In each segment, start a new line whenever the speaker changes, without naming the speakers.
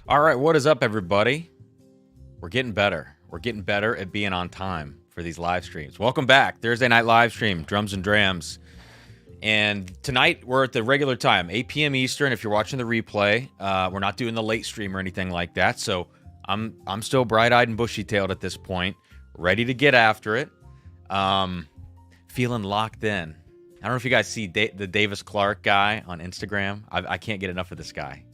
All right, what is up, everybody? We're getting better. We're getting better at being on time for these live streams. Welcome back. Thursday night live stream, Drums and Drams. And tonight, we're at the regular time, 8 p.m. Eastern. If you're watching the replay, we're not doing the late stream or anything like that. So I'm still bright-eyed and bushy-tailed at this point, ready to get after it. Feeling locked in. I don't know if you guys see the Davis Clark guy on Instagram. I can't get enough of this guy.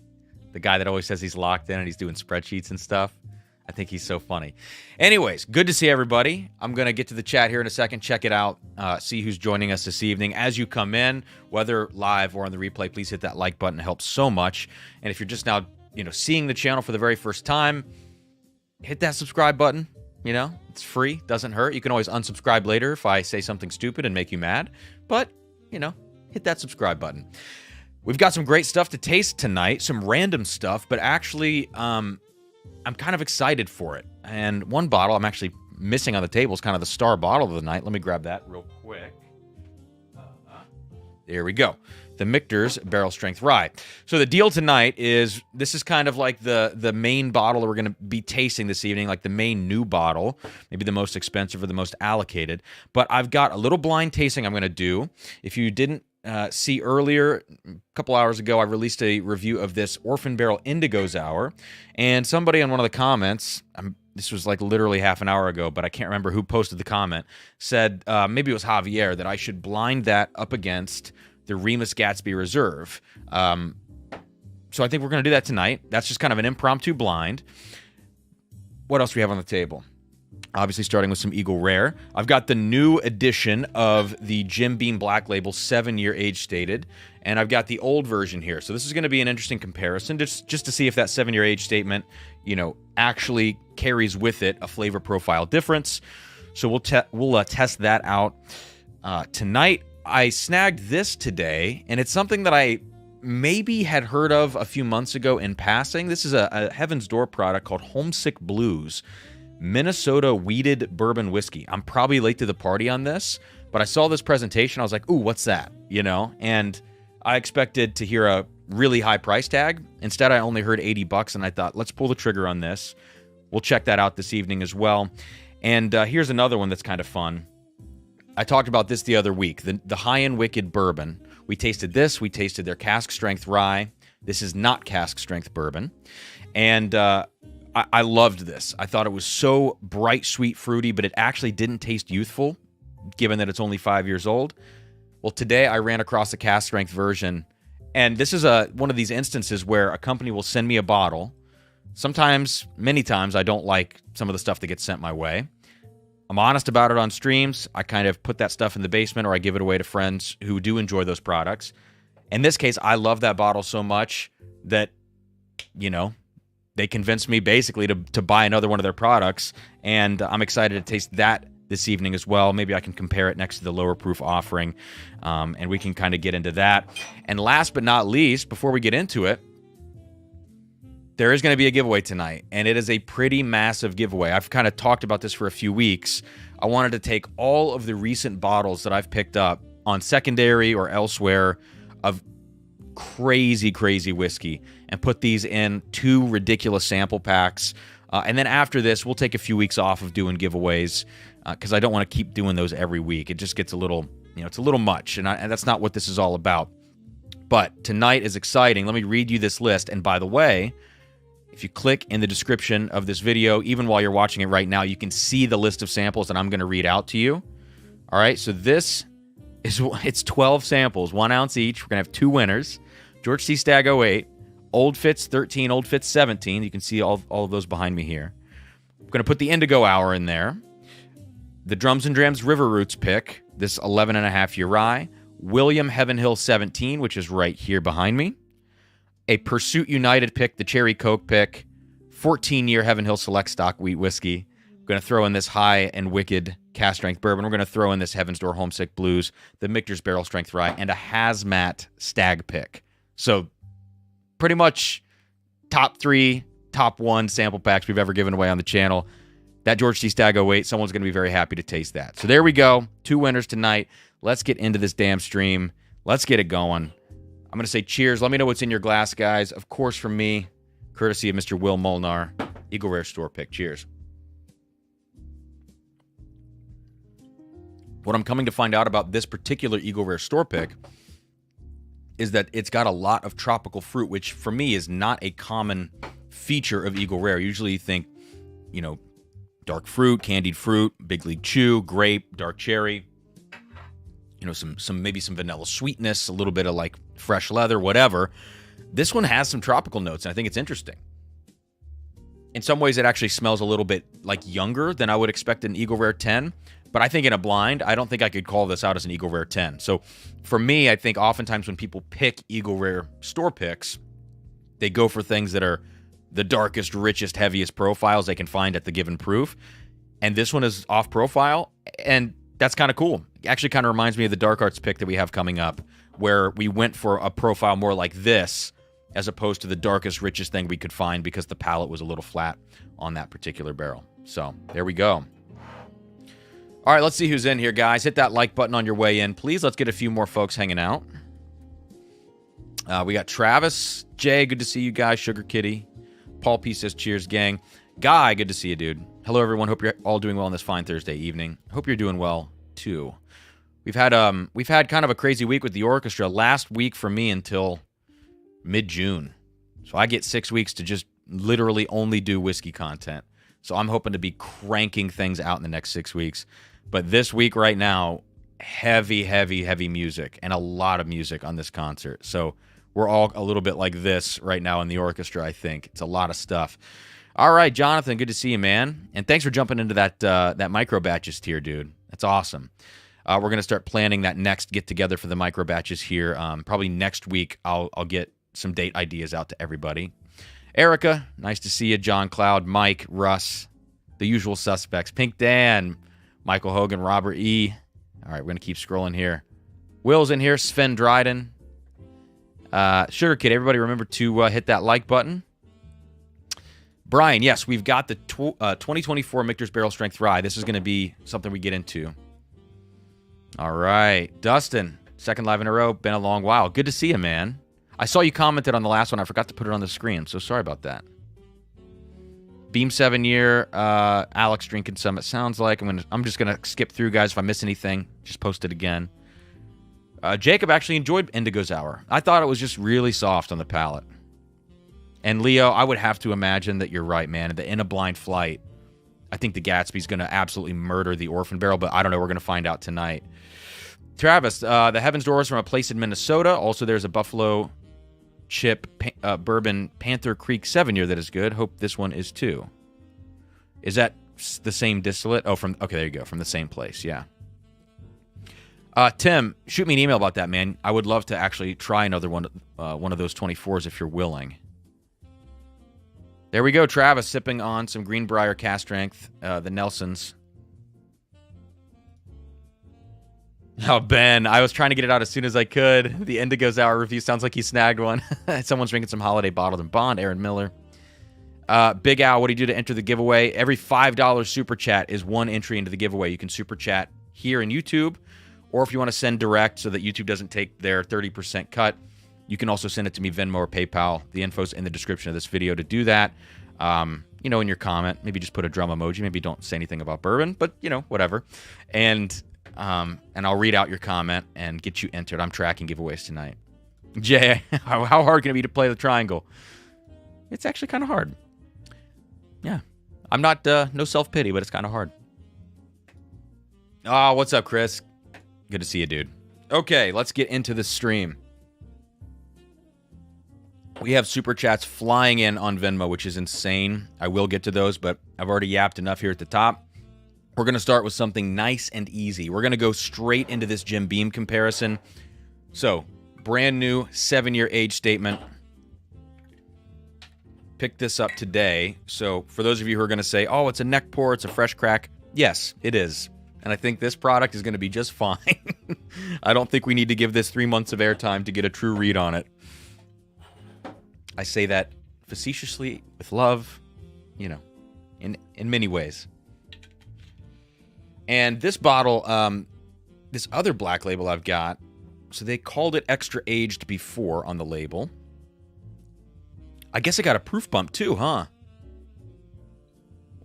The guy that always says he's locked in and he's doing spreadsheets and stuff. I think he's so funny. Anyways, good to see everybody. I'm going to get to the chat here in a second. Check it out. See who's joining us this evening. As you come in, whether live or on the replay, please hit that like button. It helps so much. And if you're just now, seeing the channel for the very first time, hit that subscribe button. It's free. Doesn't hurt. You can always unsubscribe later if I say something stupid and make you mad. But, hit that subscribe button. We've got some great stuff to taste tonight, some random stuff, but actually, I'm kind of excited for it. And one bottle I'm actually missing on the table is kind of the star bottle of the night. Let me grab that real quick. There we go. The Michter's Barrel Strength Rye. So the deal tonight is, this is kind of like the main bottle that we're going to be tasting this evening, like the main new bottle, maybe the most expensive or the most allocated. But I've got a little blind tasting I'm going to do. If you didn't see earlier, a couple hours ago, I released a review of this Orphan Barrel Indigo Sour, and somebody on one of the comments, this was like literally half an hour ago, but I can't remember who posted the comment, said, maybe it was Javier, that I should blind that up against the Remus Gatsby Reserve. So I think we're going to do that tonight. That's just kind of an impromptu blind. What else do we have on the table? Obviously, starting with some Eagle Rare. I've got the new edition of the Jim Beam Black Label 7-year age stated, and I've got the old version here. So this is going to be an interesting comparison, just to see if that 7-year age statement, actually carries with it a flavor profile difference. So we'll test that out tonight. I snagged this today, and it's something that I maybe had heard of a few months ago in passing. This is a Heaven's Door product called Homesick Blues Minnesota Wheated Bourbon Whiskey. I'm probably late to the party on this, but I saw this presentation. I was like, ooh, what's that? And I expected to hear a really high price tag. Instead, I only heard $80, and I thought, let's pull the trigger on this. We'll check that out this evening as well. And here's another one that's kind of fun. I talked about this the other week, the High and Wicked Bourbon. We tasted this. We tasted their Cask Strength Rye. This is not Cask Strength Bourbon. And I loved this. I thought it was so bright, sweet, fruity, but it actually didn't taste youthful, given that it's only 5 years old. Well, today I ran across the Cask Strength version, and this is one of these instances where a company will send me a bottle. Sometimes, many times, I don't like some of the stuff that gets sent my way. I'm honest about it on streams. I kind of put that stuff in the basement, or I give it away to friends who do enjoy those products. In this case, I love that bottle so much that, they convinced me basically to buy another one of their products, and I'm excited to taste that this evening as well. Maybe I can compare it next to the lower proof offering, and we can kind of get into that. And last but not least, before we get into it, there is going to be a giveaway tonight, and it is a pretty massive giveaway. I've kind of talked about this for a few weeks. I wanted to take all of the recent bottles that I've picked up on secondary or elsewhere of crazy, crazy whiskey and put these in 2 ridiculous sample packs. And then after this, we'll take a few weeks off of doing giveaways because I don't want to keep doing those every week. It just gets a little, it's a little much, and that's not what this is all about. But tonight is exciting. Let me read you this list. And by the way, if you click in the description of this video, even while you're watching it right now, you can see the list of samples that I'm going to read out to you. All right, so it's 12 samples, 1 ounce each. We're going to have 2 winners. George C. Stagg 08, Old Fitz 13, Old Fitz 17. You can see all of those behind me here. I'm going to put the Indigo Hour in there. The Drums and Drams River Roots pick, this 11.5-year rye. William Heavenhill 17, which is right here behind me. A Pursuit United pick, the Cherry Coke pick. 14-year Heavenhill Select Stock Wheat Whiskey. I'm going to throw in this High and Wicked Cask Strength Bourbon. We're going to throw in this Heaven's Door Homesick Blues, the Michter's Barrel Strength Rye, and a Hazmat Stagg pick. So pretty much top 3, top 1 sample packs we've ever given away on the channel. That George C. Stagg 08, someone's going to be very happy to taste that. So there we go. 2 winners tonight. Let's get into this damn stream. Let's get it going. I'm going to say cheers. Let me know what's in your glass, guys. Of course, from me, courtesy of Mr. Will Molnar, Eagle Rare Store Pick. Cheers. What I'm coming to find out about this particular Eagle Rare Store Pick is that it's got a lot of tropical fruit, which for me is not a common feature of Eagle Rare. Usually you think, you know, dark fruit, candied fruit, Big League Chew, grape, dark cherry, you know, maybe some vanilla sweetness, a little bit of like fresh leather, whatever. This one has some tropical notes, and I think it's interesting. In some ways, it actually smells a little bit like younger than I would expect an Eagle Rare 10, but I think in a blind, I don't think I could call this out as an Eagle Rare 10. So for me, I think oftentimes when people pick Eagle Rare store picks, they go for things that are the darkest, richest, heaviest profiles they can find at the given proof. And this one is off profile, and that's kind of cool. It actually kind of reminds me of the Dark Arts pick that we have coming up, where we went for a profile more like this, as opposed to the darkest, richest thing we could find because the palate was a little flat on that particular barrel. So there we go. All right, let's see who's in here, guys. Hit that like button on your way in, please. Let's get a few more folks hanging out. We got Travis, Jay, good to see you guys. Sugar Kitty. Paul P says, cheers, gang. Guy, good to see you, dude. Hello, everyone. Hope you're all doing well on this fine Thursday evening. Hope you're doing well, too. We've had kind of a crazy week with the orchestra. Last week for me until mid-June. So I get 6 weeks to just literally only do whiskey content. So I'm hoping to be cranking things out in the next 6 weeks. But this week right now, heavy, heavy, heavy music and a lot of music on this concert. So we're all a little bit like this right now in the orchestra, I think. It's a lot of stuff. All right, Jonathan, good to see you, man. And thanks for jumping into that micro batches tier, dude. That's awesome. We're going to start planning that next get-together for the micro batches here. Probably next week, I'll get some date ideas out to everybody. Erica, nice to see you. John Cloud, Mike, Russ, the usual suspects. Pink Dan, Michael Hogan, Robert E. All right, we're going to keep scrolling here. Will's in here. Sven Dryden. Sugar Kid, everybody remember to hit that like button. Brian, yes, we've got the 2024 Michter's Barrel Strength Rye. This is going to be something we get into. All right. Dustin, second live in a row. Been a long while. Good to see you, man. I saw you commented on the last one. I forgot to put it on the screen. I'm so sorry about that. Beam 7 year. Alex drinking some. It sounds like I'm just gonna skip through, guys. If I miss anything, just post it again. Jacob actually enjoyed Indigo's Hour. I thought it was just really soft on the palate. And Leo, I would have to imagine that you're right, man. That in a blind flight, I think the Gatsby's gonna absolutely murder the Orphan barrel, but I don't know. We're gonna find out tonight. Travis, the Heaven's Door is from a place in Minnesota. Also, there's a Buffalo Chip Bourbon Panther Creek 7 year that is good. Hope this one is too. Is that the same distillate? Oh, okay, there you go. From the same place, yeah. Tim, shoot me an email about that, man. I would love to actually try another one of those 24s if you're willing. There we go, Travis, sipping on some Greenbrier Cask Strength, the Nelsons. Oh, Ben, I was trying to get it out as soon as I could. The Indigo's Hour review sounds like he snagged one. Someone's drinking some Holiday Bottled in Bond. Aaron Miller. Big Al, what do you do to enter the giveaway? Every $5 super chat is one entry into the giveaway. You can super chat here in YouTube, or if you want to send direct so that YouTube doesn't take their 30% cut, you can also send it to me, Venmo or PayPal. The info's in the description of this video to do that. In your comment, maybe just put a drum emoji. Maybe don't say anything about bourbon, but, whatever. And I'll read out your comment and get you entered. I'm tracking giveaways tonight. Jay, how hard can it be to play the triangle? It's actually kind of hard. Yeah. I'm not, no self-pity, but it's kind of hard. Oh, what's up, Chris? Good to see you, dude. Okay, let's get into the stream. We have super chats flying in on Venmo, which is insane. I will get to those, but I've already yapped enough here at the top. We're going to start with something nice and easy. We're going to go straight into this Jim Beam comparison. So, brand new 7-year age statement. Picked this up today. So, for those of you who are going to say, oh, it's a neck pour, it's a fresh crack. Yes, it is. And I think this product is going to be just fine. I don't think we need to give this 3 months of airtime to get a true read on it. I say that facetiously, with love, in many ways. And this bottle, this other black label I've got, so they called it extra aged before on the label. I guess it got a proof bump too, huh?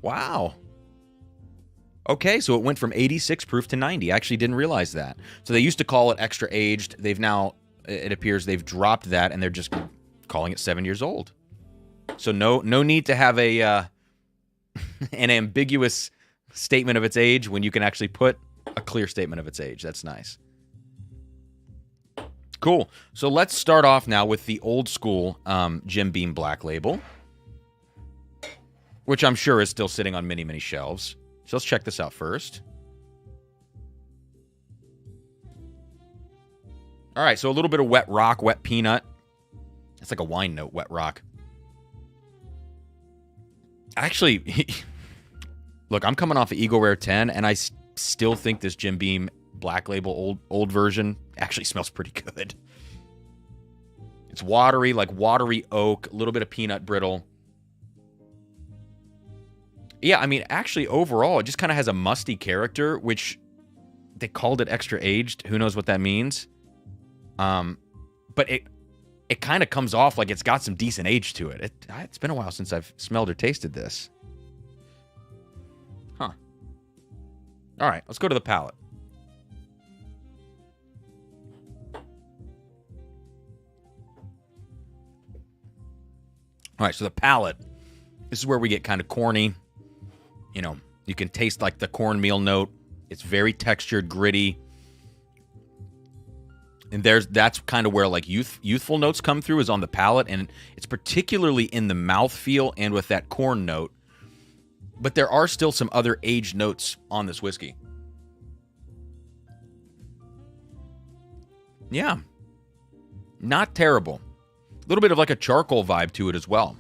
Wow. Okay, so it went from 86 proof to 90. I actually didn't realize that. So they used to call it extra aged. They've now, it appears they've dropped that, and they're just calling it 7 years old. So no need to have a an ambiguous statement of its age when you can actually put a clear statement of its age. That's nice. Cool. So let's start off now with the old school Jim Beam Black Label, which I'm sure is still sitting on many, many shelves. So let's check this out first. All right, so a little bit of wet rock, wet peanut. It's like a wine note, wet rock. Actually, look, I'm coming off of Eagle Rare 10, and I still think this Jim Beam Black Label old version actually smells pretty good. It's watery, like watery oak, a little bit of peanut brittle. Yeah, I mean, actually, overall, it just kind of has a musty character, which they called it extra aged. Who knows what that means? But it kind of comes off like it's got some decent age to it. It's been a while since I've smelled or tasted this. Huh. All right, let's go to the palate. All right, so the palate, this is where we get kind of corny. You know, you can taste like the cornmeal note. It's very textured, gritty. And that's kind of where like youthful notes come through, is on the palate, and it's particularly in the mouthfeel and with that corn note. But there are still some other aged notes on this whiskey. Yeah. Not terrible. A little bit of like a charcoal vibe to it as well.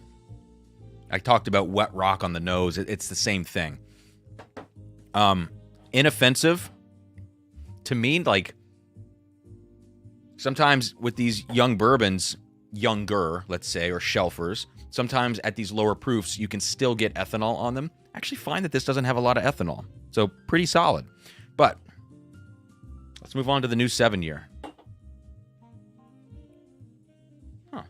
I talked about wet rock on the nose. It's the same thing. Inoffensive. To me, like, sometimes with these young bourbons, younger, let's say, or shelfers, sometimes at these lower proofs, you can still get ethanol on them. I actually find that this doesn't have a lot of ethanol. So pretty solid. But let's move on to the new 7-year. Huh.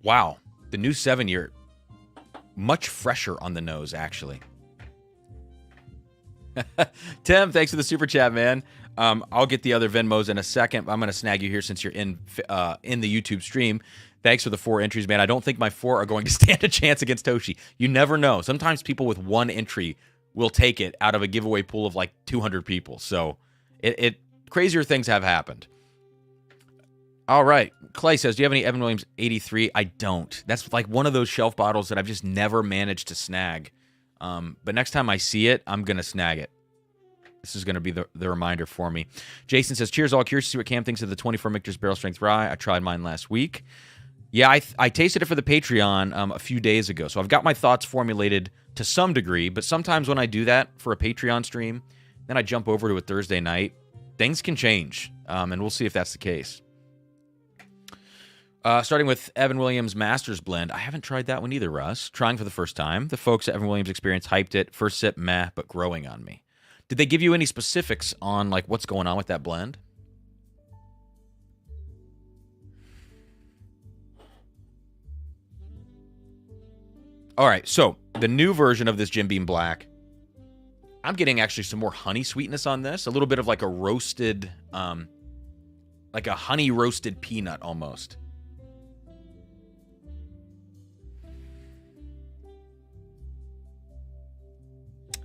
Wow. The new 7-year, much fresher on the nose, actually. Tim, thanks for the super chat, man. I'll get the other Venmos in a second. I'm going to snag you here since you're in the YouTube stream. Thanks for the 4 entries, man. I don't think my 4 are going to stand a chance against Toshi. You never know. Sometimes people with 1 entry will take it out of a giveaway pool of like 200 people. So crazier things have happened. All right. Clay says, do you have any Evan Williams 83? I don't. That's like one of those shelf bottles that I've just never managed to snag. But next time I see it, I'm going to snag it. This is going to be the reminder for me. Jason says, cheers, all. Curious to see what Cam thinks of the 24 Michter's Barrel Strength Rye. I tried mine last week. Yeah, I tasted it for the Patreon a few days ago. So I've got my thoughts formulated to some degree. But sometimes when I do that for a Patreon stream, then I jump over to a Thursday night, things can change. And we'll see if that's the case. Starting with Evan Williams Masters Blend. I haven't tried that one either, Russ. Trying for the first time. The folks at Evan Williams Experience hyped it. First sip, meh, but growing on me. Did they give you any specifics on like what's going on with that blend? All right, so the new version of this Jim Beam Black, I'm getting actually some more honey sweetness on this. A little bit of like a roasted, like a honey roasted peanut almost.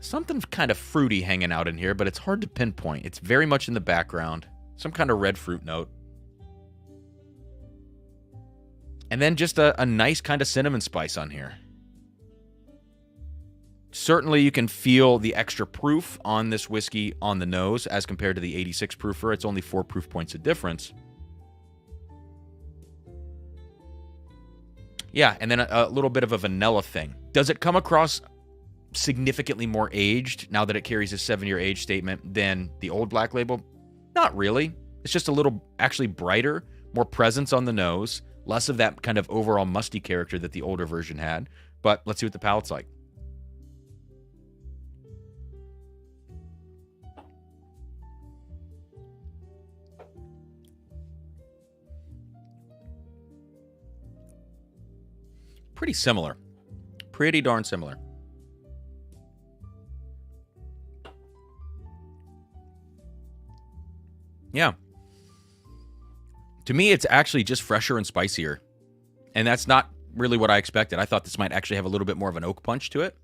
Something kind of fruity hanging out in here, but it's hard to pinpoint. It's very much in the background. Some kind of red fruit note. And then just a nice kind of cinnamon spice on here. Certainly you can feel the extra proof on this whiskey on the nose as compared to the 86 proofer. It's only 4 proof points of difference. Yeah, and then a little bit of a vanilla thing. Does it come across significantly more aged now that it carries a 7-year age statement than the old Black Label? Not really. It's just a little actually brighter, more presence on the nose, less of that kind of overall musty character that the older version had. But let's see what the palate's like. pretty similar. Pretty darn similar. Yeah. To me, it's actually just fresher and spicier. And that's not really what I expected. I thought this might actually have a little bit more of an oak punch to it.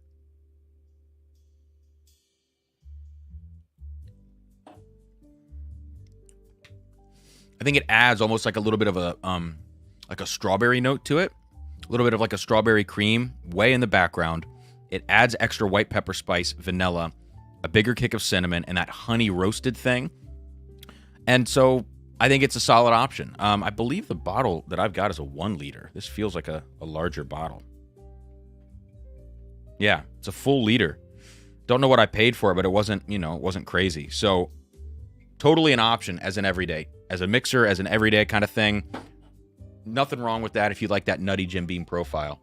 I think it adds almost like a little bit of a strawberry note to it. A little bit of like a strawberry cream way in the background. It adds extra white pepper spice, vanilla, a bigger kick of cinnamon, and that honey roasted thing. And so I think it's a solid option. I believe the bottle that I've got is a 1 liter. This feels like a larger bottle. Yeah, it's a full liter. Don't know what I paid for it, but it wasn't, it wasn't crazy. So totally an option as an everyday, as a mixer, as an everyday kind of thing. Nothing wrong with that if you like that nutty Jim Beam profile.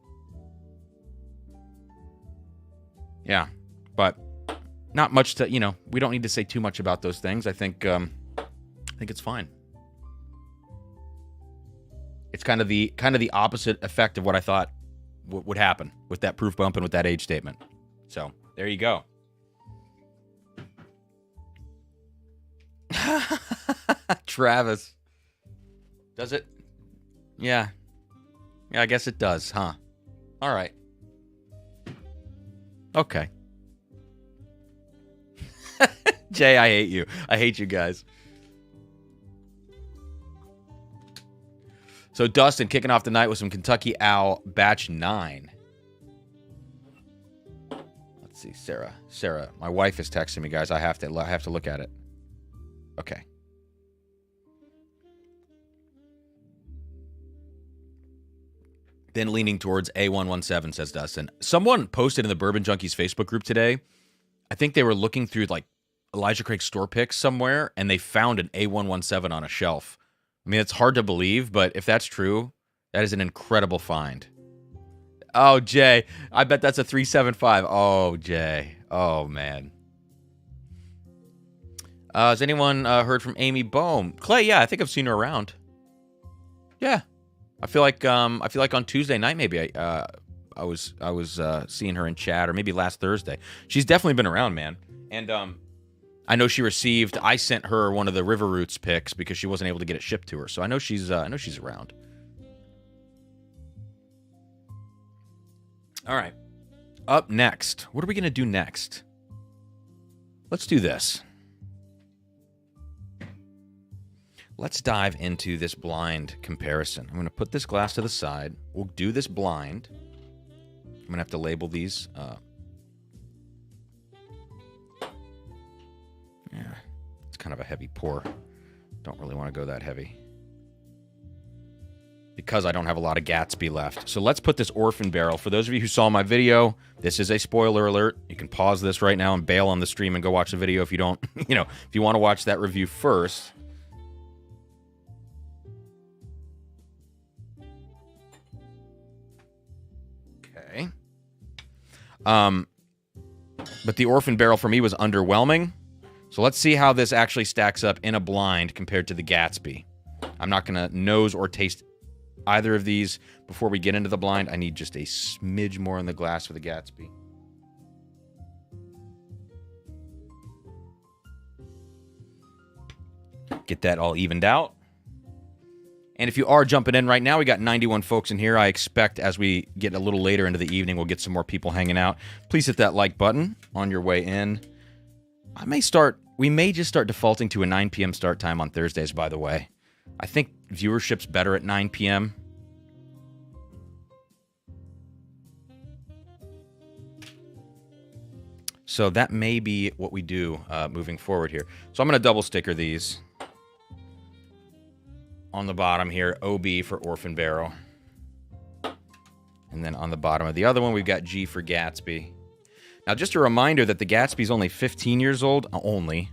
Yeah, but not much to, we don't need to say too much about those things. I think it's fine. It's kind of the opposite effect of what I thought would happen with that proof bump and with that age statement. So there you go. Travis. Does it? Yeah. Yeah, I guess it does, huh? All right. Okay. Jay, I hate you. I hate you guys. So Dustin kicking off the night with some Kentucky Owl Batch 9. Let's see, Sarah, my wife is texting me, guys. I have to look at it. Okay. Then leaning towards A117, says Dustin. Someone posted in the Bourbon Junkies Facebook group today. I think they were looking through like Elijah Craig's store picks somewhere, and they found an A117 on a shelf. I mean, it's hard to believe, but if that's true, that is an incredible find. Oh, Jay, I bet that's a 375. Oh, Jay. Oh, man. Has anyone heard from Amy Bohm? Clay, yeah, I think I've seen her around. Yeah. I feel like on Tuesday night maybe I was seeing her in chat, or maybe last Thursday. She's definitely been around, man. And I know I sent her one of the River Roots picks because she wasn't able to get it shipped to her. So I know she's around. All right. Up next. What are we going to do next? Let's do this. Let's dive into this blind comparison. I'm going to put this glass to the side. We'll do this blind. I'm going to have to label these. Yeah, it's kind of a heavy pour. Don't really want to go that heavy, because I don't have a lot of Gatsby left. So let's put this Orphan barrel. For those of you who saw my video, this is a spoiler alert. You can pause this right now and bail on the stream and go watch the video if you don't, if you want to watch that review first. Okay. But the Orphan barrel for me was underwhelming. So let's see how this actually stacks up in a blind compared to the Gatsby. I'm not going to nose or taste either of these before we get into the blind. I need just a smidge more in the glass for the Gatsby. Get that all evened out. And if you are jumping in right now, we got 91 folks in here. I expect as we get a little later into the evening, we'll get some more people hanging out. Please hit that like button on your way in. We may just start defaulting to a 9 p.m. start time on Thursdays, by the way. I think viewership's better at 9 p.m. So that may be what we do moving forward here. So I'm going to double sticker these on the bottom here, OB for Orphan Barrel. And then on the bottom of the other one, we've got G for Gatsby. Now, just a reminder that the Gatsby's only 15 years old. Only.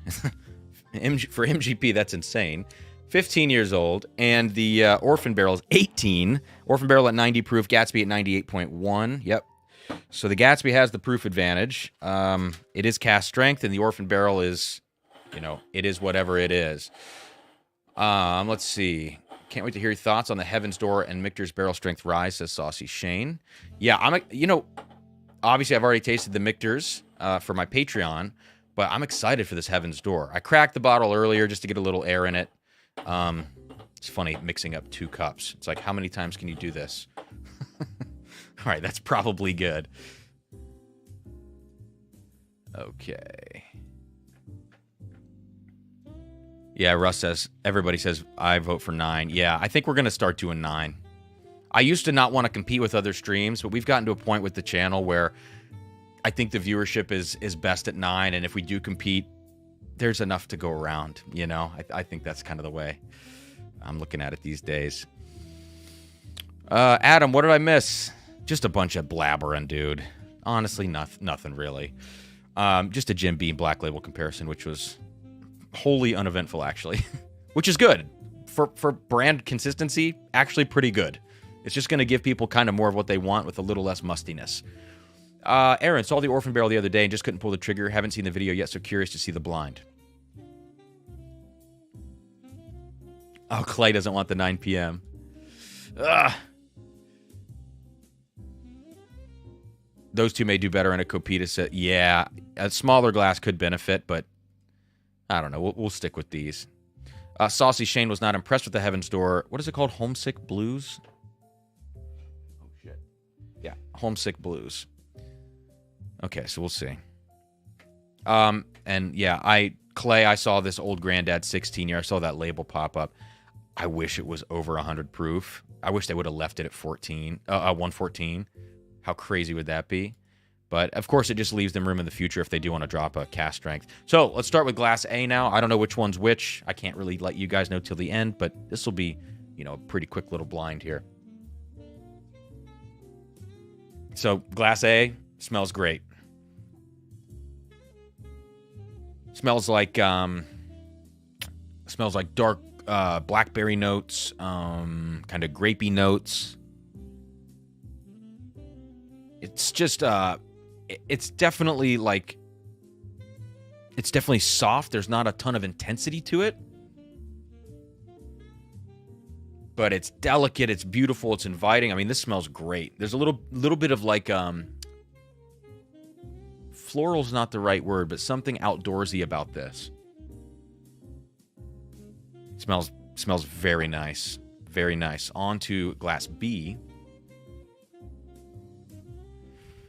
For MGP, that's insane. 15 years old. And the Orphan Barrel is 18. Orphan Barrel at 90 proof. Gatsby at 98.1. Yep. So the Gatsby has the proof advantage. It is cask strength, and the Orphan Barrel is, it is whatever it is. Let's see. Can't wait to hear your thoughts on the Heaven's Door and Michter's Barrel Strength Rye, says Saucy Shane. Yeah, obviously I've already tasted the Michters for my Patreon, but I'm excited for this Heaven's Door. I cracked the bottle earlier just to get a little air in it. It's funny mixing up 2 cups. It's like, how many times can you do this? All right, that's probably good. Okay. Yeah, Russ says, everybody says, I vote for 9. Yeah, I think we're going to start doing 9. I used to not want to compete with other streams, but we've gotten to a point with the channel where I think the viewership is best at 9, and if we do compete, there's enough to go around, you know? I think that's kind of the way I'm looking at it these days. Adam, what did I miss? Just a bunch of blabbering, dude. Honestly, nothing really. Just a Jim Beam Black Label comparison, which was wholly uneventful, actually. Which is good. For brand consistency, actually pretty good. It's just going to give people kind of more of what they want with a little less mustiness. Aaron, saw the Orphan barrel the other day and just couldn't pull the trigger. Haven't seen the video yet, so curious to see the blind. Oh, Clay doesn't want the 9 p.m. Ugh. Those two may do better in a Copita set. Yeah, a smaller glass could benefit, but I don't know. We'll stick with these. Saucy Shane was not impressed with the Heaven's Door. What is it called? Homesick Blues? Oh, shit. Yeah, Homesick Blues. Okay, so we'll see. And yeah, Clay, I saw this old Granddad 16 year. I saw that label pop up. I wish it was over 100 proof. I wish they would have left it at 114. How crazy would that be? But, of course, it just leaves them room in the future if they do want to drop a cask strength. So, let's start with Glass A now. I don't know which one's which. I can't really let you guys know till the end, but this will be, a pretty quick little blind here. So, Glass A smells great. Smells like dark blackberry notes, kind of grapey notes. It's just it's definitely soft. There's not a ton of intensity to it, but it's delicate, it's beautiful, it's inviting. I mean, this smells great. There's a little bit of floral's not the right word, but something outdoorsy about this. It smells very nice. Very nice. On to Glass B.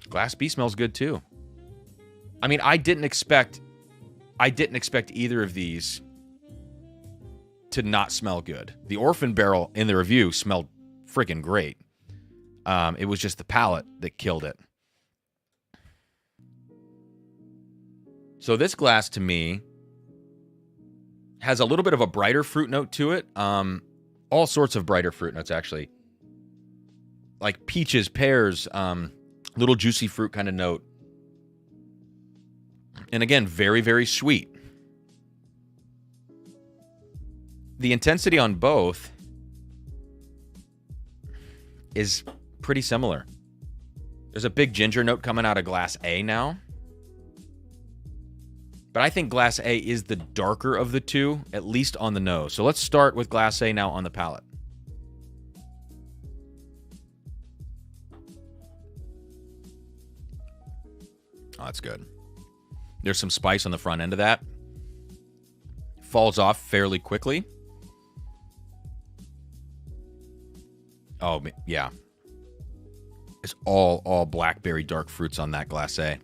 Glass B smells good too. I mean, I didn't expect either of these to not smell good. The Orphan barrel in the review smelled freaking great. It was just the palate that killed it. So this glass to me has a little bit of a brighter fruit note to it. All sorts of brighter fruit notes, actually. Like peaches, pears, little juicy fruit kind of note. And again, very, very sweet. The intensity on both is pretty similar. There's a big ginger note coming out of Glass A now. But I think Glass A is the darker of the two, at least on the nose. So let's start with Glass A now on the palate. Oh, that's good. There's some spice on the front end of that. Falls off fairly quickly. Oh, yeah. It's all blackberry dark fruits on that Glass A.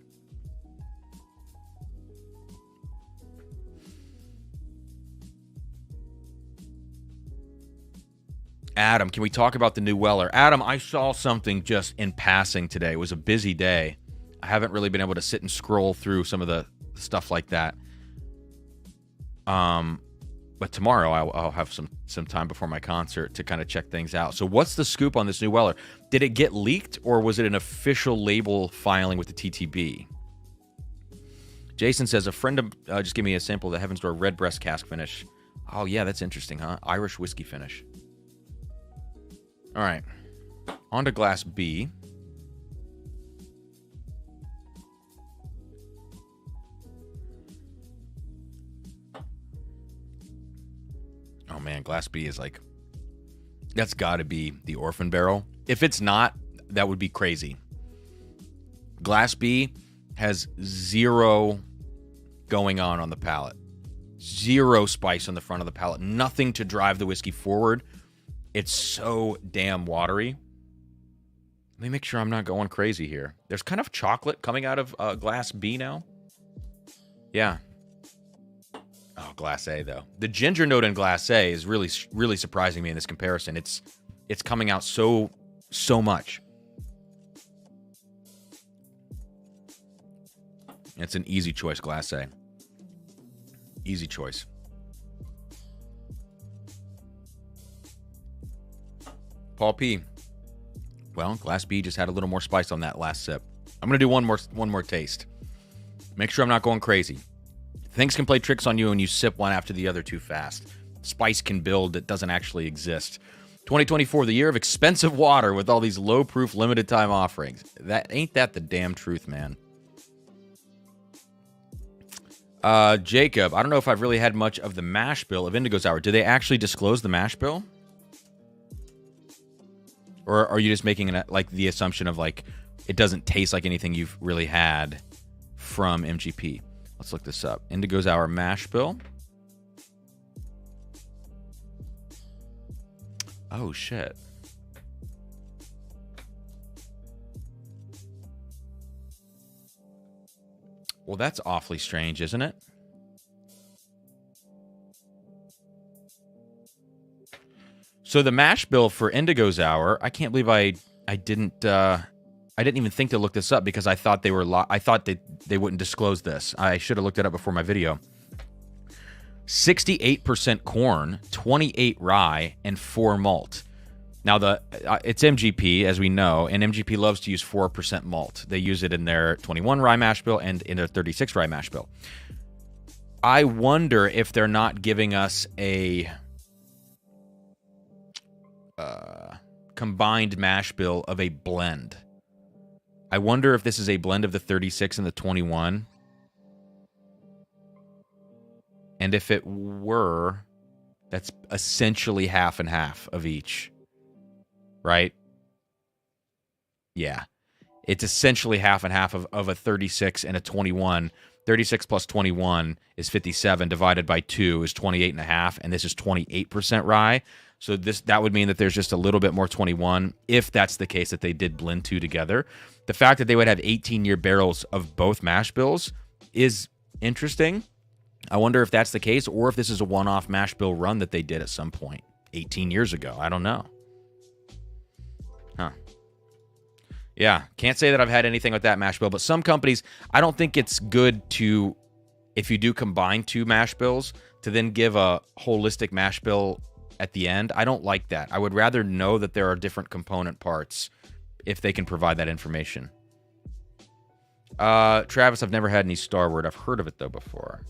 Adam, can we talk about the new Weller? Adam, I saw something just in passing today. It was a busy day. I haven't really been able to sit and scroll through some of the stuff like that. But tomorrow I'll have some time before my concert to kind of check things out. So what's the scoop on this new Weller? Did it get leaked, or was it an official label filing with the TTB? Jason says, a friend just gave me a sample of the Heaven's Door Red Breast cask finish. Oh, yeah, that's interesting, huh? Irish whiskey finish. All right. On to Glass B. Oh, man, Glass B is like That's got to be the Orphan barrel. If it's not, that would be crazy. Glass B has zero going on the palate. Zero spice on the front of the palate. Nothing to drive the whiskey forward. It's so damn watery. Let me make sure I'm not going crazy here. There's kind of chocolate coming out of Glass B now. Yeah. Oh, Glass A, though. The ginger note in Glass A is really, really surprising me in this comparison. It's coming out so much. It's an easy choice, Glass A. Easy choice. Paul P. Well, Glass B just had a little more spice on that last sip. I'm going to do one more taste. Make sure I'm not going crazy. Things can play tricks on you when you sip one after the other too fast. Spice can build that doesn't actually exist. 2024, the year of expensive water with all these low-proof, limited-time offerings. Ain't that the damn truth, man? Jacob, I don't know if I've really had much of the mash bill of Indigo Sour. Do they actually disclose the mash bill? Or are you just making the assumption of it doesn't taste like anything you've really had from MGP? Let's look this up. Indigo Sour mash bill. Oh, shit. Well, that's awfully strange, isn't it? So the mash bill for Indigo Sour, I can't believe I didn't even think to look this up because I thought they wouldn't disclose this. I should have looked it up before my video. 68% corn, 28 rye, and 4 malt. Now, it's MGP, as we know, and MGP loves to use 4% malt. They use it in their 21 rye mash bill and in their 36 rye mash bill. I wonder if they're not giving us a combined mash bill of a blend. I wonder if this is a blend of the 36 and the 21. And if it were, that's essentially half and half of each. Right? Yeah. It's essentially half and half of a 36 and a 21. 36 plus 21 is 57, divided by 2 is 28 and a half, and this is 28% rye. So that would mean that there's just a little bit more 21, if that's the case that they did blend two together. The fact that they would have 18-year barrels of both mash bills is interesting. I wonder if that's the case, or if this is a one-off mash bill run that they did at some point 18 years ago. I don't know. Huh. Yeah, can't say that I've had anything with that mash bill, but some companies, I don't think it's good to, if you do combine two mash bills, to then give a holistic mash bill at the end. I don't like that. I would rather know that there are different component parts if they can provide that information. Travis, I've never had any Starward. I've heard of it, though, before.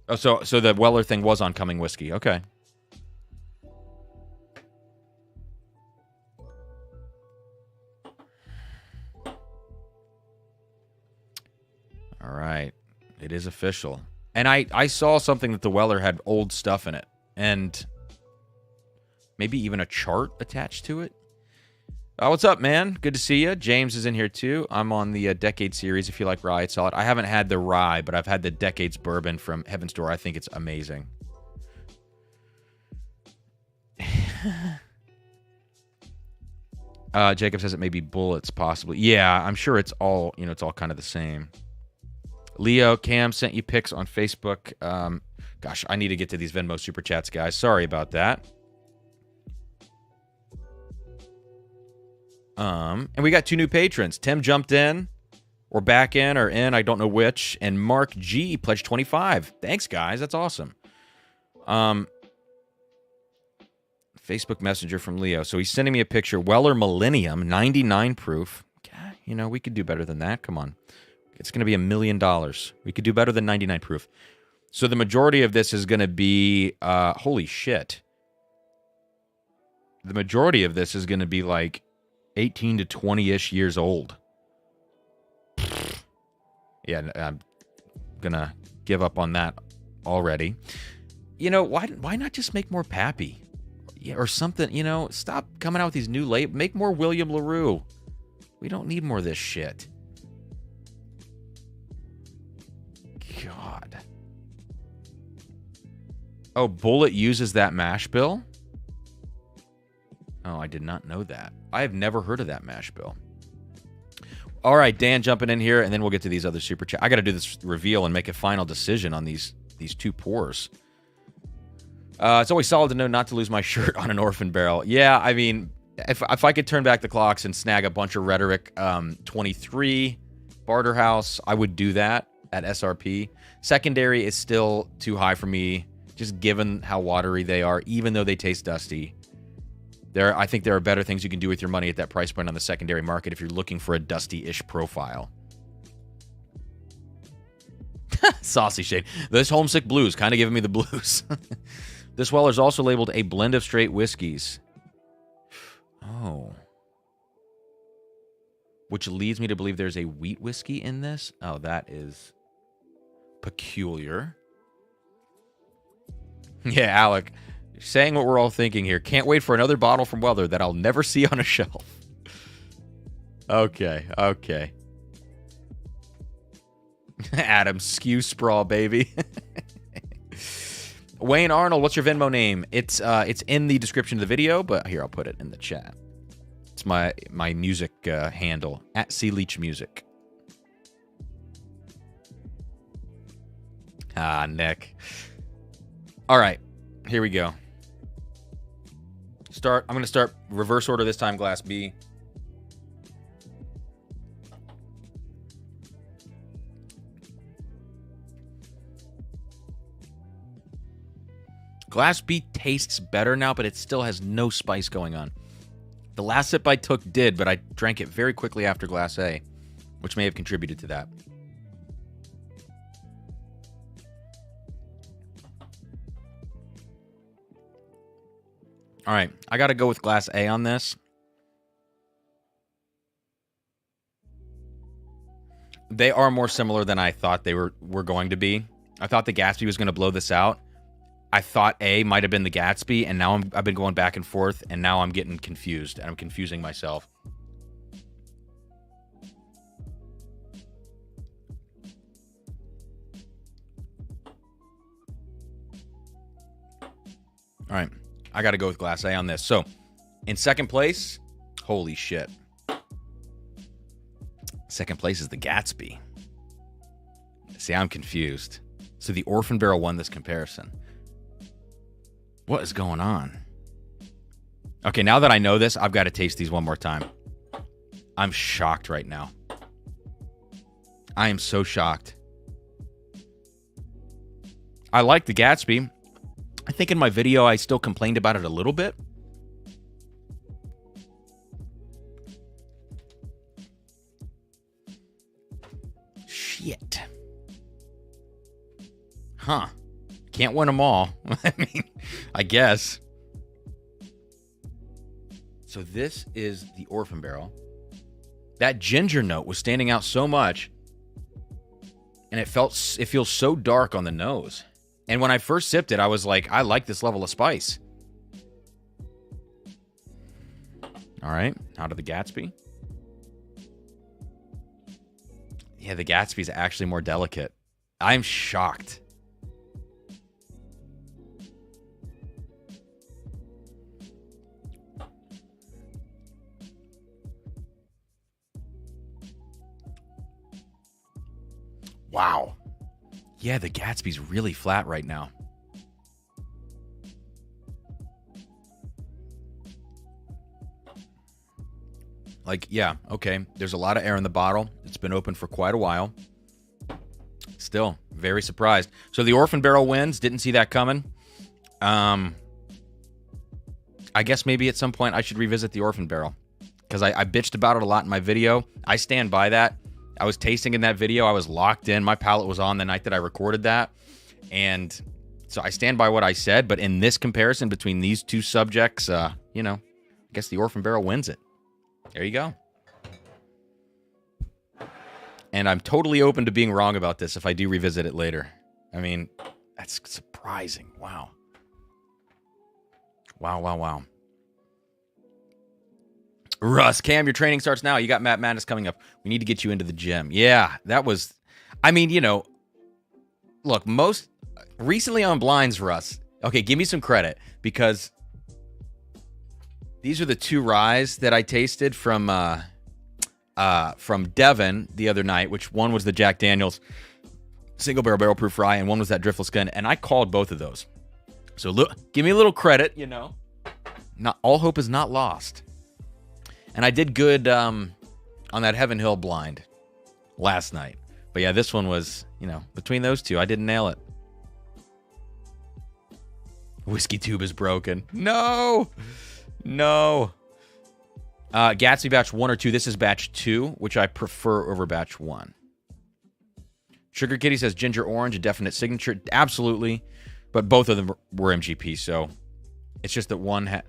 Oh, so the Weller thing was on Coming Whiskey. Okay. All right. It is official. And I saw something that the Weller had old stuff in it. And maybe even a chart attached to it. What's up, man? Good to see you. James is in here, too. I'm on the Decade series. If you like rye, it's solid. I haven't had the rye, but I've had the Decades bourbon from Heaven's Door. I think it's amazing. Jacob says it may be bullets, possibly. Yeah, I'm sure it's all, it's all kind of the same. Leo, Cam sent you pics on Facebook. Gosh, I need to get to these Venmo Super Chats, guys. Sorry about that. And we got 2 new patrons. Tim jumped in, or back in, or in, I don't know which. And Mark G pledged 25. Thanks, guys. That's awesome. Facebook Messenger from Leo. So he's sending me a picture. Weller Millennium, 99 proof. God, we could do better than that. Come on. It's going to be $1 million. We could do better than 99 proof. So the majority of this is going to be, holy shit. The majority of this is going to be like 18 to 20-ish years old. Yeah, I'm going to give up on that already. Why not just make more Pappy? Yeah, or something, you know, stop coming out with these new labels. Make more William LaRue. We don't need more of this shit. God. Oh, Bullet uses that mash bill? Oh, I did not know that. I have never heard of that mash bill. All right, Dan jumping in here, and then we'll get to these other super chat. I got to do this reveal and make a final decision on these two pours. It's always solid to know not to lose my shirt on an Orphan barrel. Yeah, I mean, if I could turn back the clocks and snag a bunch of Rhetoric 23 Barter House, I would do that at SRP. Secondary is still too high for me, just given how watery they are, even though they taste dusty. I think there are better things you can do with your money at that price point on the secondary market if you're looking for a dusty-ish profile. Saucy shade. This Homesick Blues, kind of giving me the blues. This Weller is also labeled a blend of straight whiskeys. Oh. Which leads me to believe there's a wheat whiskey in this. Oh, that is peculiar. Yeah, Alec. Saying what we're all thinking here. Can't wait for another bottle from Weller that I'll never see on a shelf. Okay, okay. Adam, skew sprawl, baby. Wayne Arnold, what's your Venmo name? It's in the description of the video, but here, I'll put it in the chat. It's my music handle, at Leach Music. Ah, Nick. All right, here we go. I'm going to start reverse order this time, Glass B. Glass B tastes better now, but it still has no spice going on. The last sip I took did, but I drank it very quickly after Glass A, which may have contributed to that. All right, I got to go with Glass A on this. They are more similar than I thought they were going to be. I thought the Gatsby was going to blow this out. I thought A might have been the Gatsby, and now I've been going back and forth, and now I'm getting confused, and I'm confusing myself. All right. I got to go with Glass A on this. So, in second place, holy shit. Second place is the Gatsby. See, I'm confused. So, the Orphan barrel won this comparison. What is going on? Okay, now that I know this, I've got to taste these one more time. I'm shocked right now. I am so shocked. I like the Gatsby. I think in my video, I still complained about it a little bit. Shit. Huh. Can't win them all. I mean, I guess. So this is the Orphan barrel. That ginger note was standing out so much. And it feels so dark on the nose. And when I first sipped it, I was like, I like this level of spice. All right, out of the Gatsby. Yeah, the Gatsby's actually more delicate. I'm shocked. Wow. Yeah, the Gatsby's really flat right now. Like, yeah, okay. There's a lot of air in the bottle. It's been open for quite a while. Still, very surprised. So the Orphan barrel wins. Didn't see that coming. I guess maybe at some point I should revisit the Orphan barrel. Because I bitched about it a lot in my video. I stand by that. I was tasting in that video. I was locked in. My palate was on the night that I recorded that. And so I stand by what I said. But in this comparison between these two subjects, you know, I guess the Orphan barrel wins it. There you go. And I'm totally open to being wrong about this if I do revisit it later. I mean, that's surprising. Wow. Wow. Russ, Cam, your training starts now. You got Matt Madness coming up. We need to get you into the gym. Yeah, that was, I mean, look, most recently on blinds, Russ. Okay, give me some credit because these are the 2 ryes that I tasted from Devon the other night, which one was the Jack Daniel's single barrel proof rye and one was that Driftless Gun, and I called both of those. So look, give me a little credit, Not all hope is not lost. And I did good on that Heavenhill blind last night. But yeah, this one was, between those 2, I didn't nail it. Whiskey tube is broken. No. Gatsby batch 1 or 2. This is batch 2, which I prefer over batch 1. Sugar Kitty says ginger orange, a definite signature. Absolutely. But both of them were MGP, so it's just that one had...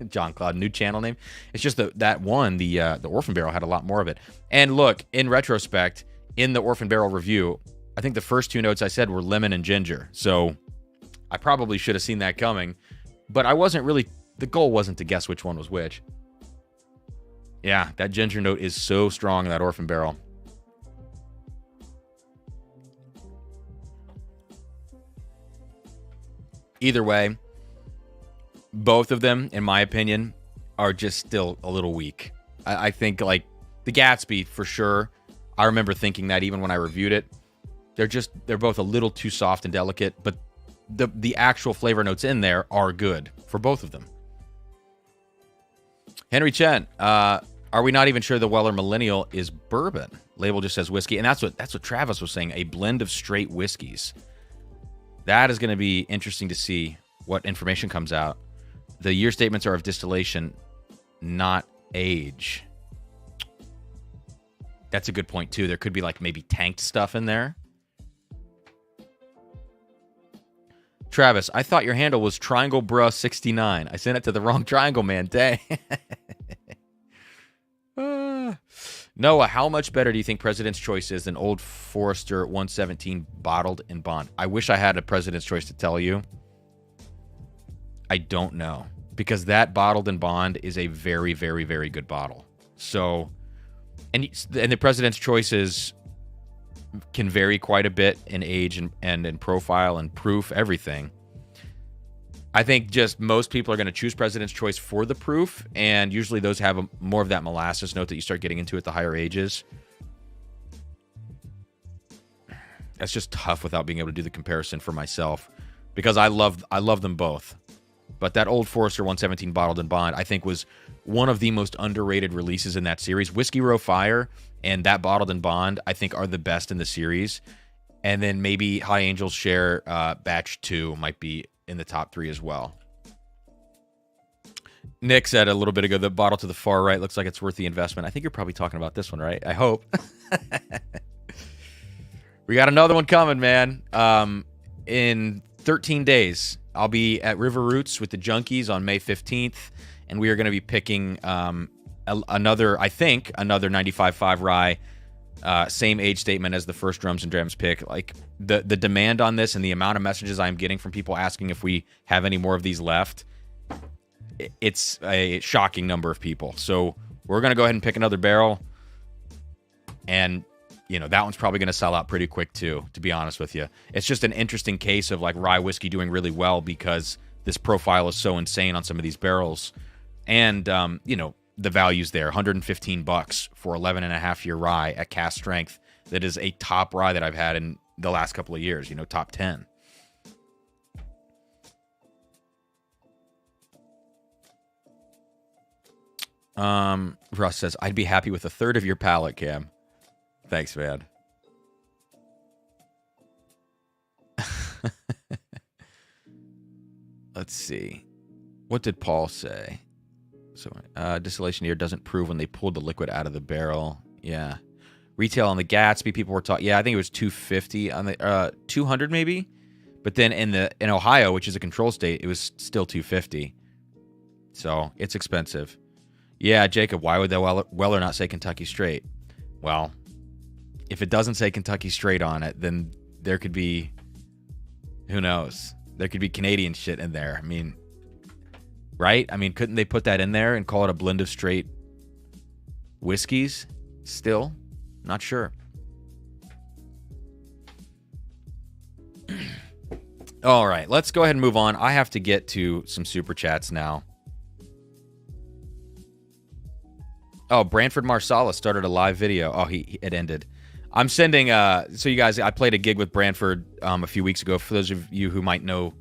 John Cloud, new channel name. It's just that one, the Orphan Barrel, had a lot more of it. And look, in retrospect, in the Orphan Barrel review, I think the first 2 notes I said were lemon and ginger. So I probably should have seen that coming. But I wasn't really... The goal wasn't to guess which one was which. Yeah, that ginger note is so strong in that Orphan Barrel. Either way, both of them, in my opinion, are just still a little weak. I think, like, the Gatsby, for sure. I remember thinking that even when I reviewed it. They're both a little too soft and delicate, but the actual flavor notes in there are good for both of them. Henry Chen, are we not even sure the Weller Millennial is bourbon? Label just says whiskey, and that's what Travis was saying, a blend of straight whiskeys. That is going to be interesting to see what information comes out. The year statements are of distillation, not age. That's a good point, too. There could be, like, maybe tanked stuff in there. Travis, I thought your handle was Triangle Bruh 69. I sent it to the wrong triangle, man. Dang. Noah, how much better do you think President's Choice is than Old Forester 117 bottled in bond? I wish I had a President's Choice to tell you. I don't know. Because that bottled in bond is a very, very, very good bottle. So, and the President's Choices can vary quite a bit in age and in profile and proof, everything. I think just most people are going to choose President's Choice for the proof, and usually those have more of that molasses note that you start getting into at the higher ages. That's just tough without being able to do the comparison for myself, because I love them both. But that Old Forester 117 bottled in bond, I think, was one of the most underrated releases in that series. Whiskey Row Fire and that bottled in bond, I think, are the best in the series. And then maybe High Angels Share Batch 2 might be in the top 3 as well. Nick said a little bit ago, the bottle to the far right looks like it's worth the investment. I think you're probably talking about this one, right? I hope. We got another one coming, man. In 13 days, I'll be at River Roots with the Junkies on May 15th, and we are going to be picking another 95.5 rye, same age statement as the first Drums and Drams pick. Like, the demand on this and the amount of messages I'm getting from people asking if we have any more of these left, it's a shocking number of people. So we're going to go ahead and pick another barrel, and that one's probably going to sell out pretty quick too, to be honest with you. It's just an interesting case of, like, rye whiskey doing really well because this profile is so insane on some of these barrels. And, the value's there. $115 for 11.5-year rye at cask strength. That is a top rye that I've had in the last couple of years, top 10. Russ says, I'd be happy with a third of your palate, Cam. Thanks, man. Let's see. What did Paul say? So, distillation year doesn't prove when they pulled the liquid out of the barrel. Yeah. Retail on the Gatsby, people were talking. Yeah, I think it was $250 on the 200 maybe. But then in Ohio, which is a control state, it was still $250. So it's expensive. Yeah, Jacob, why would the Weller not say Kentucky Straight? Well, if it doesn't say Kentucky Straight on it, then there could be, who knows? There could be Canadian shit in there. I mean, right? I mean, couldn't they put that in there and call it a blend of straight whiskeys? Still, not sure. All right, let's go ahead and move on. I have to get to some super chats now. Oh, Branford Marsala started a live video. Oh, it ended. I'm sending, so you guys, I played a gig with Branford a few weeks ago. For those of you who might know,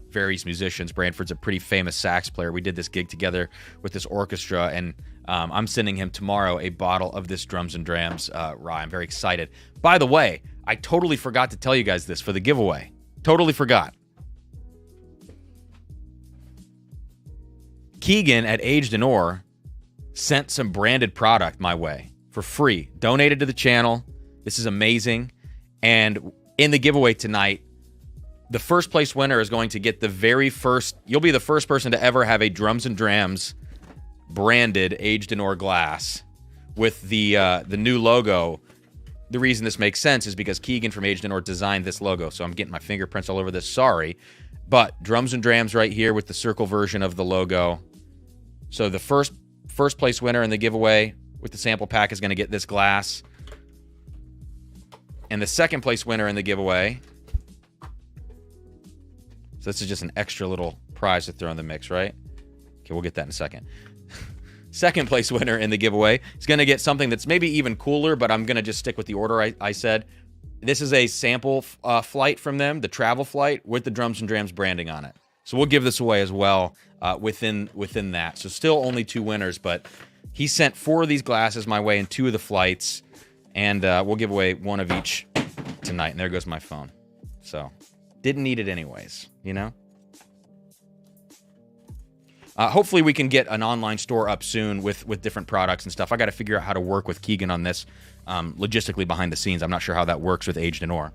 various musicians, Branford's a pretty famous sax player. We did this gig together with this orchestra, and I'm sending him tomorrow a bottle of this Drums and Drams rye. I'm very excited. By the way, I totally forgot to tell you guys this for the giveaway. Totally forgot. Keegan at Aged in Ore sent some branded product my way for free. Donated to the channel. This is amazing. And in the giveaway tonight, the first place winner is going to get the very first, you'll be the first person to ever have a Drums and Drams branded Aged in Ore glass with the new logo. The reason this makes sense is because Keegan from Aged in Ore designed this logo, so I'm getting my fingerprints all over this. Sorry. But Drums and Drams right here with the circle version of the logo. So the first place winner in the giveaway with the sample pack is going to get this glass. And the second place winner in the giveaway, so this is just an extra little prize to throw in the mix, right? Okay, we'll get that in a second. Second place winner in the giveaway is going to get something that's maybe even cooler, but I'm going to just stick with the order I said. This is a sample flight from them, the travel flight, with the Drums and Drams branding on it. So we'll give this away as well within that. So still only 2 winners, but he sent 4 of these glasses my way in 2 of the flights, and we'll give away 1 of each tonight. And there goes my phone. So didn't need it anyways, Hopefully we can get an online store up soon with different products and stuff. I got to figure out how to work with Keegan on this logistically behind the scenes. I'm not sure how that works with Aged in Ore.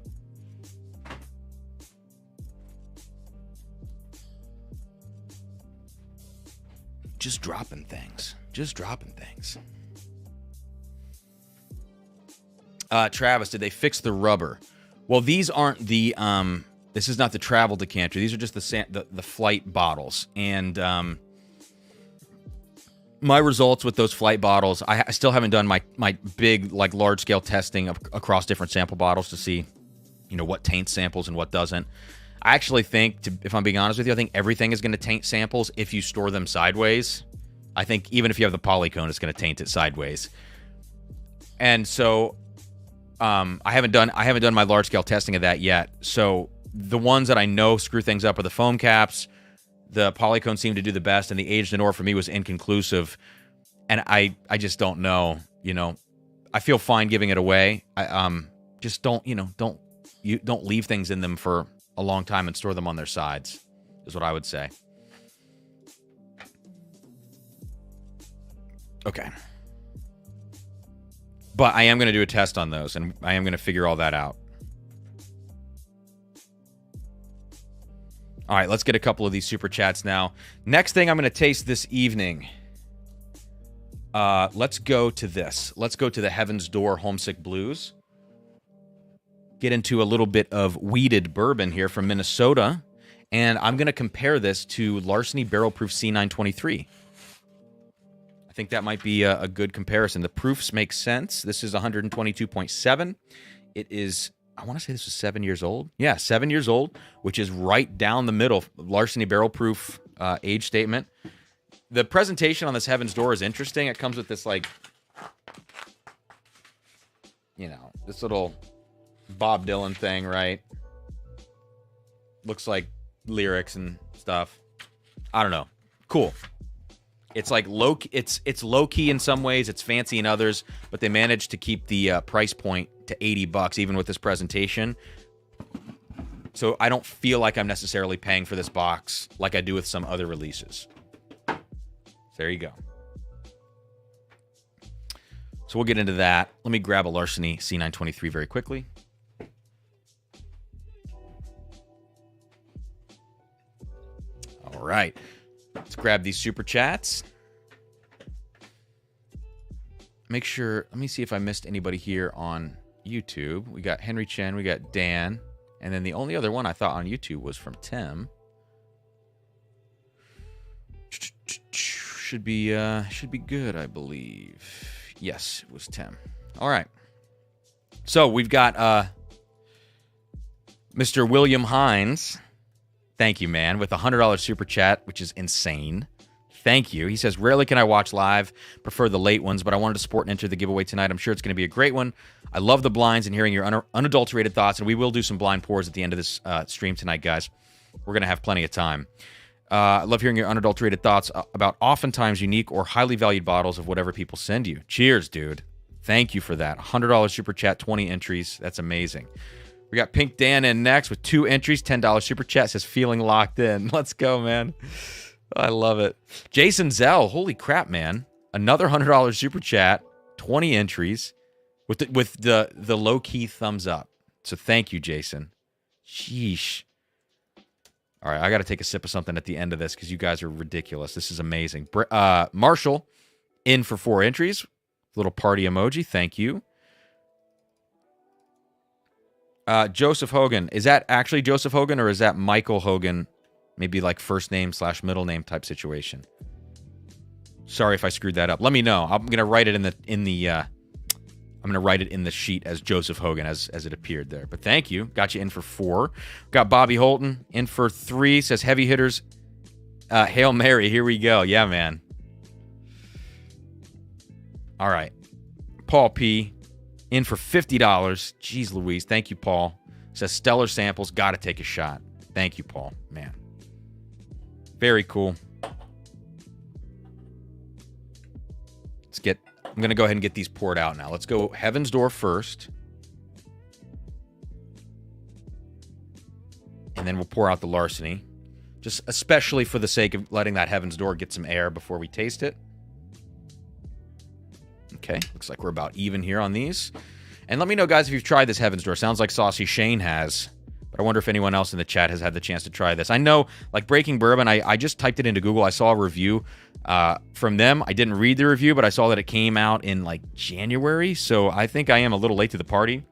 Just dropping things. Travis, did they fix the rubber? Well, these aren't the this is not the travel decanter. These are just the flight bottles. And my results with those flight bottles, I still haven't done my big, large scale testing across different sample bottles to see, what taints samples and what doesn't. I actually think, if I'm being honest with you, I think everything is going to taint samples if you store them sideways. I think even if you have the polycone, it's going to taint it sideways. And so, I haven't done my large scale testing of that yet. So the ones that I know screw things up are the foam caps. The polycone seemed to do the best, and the Aged in Ore for me was inconclusive. And I just don't know. I feel fine giving it away. I just don't leave things in them for a long time and store them on their sides, is what I would say. Okay. But I am going to do a test on those, and I am going to figure all that out. All right, let's get a couple of these super chats now. Next thing I'm going to taste this evening. Let's go to this. Let's go to the Heaven's Door Homesick Blues. Get into a little bit of weeded bourbon here from Minnesota. And I'm going to compare this to Larceny Barrel Proof C923. I think that might be a good comparison. The proofs make sense. This is 122.7. It is, I want to say this is 7 years old. Yeah, 7 years old, which is right down the middle. Larceny Barrel Proof age statement. The presentation on this Heaven's Door is interesting. It comes with this, this little Bob Dylan thing, right? Looks like lyrics and stuff. I don't know. Cool. It's it's low key in some ways, it's fancy in others, but they managed to keep the price point to $80 even with this presentation. So I don't feel like I'm necessarily paying for this box like I do with some other releases. So there you go. So we'll get into that. Let me grab a Larceny C923 very quickly. All right. Let's grab these super chats. Let me see if I missed anybody here on YouTube. We got Henry Chen, we got Dan, and then the only other one I thought on YouTube was from Tim. should be good, I believe. Yes, it was 10. All right. So we've got Mr. William Hines. Thank you, man, with a $100 super chat, which is insane. Thank you. He says, rarely can I watch live. Prefer the late ones, but I wanted to support and enter the giveaway tonight. I'm sure it's going to be a great one. I love the blinds and hearing your unadulterated thoughts, and we will do some blind pours at the end of this stream tonight, guys. We're going to have plenty of time. I love hearing your unadulterated thoughts about oftentimes unique or highly valued bottles of whatever people send you. Cheers, dude. Thank you for that. $100 super chat, 20 entries. That's amazing. We got Pink Dan in next with 2 entries, $10 super chat. Says, feeling locked in. Let's go, man. I love it. Jason Zell, holy crap, man. Another $100 super chat, 20 entries with the low-key thumbs up. So thank you, Jason. Sheesh. All right, I got to take a sip of something at the end of this because you guys are ridiculous. This is amazing. Marshall in for 4 entries. Little party emoji. Thank you. Joseph Hogan. Is that actually Joseph Hogan or is that Michael Hogan? Maybe like first name / middle name type situation. Sorry if I screwed that up. Let me know. I'm gonna write it I'm gonna write it in the sheet as Joseph Hogan as it appeared there. But thank you. Got you in for 4. Got Bobby Holton in for 3. Says heavy hitters. Hail Mary. Here we go. Yeah, man. All right. Paul P. in for $50. Jeez Louise. Thank you, Paul. Says stellar samples. Got to take a shot. Thank you, Paul. Man. Very cool. I'm going to go ahead and get these poured out now. Let's go Heaven's Door first. And then we'll pour out the Larceny. Just especially for the sake of letting that Heaven's Door get some air before we taste it. Okay, looks like we're about even here on these. And let me know, guys, if you've tried this Heaven's Door. Sounds like Saucy Shane has. But I wonder if anyone else in the chat has had the chance to try this. I know, like Breaking Bourbon, I just typed it into Google. I saw a review from them. I didn't read the review, but I saw that it came out in, like, January. So I think I am a little late to the party.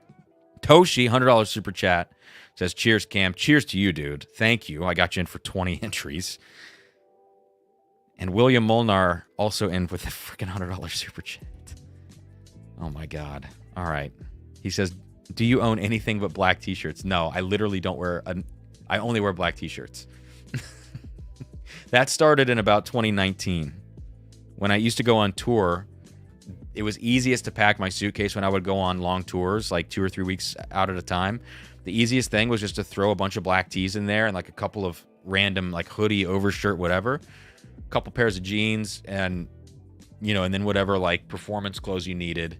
Toshi, $100 super chat, says, cheers, Cam. Cheers to you, dude. Thank you. I got you in for 20 entries. And William Molnar also in with a freaking $100 super chat. Oh, my God. All right. He says, do you own anything but black t-shirts? No, I literally don't wear... I only wear black t-shirts. That started in about 2019. When I used to go on tour, it was easiest to pack my suitcase when I would go on long tours, like 2 or 3 weeks out at a time. The easiest thing was just to throw a bunch of black tees in there and like a couple of random like hoodie, overshirt, whatever. A couple pairs of jeans and, you know, and then whatever like performance clothes you needed.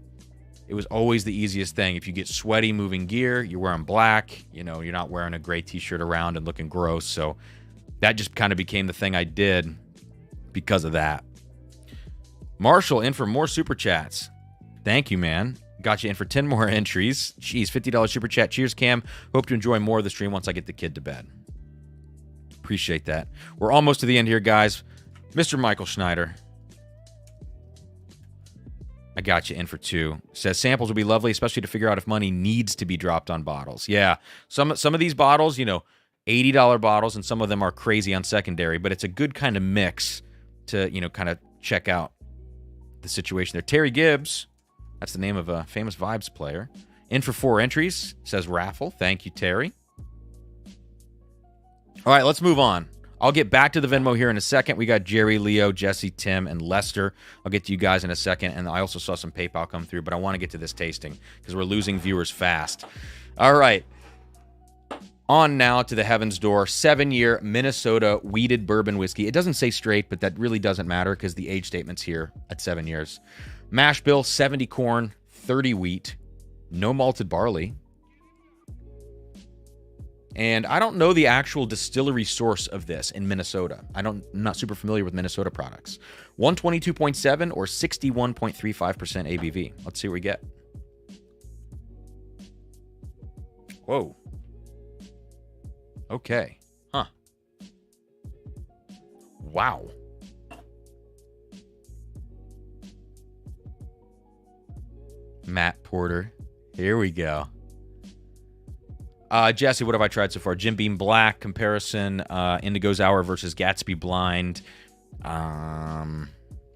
It was always the easiest thing. If you get sweaty moving gear, you're wearing black, you know, you're not wearing a gray t-shirt around and looking gross. So that just kind of became the thing I did because of that. Marshall in for more super chats. Thank you, man. Got you in for 10 more entries. Jeez, $50 super chat. Cheers, Cam. Hope to enjoy more of the stream once I get the kid to bed. Appreciate that. We're almost to the end here, guys. Mr. Michael Schneider. I got you in for 2. Says samples would be lovely, especially to figure out if money needs to be dropped on bottles. Yeah, some of these bottles, you know, $80 bottles, and some of them are crazy on secondary, but it's a good kind of mix to, you know, kind of check out the situation there. Terry Gibbs, that's the name of a famous Vibes player. In for 4 entries, says raffle. Thank you, Terry. All right, let's move on. I'll get back to the Venmo here in a second. We got Jerry, Leo, Jesse, Tim, and Lester. I'll get to you guys in a second, and I also saw some PayPal come through, but I want to get to this tasting because we're losing viewers fast. All right. On now to the Heaven's Door 7-year Minnesota wheated bourbon whiskey. It doesn't say straight, but that really doesn't matter because the age statement's here at 7 years. Mash bill, 70 corn, 30 wheat, no malted barley. And I don't know the actual distillery source of this in Minnesota. I'm not super familiar with Minnesota products. 122.7 or 61.35% ABV. Let's see what we get. Whoa. Okay. Huh. Wow. Matt Porter. Here we go. Jesse, what have I tried so far? Jim Beam Black comparison. Indigo's Hour versus Gatsby Blind.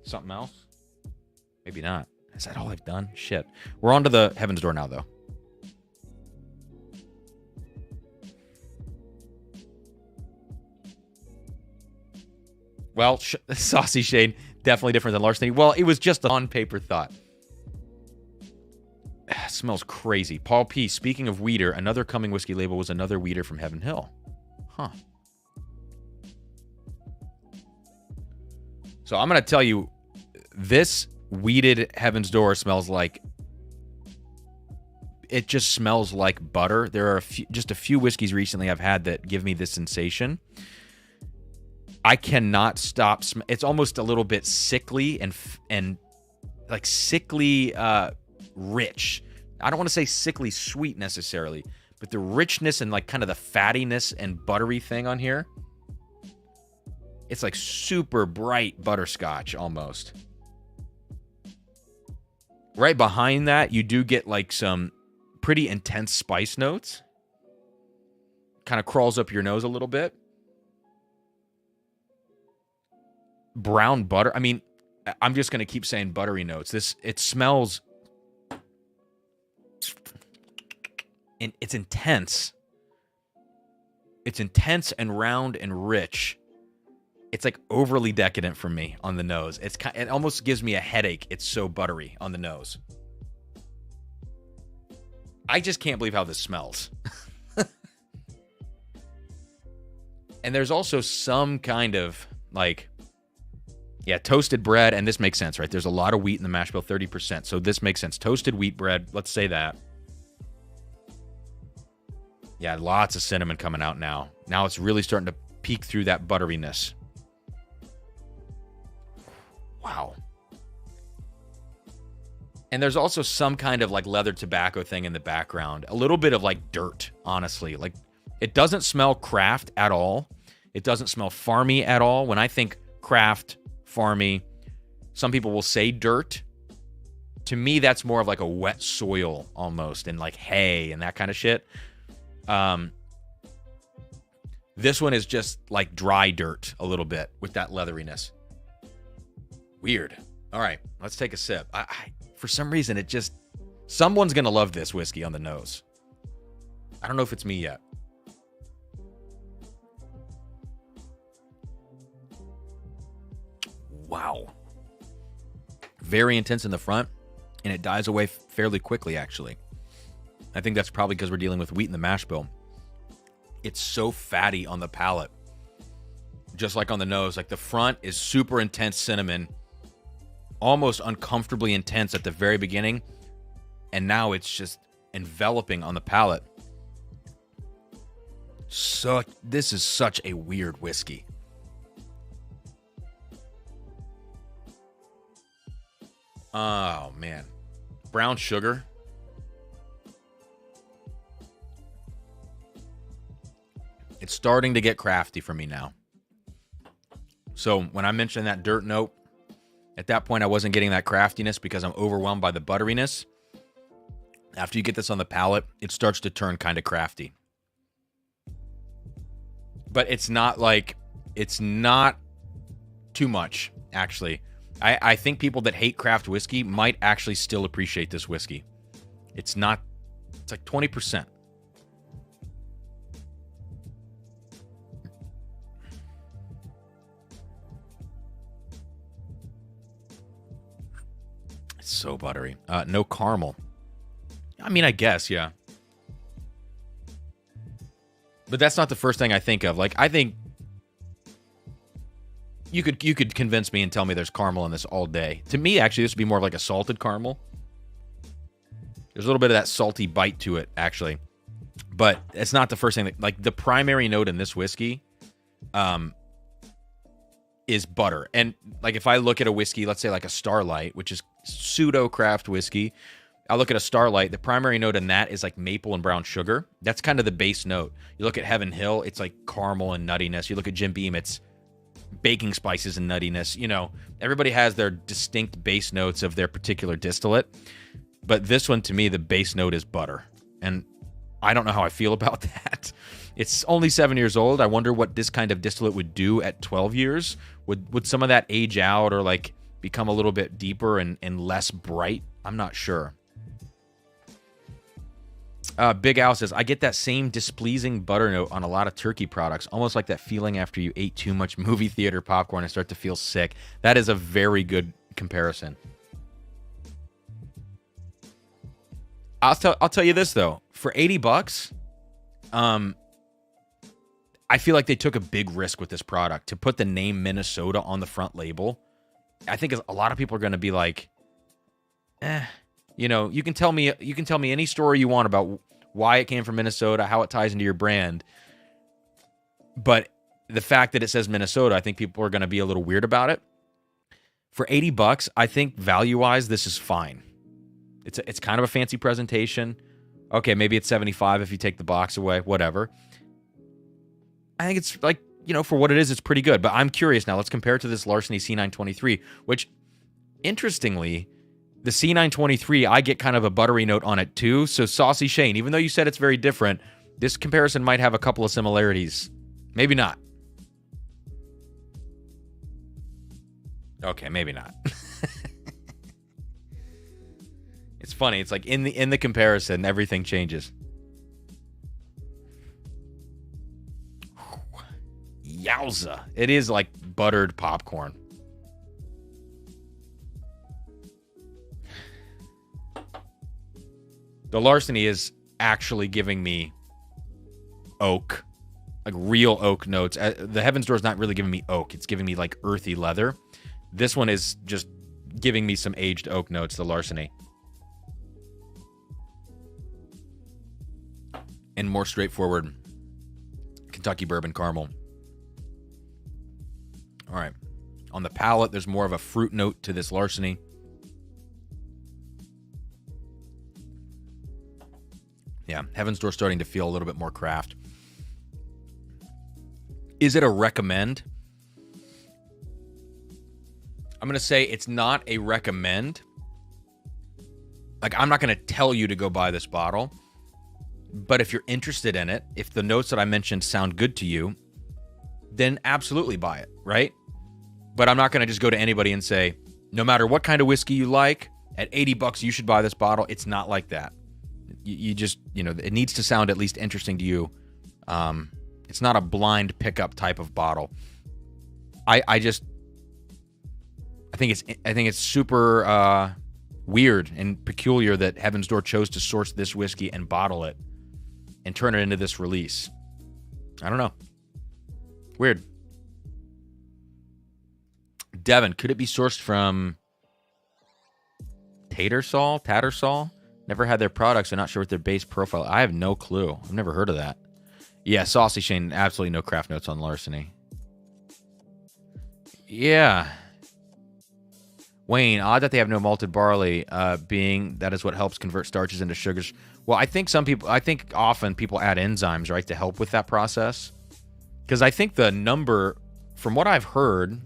something else? Maybe not. Is that all I've done? Shit. We're on to the Heaven's Door now, though. Well, Saucy Shane, definitely different than larceny. Well, it was just an on-paper thought. Smells crazy. Paul P., speaking of weeder, another coming whiskey label was another weeder from Heavenhill. Huh. So I'm going to tell you, this weeded Heaven's Door smells like... It just smells like butter. There are just a few whiskeys recently I've had that give me this sensation. I cannot stop. It's almost a little bit sickly and like sickly rich. I don't want to say sickly sweet necessarily, but the richness and like kind of the fattiness and buttery thing on here. It's like super bright butterscotch almost. Right behind that, you do get like some pretty intense spice notes. Kind of crawls up your nose a little bit. Brown butter. I mean, I'm just going to keep saying buttery notes. It smells... And it's intense. It's intense and round and rich. It's like overly decadent for me on the nose. It almost gives me a headache. It's so buttery on the nose. I just can't believe how this smells. And there's also some kind of like, yeah, toasted bread. And this makes sense, right? There's a lot of wheat in the mash bill, 30%. So this makes sense. Toasted wheat bread. Let's say that. Yeah, lots of cinnamon coming out now. Now it's really starting to peek through that butteriness. Wow. And there's also some kind of like leather tobacco thing in the background. A little bit of like dirt, honestly. Like, it doesn't smell craft at all. It doesn't smell farmy at all. When I think craft, farmy, some people will say dirt. To me, that's more of like a wet soil almost, and like hay and that kind of shit. This one is just like dry dirt a little bit with that leatheriness. Weird. All right, let's take a sip. For some reason, it just... Someone's going to love this whiskey on the nose. I don't know if it's me yet. Wow. Very intense in the front, and it dies away fairly quickly, actually. I think that's probably because we're dealing with wheat in the mash bill. It's so fatty on the palate. Just like on the nose. Like, the front is super intense cinnamon. Almost uncomfortably intense at the very beginning. And now it's just enveloping on the palate. So, this is such a weird whiskey. Oh, man. Brown sugar. It's starting to get crafty for me now. So when I mentioned that dirt note, at that point I wasn't getting that craftiness because I'm overwhelmed by the butteriness. After you get this on the palate, it starts to turn kind of crafty. But it's not too much, actually. I think people that hate craft whiskey might actually still appreciate this whiskey. It's like 20%. It's so buttery. No caramel. I mean, I guess, yeah. But that's not the first thing I think of. Like, I think you could convince me and tell me there's caramel in this all day. To me, actually, this would be more of like a salted caramel. There's a little bit of that salty bite to it, actually. But it's not the first thing. Like, the primary note in this whiskey is butter. And, like, if I look at a whiskey, let's say like a Starlight, which is pseudo-craft whiskey, I look at a Starlight, the primary note in that is like maple and brown sugar. That's kind of the base note. You look at Heavenhill, it's like caramel and nuttiness. You look at Jim Beam, it's baking spices and nuttiness. You know, everybody has their distinct base notes of their particular distillate. But this one, to me, the base note is butter. And I don't know how I feel about that. It's only 7 years old. I wonder what this kind of distillate would do at 12 years. Would some of that age out or like become a little bit deeper and less bright. I'm not sure. Big Al says, I get that same displeasing butter note on a lot of turkey products, almost like that feeling after you ate too much movie theater popcorn and start to feel sick. That is a very good comparison. I'll tell you this, though. For $80, I feel like they took a big risk with this product. To put the name Minnesota on the front label, I think a lot of people are going to be like, you know, you can tell me any story you want about why it came from Minnesota, how it ties into your brand. But the fact that it says Minnesota, I think people are going to be a little weird about it. For $80, I think value-wise, this is fine. It's kind of a fancy presentation. Okay, maybe it's $75 if you take the box away, whatever. I think it's like, you know, for what it is, it's pretty good. But I'm curious now. Let's compare it to this Larceny C923, which, interestingly, the C923, I get kind of a buttery note on it too. So Saucy Shane, even though you said it's very different, this comparison might have a couple of similarities. Maybe not. Okay, maybe not. It's funny. It's like in the comparison, everything changes. Yowza. It is like buttered popcorn. The Larceny is actually giving me oak, like real oak notes. The Heaven's Door is not really giving me oak. It's giving me like earthy leather. This one is just giving me some aged oak notes, the Larceny. And more straightforward Kentucky bourbon caramel. All right. On the palate, there's more of a fruit note to this Larceny. Yeah, Heaven's Door starting to feel a little bit more craft. Is it a recommend? I'm going to say it's not a recommend. Like, I'm not going to tell you to go buy this bottle. But if you're interested in it, if the notes that I mentioned sound good to you, then absolutely buy it, right? But I'm not going to just go to anybody and say, no matter what kind of whiskey you like, at $80 you should buy this bottle. It's not like that. You just, you know, it needs to sound at least interesting to you. It's not a blind pickup type of bottle. I think it's super weird and peculiar that Heaven's Door chose to source this whiskey and bottle it and turn it into this release. I don't know. Weird. Devin, could it be sourced from Tattersall? Never had their products. I'm not sure what their base profile. I have no clue. I've never heard of that. Yeah, Saucy Shane, absolutely no craft notes on Larceny. Yeah. Wayne, odd that they have no malted barley, being that is what helps convert starches into sugars. Well, I think often people add enzymes, right, to help with that process. Because I think the number, from what I've heard,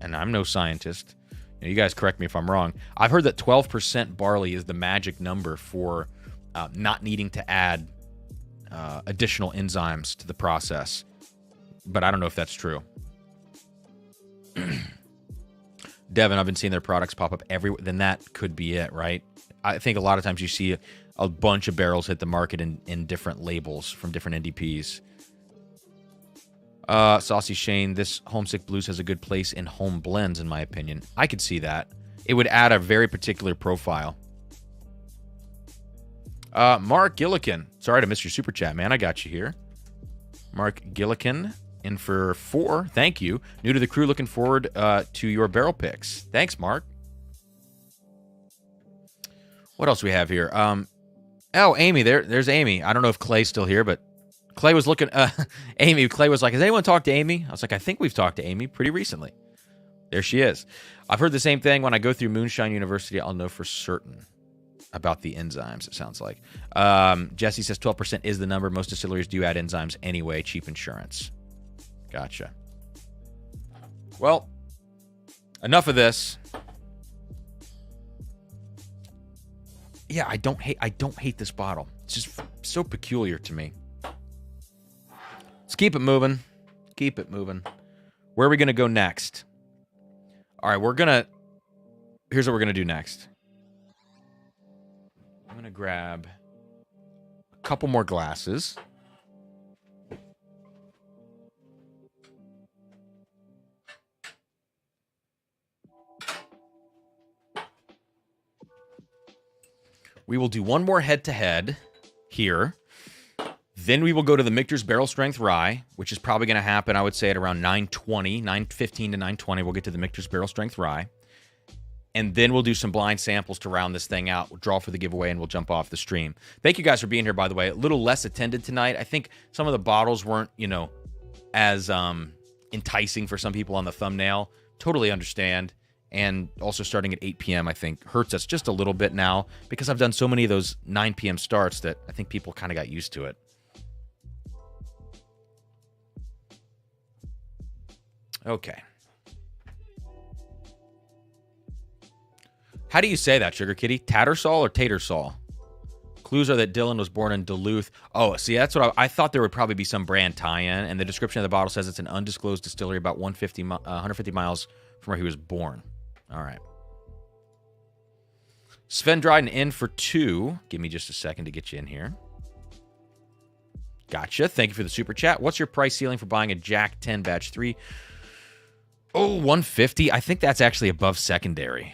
and I'm no scientist, you guys correct me if I'm wrong, I've heard that 12% barley is the magic number for not needing to add additional enzymes to the process. But I don't know if that's true. Devin, I've been seeing their products pop up everywhere. Then that could be it, right? I think a lot of times you see a bunch of barrels hit the market in different labels from different NDPs. Saucy Shane, this Homesick Blues has a good place in home blends, in my opinion. I could see that. It would add a very particular profile. Mark Gillikin. Sorry to miss your super chat, man. I got you here. Mark Gillikin in for 4. Thank you. New to the crew, looking forward to your barrel picks. Thanks, Mark. What else we have here? Oh, Amy. There's Amy. I don't know if Clay's still here, but Clay was looking. Clay was like, has anyone talked to Amy? I was like, I think we've talked to Amy pretty recently. There she is. I've heard the same thing. When I go through Moonshine University, I'll know for certain about the enzymes, it sounds like. Jesse says 12% is the number. Most distilleries do add enzymes anyway. Cheap insurance. Gotcha. Well, enough of this. Yeah, I don't hate this bottle. It's just so peculiar to me. Let's keep it moving. Keep it moving. Where are we going to go next? All right, we're going to here's what we're going to do next. I'm going to grab a couple more glasses. We will do one more head-to-head here. Then we will go to the Michter's Barrel Strength Rye, which is probably going to happen, I would say, at around 9:20, 9:15 to 9:20. We'll get to the Michter's Barrel Strength Rye. And then we'll do some blind samples to round this thing out. We'll draw for the giveaway, and we'll jump off the stream. Thank you guys for being here, by the way. A little less attended tonight. I think some of the bottles weren't, as enticing for some people on the thumbnail. Totally understand. And also starting at 8 p.m., I think, hurts us just a little bit now because I've done so many of those 9 p.m. starts that I think people kind of got used to it. Okay. How do you say that, Sugar Kitty? Tattersall or Tatersall? Clues are that Dylan was born in Duluth. Oh, see, that's what I thought there would probably be some brand tie-in, and the description of the bottle says it's an undisclosed distillery about 150 miles from where he was born. All right. Sven Dryden in for 2. Give me just a second to get you in here. Gotcha. Thank you for the super chat. What's your price ceiling for buying a Jack 10 Batch 3? Oh, 150. I think that's actually above secondary.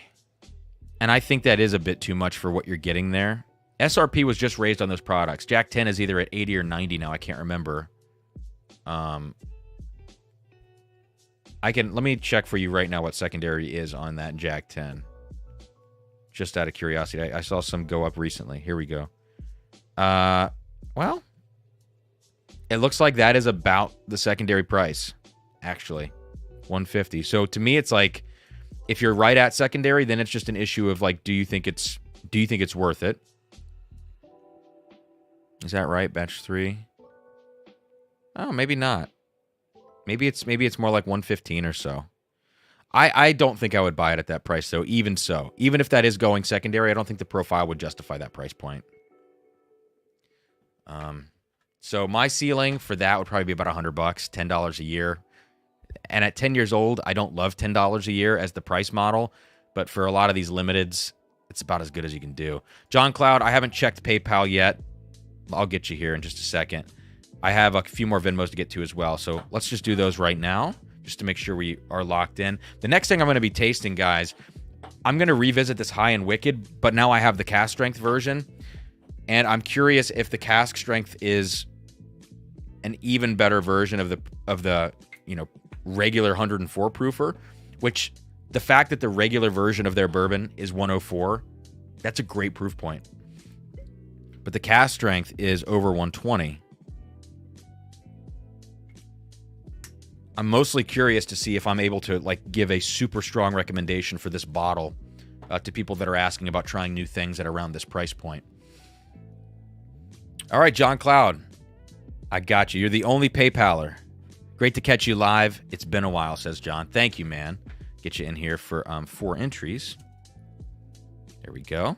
And I think that is a bit too much for what you're getting there. SRP was just raised on those products. Jack 10 is either at 80 or 90 now. I can't remember. Let me check for you right now what secondary is on that Jack 10. Just out of curiosity. I saw some go up recently. Here we go. Well, it looks like that is about the secondary price, actually. 150. So to me, it's like, if you're right at secondary, then it's just an issue of like, do you think it's worth it? Is that right? Batch 3? Oh, maybe not. Maybe it's more like 115 or so. I don't think I would buy it at that price, though. Even so, even if that is going secondary, I don't think the profile would justify that price point. So my ceiling for that would probably be about $100, $10 a year. And at 10 years old, I don't love $10 a year as the price model, but for a lot of these limiteds, it's about as good as you can do. John Cloud, I haven't checked PayPal yet. I'll get you here in just a second. I have a few more Venmos to get to as well, so let's just do those right now, just to make sure we are locked in. The next thing I'm going to be tasting, guys, I'm going to revisit this High and Wicked, but now I have the cask strength version, and I'm curious if the cask strength is an even better version of the regular 104 proofer, which the fact that the regular version of their bourbon is 104, that's a great proof point. But the cask strength is over 120. I'm mostly curious to see if I'm able to give a super strong recommendation for this bottle to people that are asking about trying new things at around this price point. All right, John Cloud, I got you. You're the only PayPaler. Great to catch you live. It's been a while, says John. Thank you, man. Get you in here for 4 entries. There we go.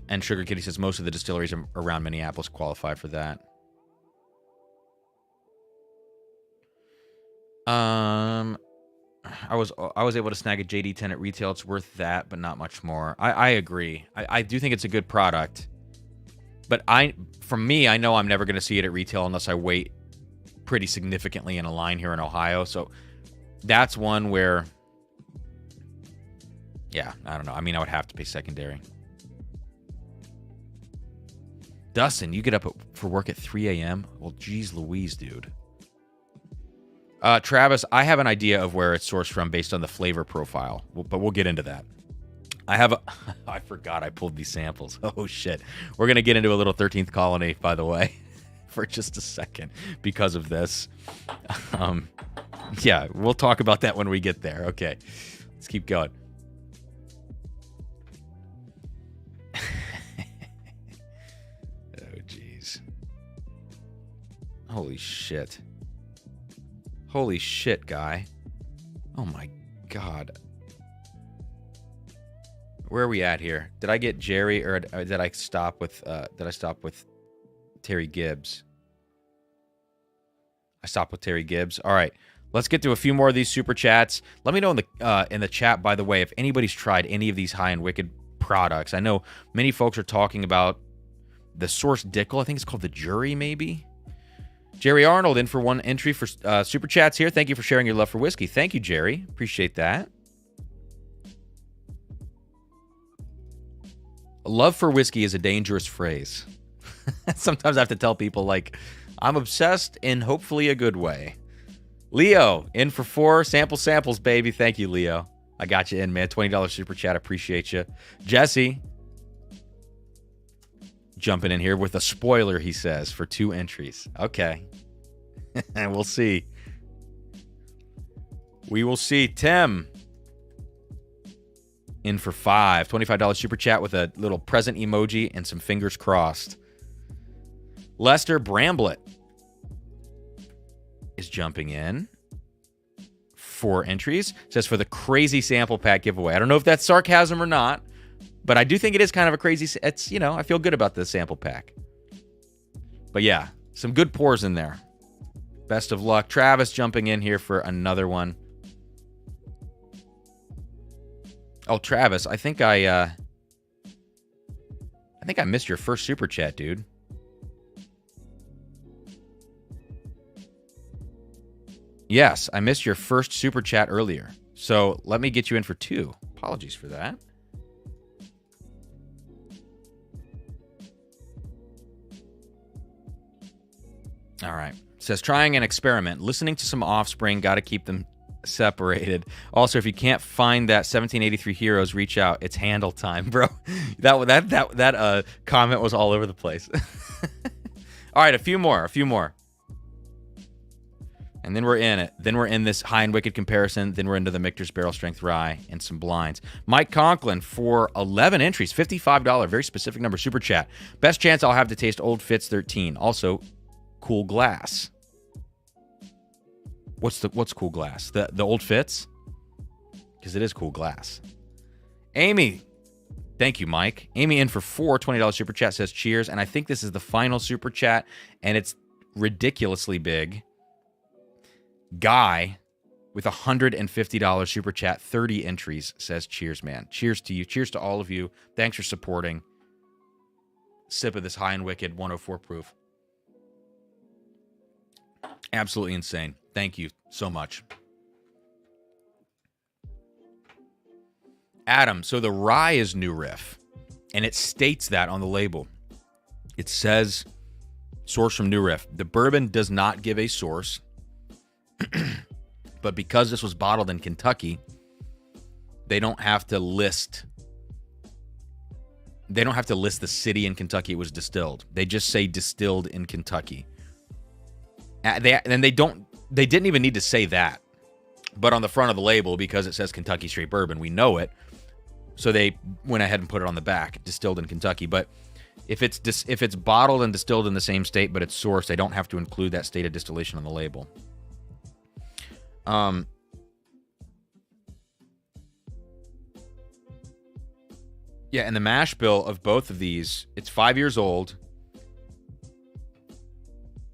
And Sugar Kitty says most of the distilleries around Minneapolis qualify for that. I was able to snag a JD 10 at retail. It's worth that, but not much more. I agree. I do think it's a good product. But for me, I know I'm never going to see it at retail unless I wait pretty significantly in a line here in Ohio. So that's one where, yeah, I don't know. I mean, I would have to pay secondary. Dustin, you get up for work at 3 a.m.? Well, geez Louise, dude. Travis, I have an idea of where it's sourced from based on the flavor profile, but we'll get into that. I forgot I pulled these samples. Oh, shit. We're going to get into a little 13th Colony, by the way, for just a second because of this. Yeah, we'll talk about that when we get there. Okay, let's keep going. Oh, jeez. Holy shit. Holy shit, guy. Oh, my God. Where are we at here? Did I get Jerry or did I stop with Terry Gibbs? I stopped with Terry Gibbs. All right. Let's get to a few more of these super chats. Let me know in the chat, by the way, if anybody's tried any of these High and Wicked products. I know many folks are talking about the Source Dickel. I think it's called the Jury, maybe. Jerry Arnold in for one entry for super chats here. Thank you for sharing your love for whiskey. Thank you, Jerry. Appreciate that. Love for whiskey is a dangerous phrase. Sometimes I have to tell people, like, I'm obsessed in hopefully a good way. Leo, in for 4 samples, baby. Thank you, Leo. I got you in, man. $20 super chat. Appreciate you. Jesse, jumping in here with a spoiler, he says, for 2 entries. Okay. We'll see. We will see. Tim, in for 5. $25 super chat with a little present emoji and some fingers crossed. Lester Bramblett is jumping in. 4 entries. Says for the crazy sample pack giveaway. I don't know if that's sarcasm or not, but I do think it is kind of a crazy... It's, you know, I feel good about the sample pack. But yeah, some good pours in there. Best of luck. Travis jumping in here for another one. Oh, Travis, I think I missed your first super chat, dude. Yes, I missed your first super chat earlier. So let me get you in for 2. Apologies for that. All right. It says, trying an experiment. Listening to some Offspring. Got to keep them separated. Also, if you can't find that 1783 Heroes, reach out. It's handle time, bro. That comment was all over the place. All right, a few more. And then we're in it. Then we're in this High and Wicked comparison. Then we're into the Michter's Barrel Strength Rye and some blinds. Mike Conklin for 11 entries, $55, very specific number, super chat. Best chance I'll have to taste Old Fitz 13. Also, cool glass. What's cool glass? The Old Fitz? Because it is cool glass. Amy. Thank you, Mike. Amy in for 4, $20 super chat, says cheers. And I think this is the final super chat, and it's ridiculously big. Guy with $150 super chat, 30 entries, says cheers, man. Cheers to you. Cheers to all of you. Thanks for supporting. Sip of this High and Wicked 104 proof. Absolutely insane. Thank you so much. Adam, so the rye is New Riff, and it states that on the label. It says source from New Riff. The bourbon does not give a source. But because this was bottled in Kentucky, they don't have to list the city in Kentucky it was distilled. They just say distilled in Kentucky. They didn't even need to say that. But on the front of the label, because it says Kentucky Straight Bourbon, we know it. So they went ahead and put it on the back, distilled in Kentucky. But if it's bottled and distilled in the same state, but it's sourced, they don't have to include that state of distillation on the label. Yeah, and the mash bill of both of these, it's 5 years old.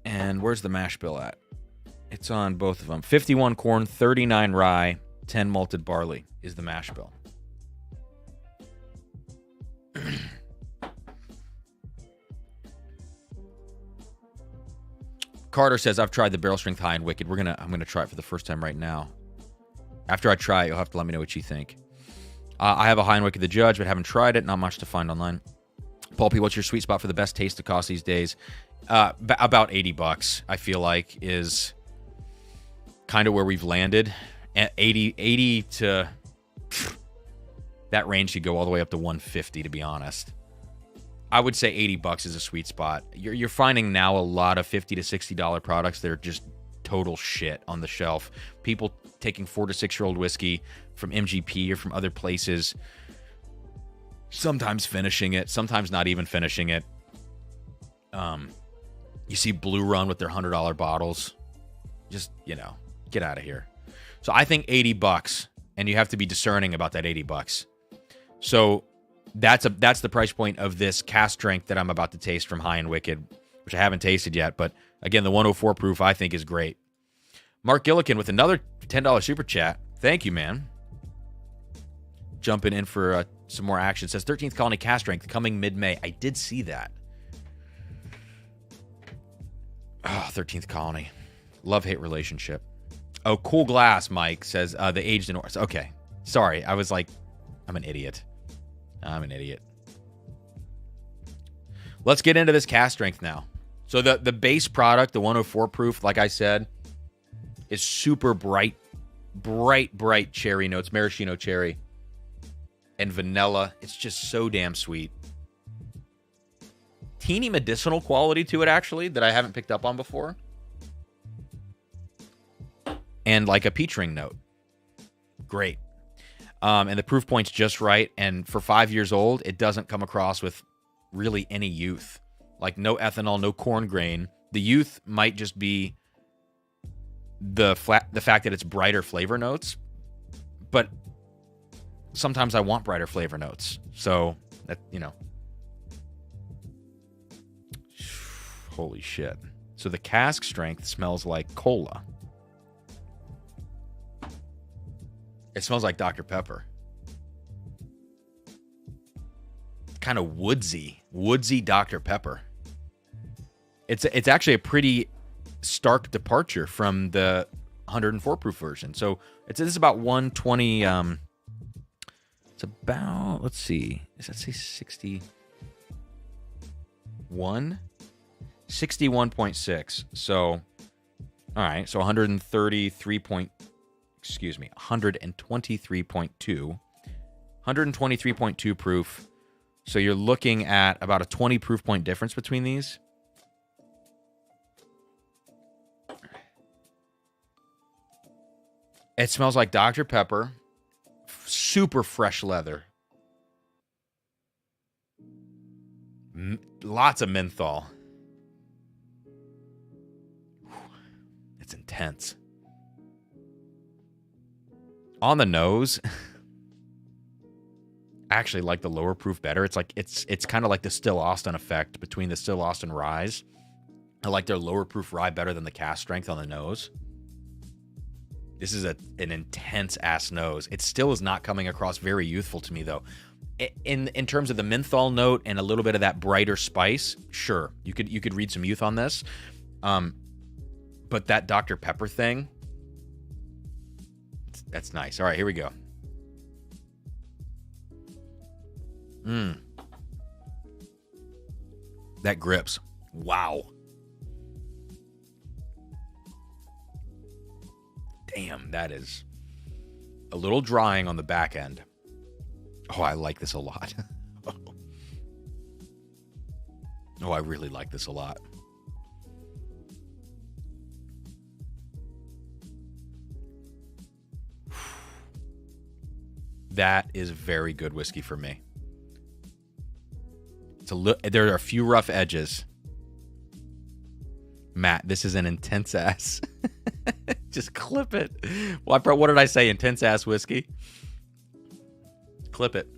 And where's the mash bill at? It's on both of them. 51 corn, 39 rye, 10 malted barley is the mash bill. Carter says, I've tried the Barrel Strength High and Wicked. I'm gonna try it for the first time right now. After I try it, you'll have to let me know what you think. I have a High and Wicked the Judge, but haven't tried it. Not much to find online. Paul P, what's your sweet spot for the best taste to cost these days? About $80, I feel like, is kind of where we've landed. At 80 to... that range could go all the way up to 150, to be honest. I would say $80 is a sweet spot. You're finding now a lot of $50 to $60 products that are just total shit on the shelf. People taking 4 to 6 year old whiskey from MGP or from other places, sometimes finishing it, sometimes not even finishing it. You see Blue Run with their $100 bottles. Just, get out of here. So I think $80, and you have to be discerning about that $80. So that's the price point of this cask strength that I'm about to taste from High and Wicked, which I haven't tasted yet. But again, the 104 proof I think is great. Mark Gillikin with another $10 super chat. Thank you, man. Jumping in for some more action. It says 13th Colony Cask Strength coming mid-May. I did see that. Oh, 13th Colony. Love-hate relationship. Oh, cool glass, Mike says the aged in Orphan. Okay. Sorry. I was like, I'm an idiot. Let's get into this cask strength now. So the base product, the 104 proof, like I said, is super bright cherry notes, maraschino cherry and vanilla. It's just so damn sweet. Teeny medicinal quality to it, actually, that I haven't picked up on before. And like a peach ring note. Great. And the proof point's just right. And for 5 years old, it doesn't come across with really any youth. Like no ethanol, no corn grain. The youth might just be the fact that it's brighter flavor notes. But sometimes I want brighter flavor notes. So, that, you know. Holy shit. So the cask strength smells like cola. It smells like Dr. Pepper. Kind of woodsy Dr. Pepper. It's actually a pretty stark departure from the 104 proof version. So this is about 120. It's about, let's see, does that say 61? 61.6. So, all right. So 123.2. 123.2 proof. So you're looking at about a 20 proof point difference between these. It smells like Dr. Pepper. Super fresh leather. Lots of menthol. It's intense. On the nose, I actually like the lower proof better. It's like it's kind of like the Still Austin effect between the Still Austin ryes. I like their lower proof rye better than the cask strength on the nose. This is an intense ass nose. It still is not coming across very youthful to me though. In terms of the menthol note and a little bit of that brighter spice, sure, you could read some youth on this. But that Dr. Pepper thing, that's nice. All right, here we go. That grips. Wow. Damn, that is a little drying on the back end. Oh, I like this a lot. Oh, I really like this a lot. That is very good whiskey for me. There are a few rough edges. Matt, this is an intense ass. Just clip it. What did I say? Intense ass whiskey? Clip it.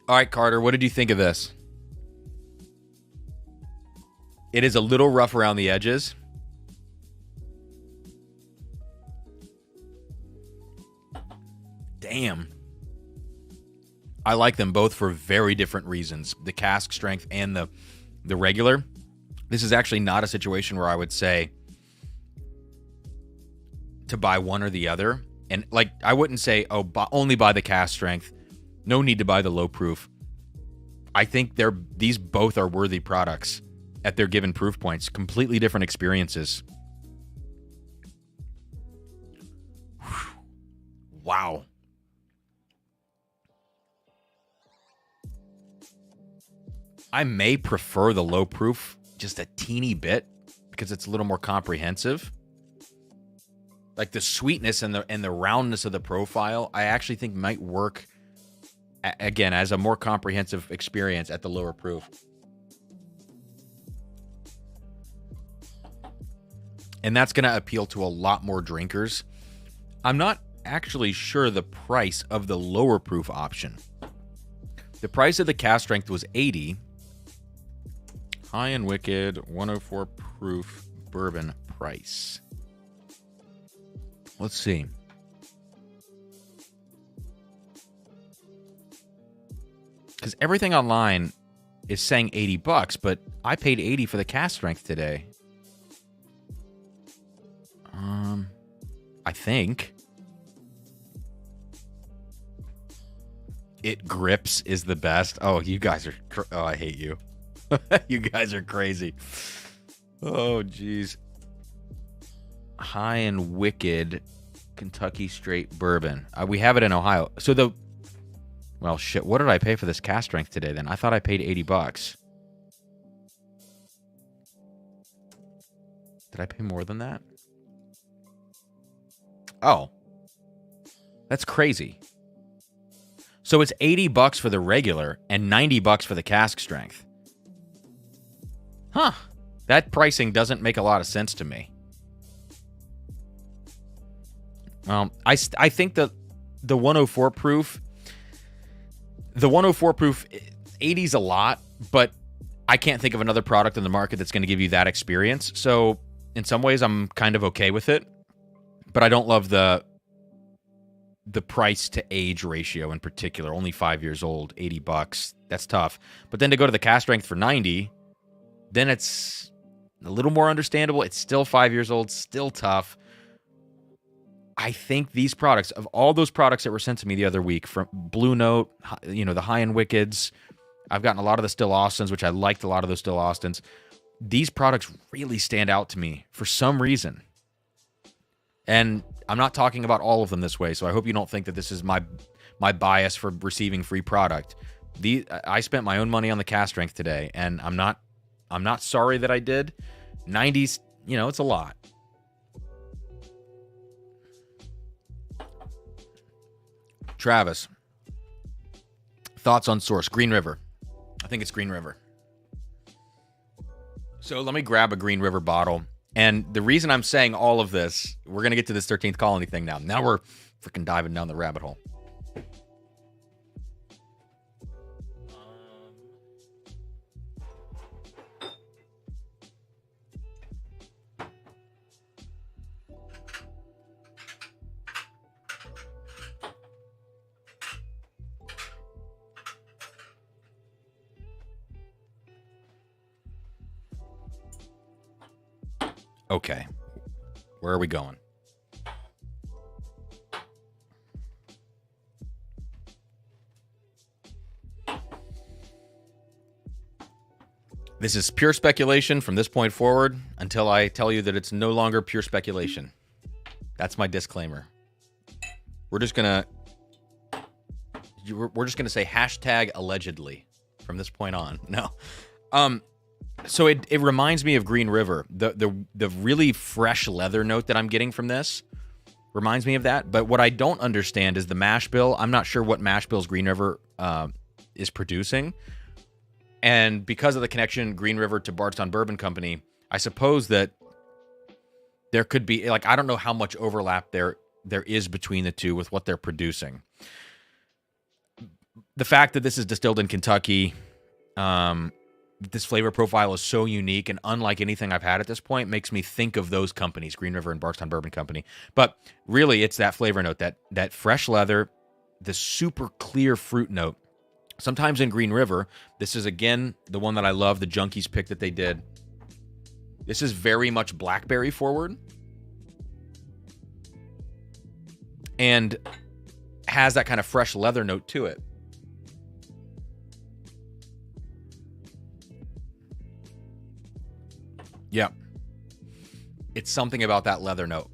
All right, Carter, what did you think of this? It is a little rough around the edges. Damn. I like them both for very different reasons. The cask strength and the regular. This is actually not a situation where I would say to buy one or the other. And like, I wouldn't say, only buy the cask strength. No need to buy the low proof. I think these both are worthy products at their given proof points. Completely different experiences. Wow. I may prefer the low proof just a teeny bit because it's a little more comprehensive. Like the sweetness and the roundness of the profile, I actually think might work again as a more comprehensive experience at the lower proof. And that's going to appeal to a lot more drinkers. I'm not actually sure the price of the lower proof option. The price of the cask strength was $80. High and Wicked 104 proof bourbon price. Let's see. Because everything online is saying $80, but I paid $80 for the cask strength today. I think. It grips is the best. Oh, you guys are... Oh, I hate you. You guys are crazy. Oh, jeez. High and Wicked Kentucky Straight Bourbon. We have it in Ohio. So the... Well, shit. What did I pay for this cask strength today, then? I thought I paid $80. Did I pay more than that? Oh. That's crazy. So it's $80 for the regular and $90 for the cask strength. Huh. That pricing doesn't make a lot of sense to me. I think the 104 proof... The 104 proof, 80's a lot, but I can't think of another product in the market that's going to give you that experience. So in some ways, I'm kind of okay with it, but I don't love the price to age ratio in particular. Only 5 years old, $80. That's tough. But then to go to the cask strength for 90, then it's a little more understandable. It's still 5 years old, still tough. I think these products, of all those products that were sent to me the other week, from Blue Note, the High and Wickeds, I've gotten a lot of the Still Austins, which I liked a lot of those Still Austins. These products really stand out to me for some reason. And I'm not talking about all of them this way, so I hope you don't think that this is my bias for receiving free product. I spent my own money on the cask strength today, and I'm not sorry that I did. 90s, it's a lot. Travis, thoughts on source? Green River. I think it's Green River. So let me grab a Green River bottle. And the reason I'm saying all of this, we're going to get to this 13th colony thing now. Now we're freaking diving down the rabbit hole. Okay, where are we going? This is pure speculation from this point forward until I tell you that it's no longer pure speculation. That's my disclaimer. We're just gonna say hashtag allegedly from this point on. No. So it reminds me of Green River. The really fresh leather note that I'm getting from this reminds me of that. But what I don't understand is the mash bill. I'm not sure what mash bills Green River is producing. And because of the connection Green River to Bardstown Bourbon Company, I suppose that there could be, I don't know how much overlap there is between the two with what they're producing. The fact that this is distilled in Kentucky, this flavor profile is so unique and unlike anything I've had at this point, makes me think of those companies, Green River and Bardstown Bourbon Company. But really, it's that flavor note, that fresh leather, the super clear fruit note. Sometimes in Green River, this is, again, the one that I love, the Junkies pick that they did. This is very much blackberry forward. And has that kind of fresh leather note to it. Yeah. It's something about that leather note.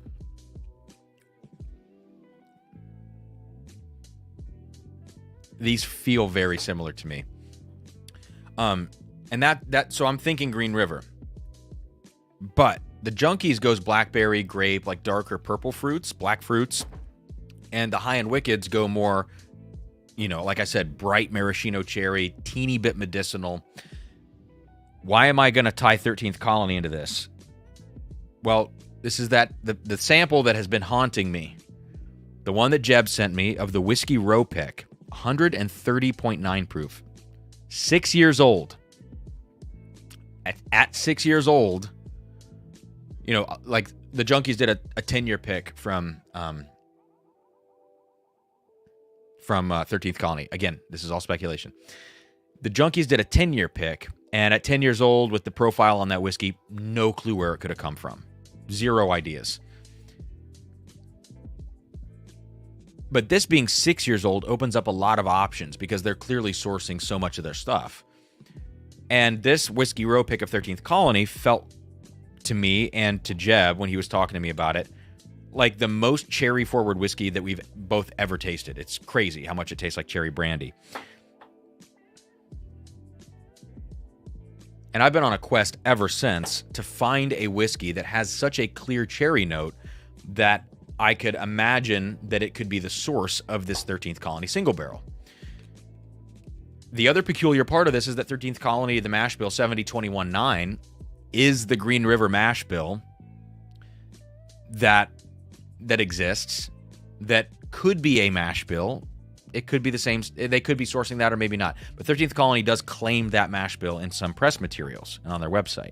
These feel very similar to me. And so I'm thinking Green River. But the Junkies goes blackberry, grape, like darker purple fruits, black fruits. And the High and Wickeds go more, like I said, bright maraschino cherry, teeny bit medicinal. Why am I going to tie 13th Colony into this? Well, this is the sample that has been haunting me. The one that Jeb sent me of the Whiskey Row pick, 130.9 proof. 6 years old. At 6 years old, you know, like the Junkies did a 10-year pick from 13th Colony. Again, this is all speculation. The Junkies did a 10-year pick, and at 10 years old with the profile on that whiskey, no clue where it could have come from. Zero ideas. But this being 6 years old opens up a lot of options because they're clearly sourcing so much of their stuff. And this Whiskey Row pick of 13th Colony felt to me and to Jeb when he was talking to me about it like the most cherry-forward whiskey that we've both ever tasted. It's crazy how much it tastes like cherry brandy. And I've been on a quest ever since to find a whiskey that has such a clear cherry note that I could imagine that it could be the source of this 13th Colony single barrel. The other peculiar part of this is that 13th Colony, the mash bill 7021-9, is the Green River mash bill that exists, that could be a mash bill. It could be the same. They could be sourcing that or maybe not. But 13th Colony does claim that mash bill in some press materials and on their website.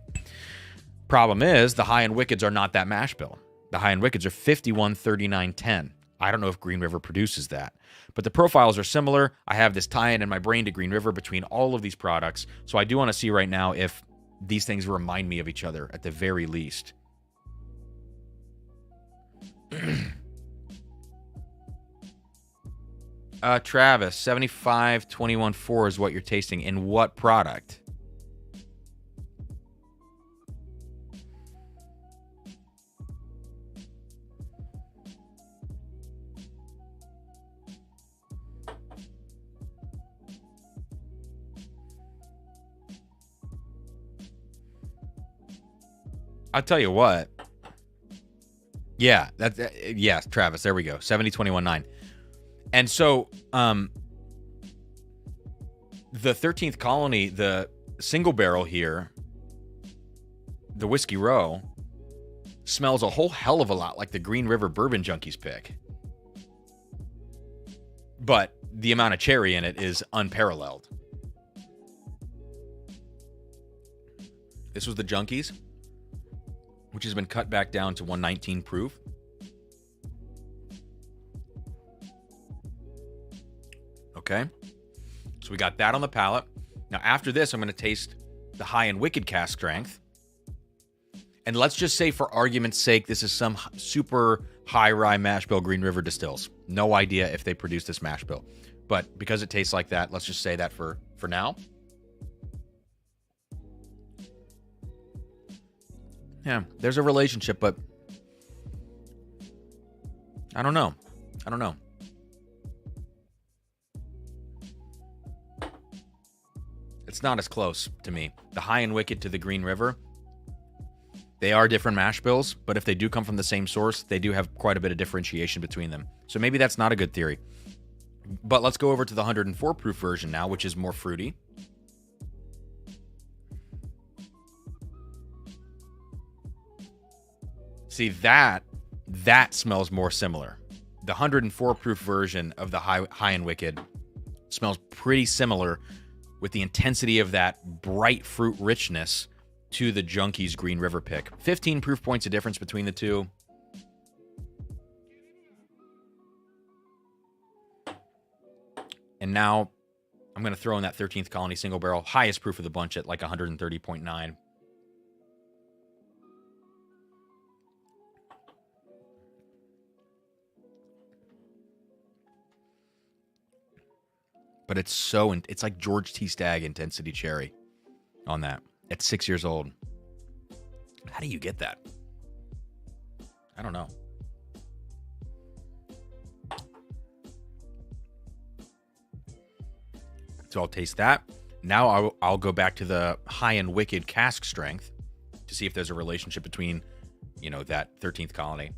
Problem is, the high-end Wickeds are not that mash bill. The high-end Wickeds are 513910. I don't know if Green River produces that. But the profiles are similar. I have this tie-in in my brain to Green River between all of these products. So I do want to see right now if these things remind me of each other at the very least. Travis, 75-21-4 is what you're tasting. In what product? I'll tell you what. Yeah, yes, Travis, there we go. 70-21-9. And so, the 13th Colony, the single barrel here, the Whiskey Row, smells a whole hell of a lot like the Green River Bourbon Junkies pick. But the amount of cherry in it is unparalleled. This was the Junkies, which has been cut back down to 119 proof. Okay. So we got that on the palate. Now, after this, I'm going to taste the high-end Wicked cask strength. And let's just say, for argument's sake, this is some super high rye mash bill Green River distills. No idea if they produce this mash bill. But because it tastes like that, let's just say that for now. Yeah, there's a relationship, but I don't know. It's not as close to me. The high-end Wicked to the Green River, they are different mash bills, but if they do come from the same source, they do have quite a bit of differentiation between them. So maybe that's not a good theory. But let's go over to the 104 proof version now, which is more fruity. See, that smells more similar. The 104 proof version of the high-end Wicked smells pretty similar with the intensity of that bright fruit richness to the Junkies Green River pick. 15 proof points of difference between the two. And now I'm going to throw in that 13th Colony single barrel, highest proof of the bunch at like 130.9. But it's like George T. Stagg intensity cherry on that at 6 years old. How do you get that? I don't know. So I'll taste that. Now I'll go back to the high-end Wicked cask strength to see if there's a relationship between, that 13th Colony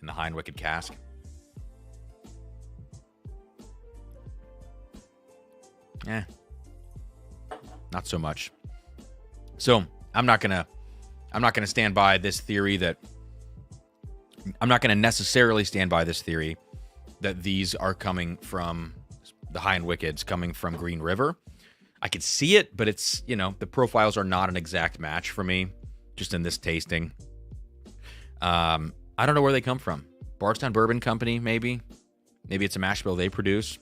and the high-end Wicked cask. Not so much. So I'm not gonna stand by this theory that I'm not gonna necessarily stand by this theory that these are coming from the high-end Wickeds coming from Green River. I could see it, but it's the profiles are not an exact match for me, just in this tasting. I don't know where they come from. Bardstown Bourbon Company, maybe. Maybe it's a mash bill they produce.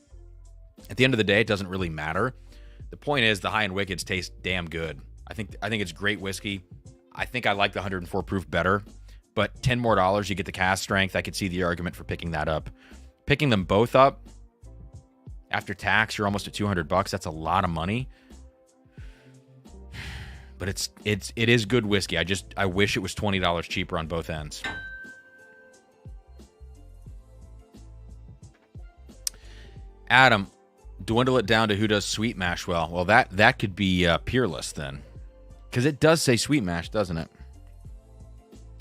At the end of the day, it doesn't really matter. The point is the high-end Wickeds taste damn good. I think it's great whiskey. I think I like the 104 proof better. But $10 more, you get the cask strength. I could see the argument for picking that up. Picking them both up, after tax, you're almost at $200. That's a lot of money. But it is good whiskey. I wish it was $20 cheaper on both ends. Adam, dwindle it down to who does sweet mash well. Well, that could be Peerless then. Because it does say sweet mash, doesn't it?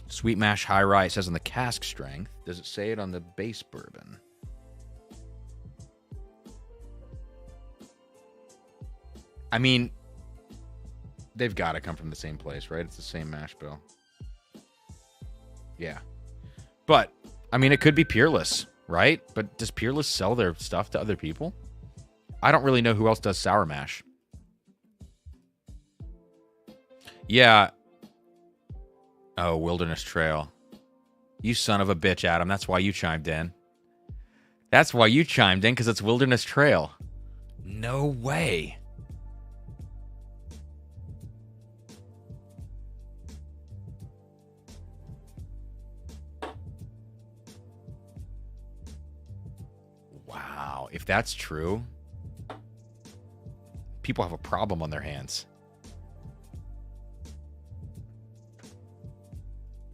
Sweet mash high rye. It says on the cask strength. Does it say it on the base bourbon? I mean, they've got to come from the same place, right? It's the same mash bill. Yeah. But, I mean, it could be Peerless, right? But does Peerless sell their stuff to other people? I don't really know who else does sour mash. Yeah. Oh, Wilderness Trail. You son of a bitch, Adam. That's why you chimed in. That's why you chimed in, because it's Wilderness Trail. No way. Wow. If that's true, people have a problem on their hands.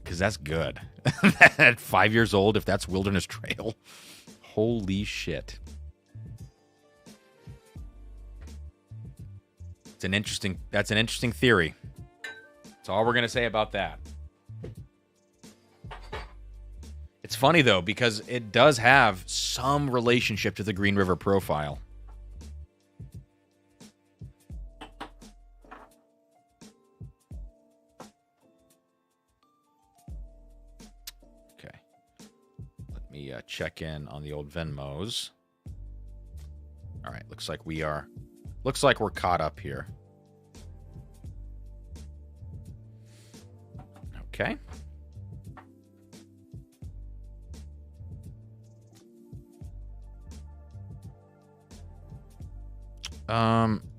Because that's good. At 5 years old, if that's Wilderness Trail. Holy shit. That's an interesting theory. That's all we're going to say about that. It's funny, though, because it does have some relationship to the Green River profile. Check in on the old Venmos. All right, looks like we're caught up here. Okay.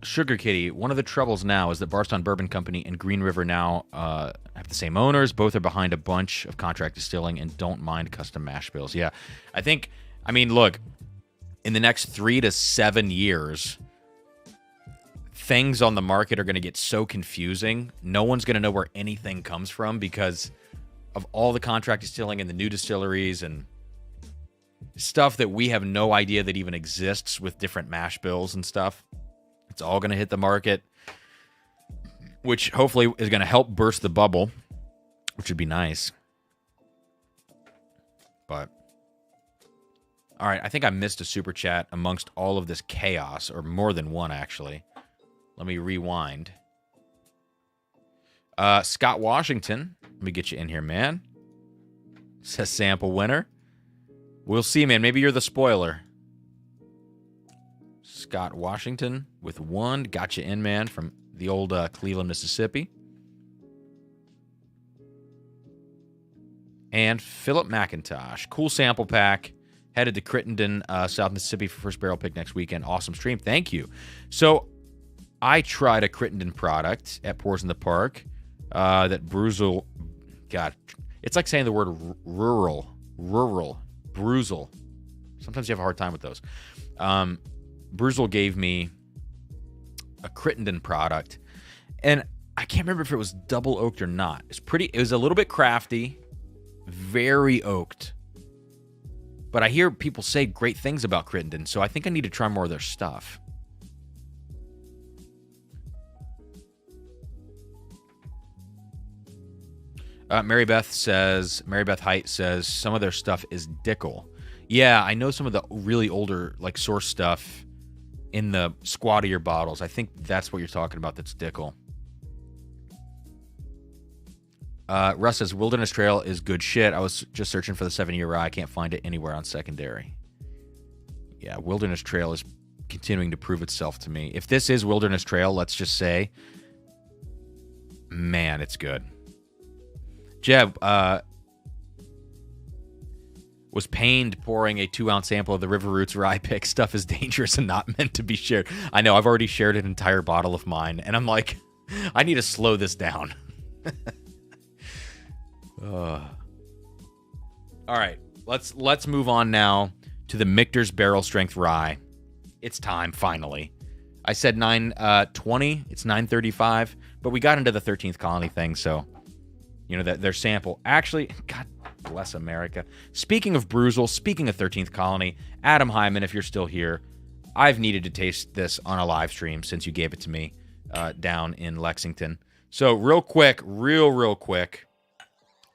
Sugar Kitty, one of the troubles now is that Bardstown Bourbon Company and Green River now have the same owners. Both are behind a bunch of contract distilling and don't mind custom mash bills. Yeah, I mean, look, in the next 3 to 7 years, things on the market are going to get so confusing. No one's going to know where anything comes from because of all the contract distilling and the new distilleries and stuff that we have no idea that even exists with different mash bills and stuff. It's all going to hit the market, which hopefully is going to help burst the bubble, which would be nice. But, all right, I think I missed a super chat amongst all of this chaos, or more than one, actually. Let me rewind. Scott Washington, let me get you in here, man. Says sample winner. We'll see, man. Maybe you're the spoiler. Scott Washington with 1. Got you in, man, from the old Cleveland, Mississippi. And Philip McIntosh. Cool sample pack. Headed to Crittenden, South Mississippi for first barrel pick next weekend. Awesome stream. Thank you. So I tried a Crittenden product at Pours in the Park that Bruzel... God, it's like saying the word rural. Bruzel. Sometimes you have a hard time with those. Bruzel gave me a Crittenden product, and I can't remember if it was double oaked or not. It was a little bit crafty, very oaked. But I hear people say great things about Crittenden, so I think I need to try more of their stuff. Mary Beth Height says some of their stuff is Dickel. Yeah, I know some of the really older like source stuff in the squattier bottles. I think that's what you're talking about. That's Dickel. Russ says Wilderness Trail is good shit. I was just searching for the 7-year rye. I can't find it anywhere on secondary. Yeah, Wilderness Trail is continuing to prove itself to me. If this is Wilderness Trail, let's just say, man, it's good. Jeb, Was pained pouring a 2-ounce sample of the River Roots rye pick. Stuff is dangerous and not meant to be shared. I know, I've already shared an entire bottle of mine, and I'm like, I need to slow this down. All right, let's move on now to the Michter's Barrel Strength Rye. It's time, finally. I said 9:20. It's 9:35, but we got into the 13th Colony thing, so you know that their sample. Actually, God bless America. Speaking of Bruzel, speaking of 13th Colony, Adam Hyman, if you're still here, I've needed to taste this on a live stream since you gave it to me down in Lexington. So real quick,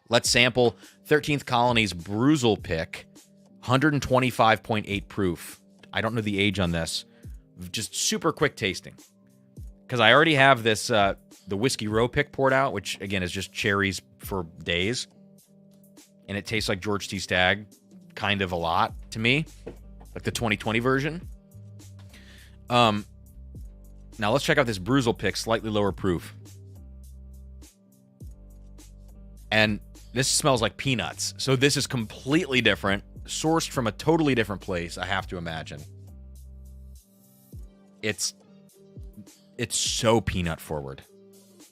let's sample 13th Colony's Bruzel pick, 125.8 proof. I don't know the age on this. Just super quick tasting. Because I already have this, the Whiskey Row pick poured out, which, again, is just cherries for days. And it tastes like George T. Stagg kind of a lot to me. Like the 2020 version. Now let's check out this Bruzel pick, slightly lower proof. And this smells like peanuts. So this is completely different. Sourced from a totally different place, I have to imagine. It's so peanut forward.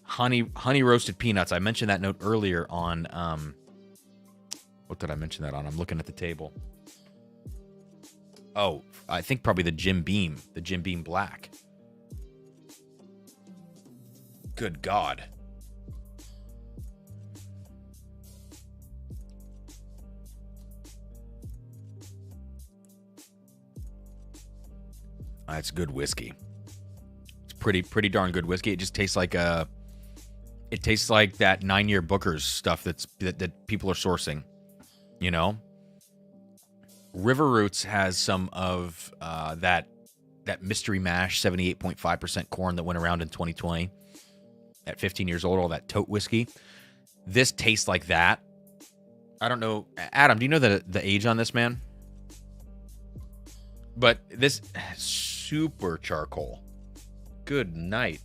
Honey roasted peanuts. I mentioned that note earlier on what did I mention that on? I'm looking at the table. Oh, I think probably the Jim Beam Black. Good God. That's good whiskey. It's pretty darn good whiskey. It just tastes like that 9-year Booker's stuff that people are sourcing. You know, River Roots has some of that mystery mash 78.5% corn that went around in 2020 at 15 years old. All that tote whiskey. This tastes like that. I don't know, Adam. Do you know the age on this, man? But this super charcoal. Good night.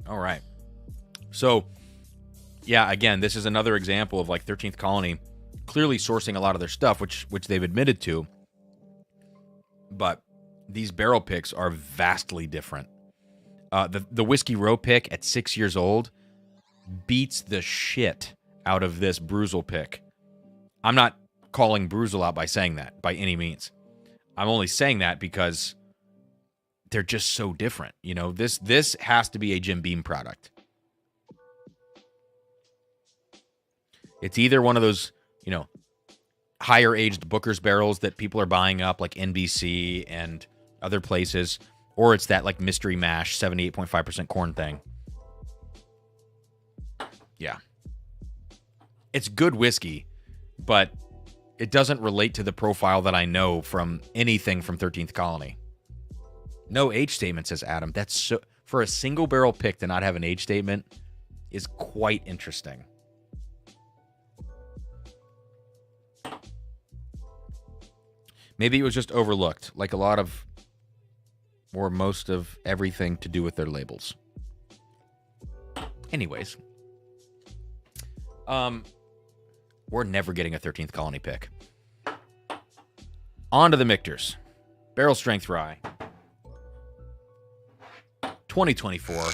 All right. So, yeah, again, this is another example of like 13th Colony clearly sourcing a lot of their stuff, which they've admitted to. But these barrel picks are vastly different. The Whiskey Row pick at 6 years old beats the shit out of this Bruzel pick. I'm not calling Bruzel out by saying that, by any means. I'm only saying that because they're just so different. You know, this has to be a Jim Beam product. It's either one of those, you know, higher aged Booker's barrels that people are buying up, like NBC and other places, or it's that like mystery mash 78.5% corn thing. Yeah. It's good whiskey, but it doesn't relate to the profile that I know from anything from 13th Colony. No age statement, says Adam. That's so, for a single barrel pick to not have an age statement is quite interesting. Maybe it was just overlooked, like a lot of, or most of everything to do with their labels. Anyways. We're never getting a 13th Colony pick. On to the Michters. Barrel Strength Rye. 2024.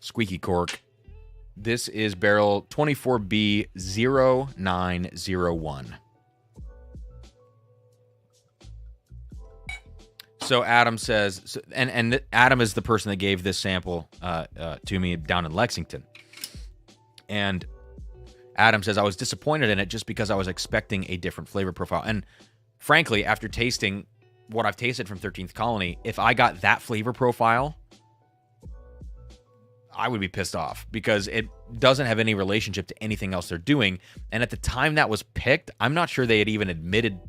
Squeaky cork. This is barrel 24B0901. So Adam says, and Adam is the person that gave this sample to me down in Lexington. And Adam says, I was disappointed in it just because I was expecting a different flavor profile. And frankly, after tasting what I've tasted from 13th Colony, if I got that flavor profile, I would be pissed off because it doesn't have any relationship to anything else they're doing. And at the time that was picked, I'm not sure they had even admitted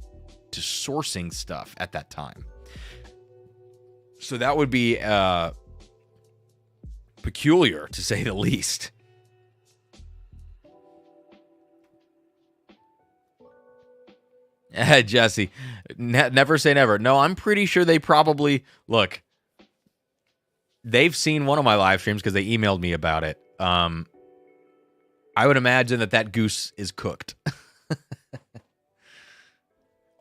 to sourcing stuff at that time. So that would be peculiar, to say the least. Jesse, never say never. No, I'm pretty sure they probably... Look, they've seen one of my live streams because they emailed me about it. I I would imagine that goose is cooked.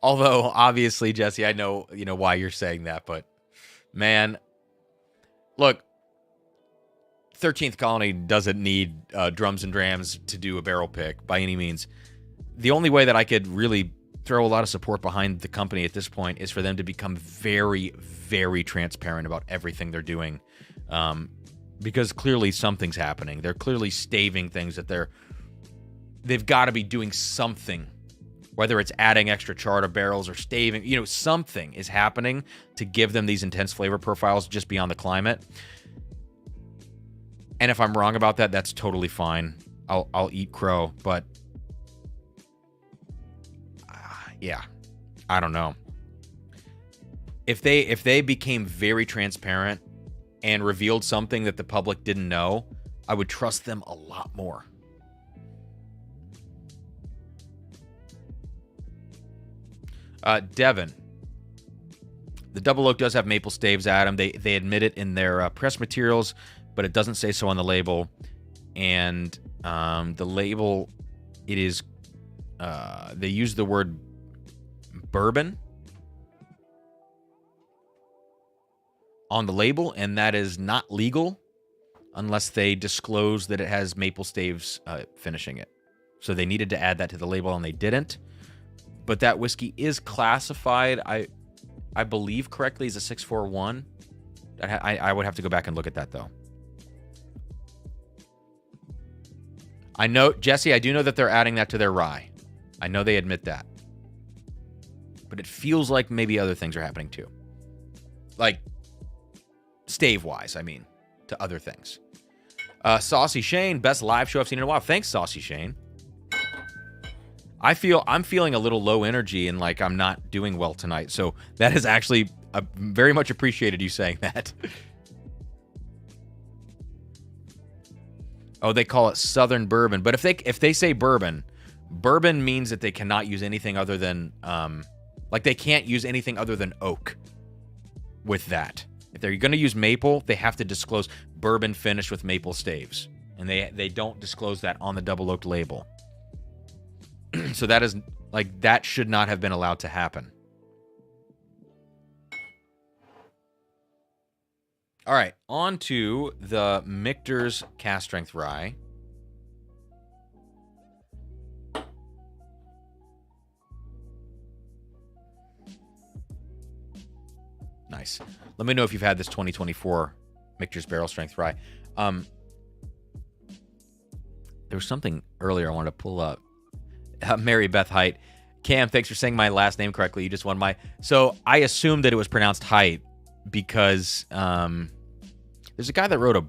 Although, obviously, Jesse, I know why you're saying that, but man, look, 13th Colony doesn't need drums and drams to do a barrel pick by any means. The only way that I could really throw a lot of support behind the company at this point is for them to become very, very transparent about everything they're doing. Because clearly something's happening. They're clearly staving things that they've got to be doing something. Whether it's adding extra char to barrels or staving, something is happening to give them these intense flavor profiles just beyond the climate. And if I'm wrong about that, that's totally fine. I'll eat crow, but yeah, I don't know. If they became very transparent and revealed something that the public didn't know, I would trust them a lot more. Devin, the double oak does have maple staves, Adam. They admit it in their press materials, but it doesn't say so on the label. And the label, it is they use the word bourbon on the label, and that is not legal unless they disclose that it has maple staves finishing it. So they needed to add that to the label, and they didn't. But that whiskey is classified, I believe correctly, as a 641. I would have to go back and look at that, though. I know, Jesse, I do know that they're adding that to their rye. I know they admit that. But it feels like maybe other things are happening, too. Like, stave-wise, I mean, to other things. Saucy Shane, best live show I've seen in a while. Thanks, Saucy Shane. I'm feeling a little low energy and like I'm not doing well tonight. So that is actually very much appreciated you saying that. Oh, they call it Southern Bourbon. But if they say bourbon means that they cannot use anything other than like they can't use anything other than oak with that. If they're going to use maple, they have to disclose bourbon finished with maple staves. And they don't disclose that on the double oaked label. So that is like that should not have been allowed to happen. All right, on to the Michter's Cask Strength Rye. Nice. Let me know if you've had this 2024 Michter's Barrel Strength Rye. There was something earlier I wanted to pull up. Mary Beth Height. Cam, thanks for saying my last name correctly. You just won my... So I assumed that it was pronounced Height because there's a guy that wrote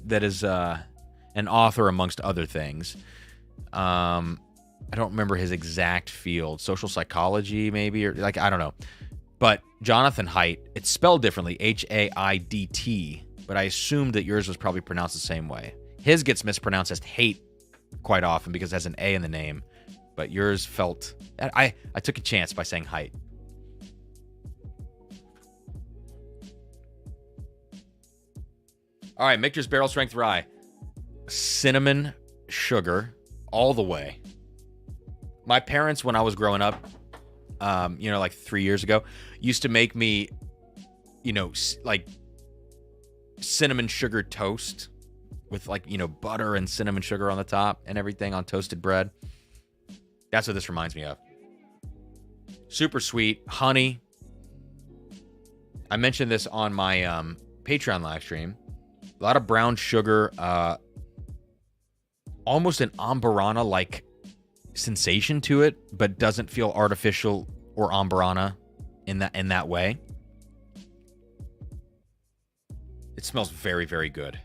that is an author amongst other things. I don't remember his exact field. Social psychology, maybe, or like I don't know. But Jonathan Haidt, it's spelled differently, H-A-I-D-T, but I assumed that yours was probably pronounced the same way. His gets mispronounced as hate quite often because it has an A in the name, but yours felt... I took a chance by saying Haidt. All right, Michter's Barrel Strength Rye. Cinnamon sugar all the way. My parents, when I was growing up, like 3 years ago, used to make me, like cinnamon sugar toast with like, butter and cinnamon sugar on the top and everything on toasted bread. That's what this reminds me of. Super sweet. Honey. I mentioned this on my Patreon live stream. A lot of brown sugar. Almost an Amburana-like sensation to it, but doesn't feel artificial or Amburana in that way. It smells very, very good.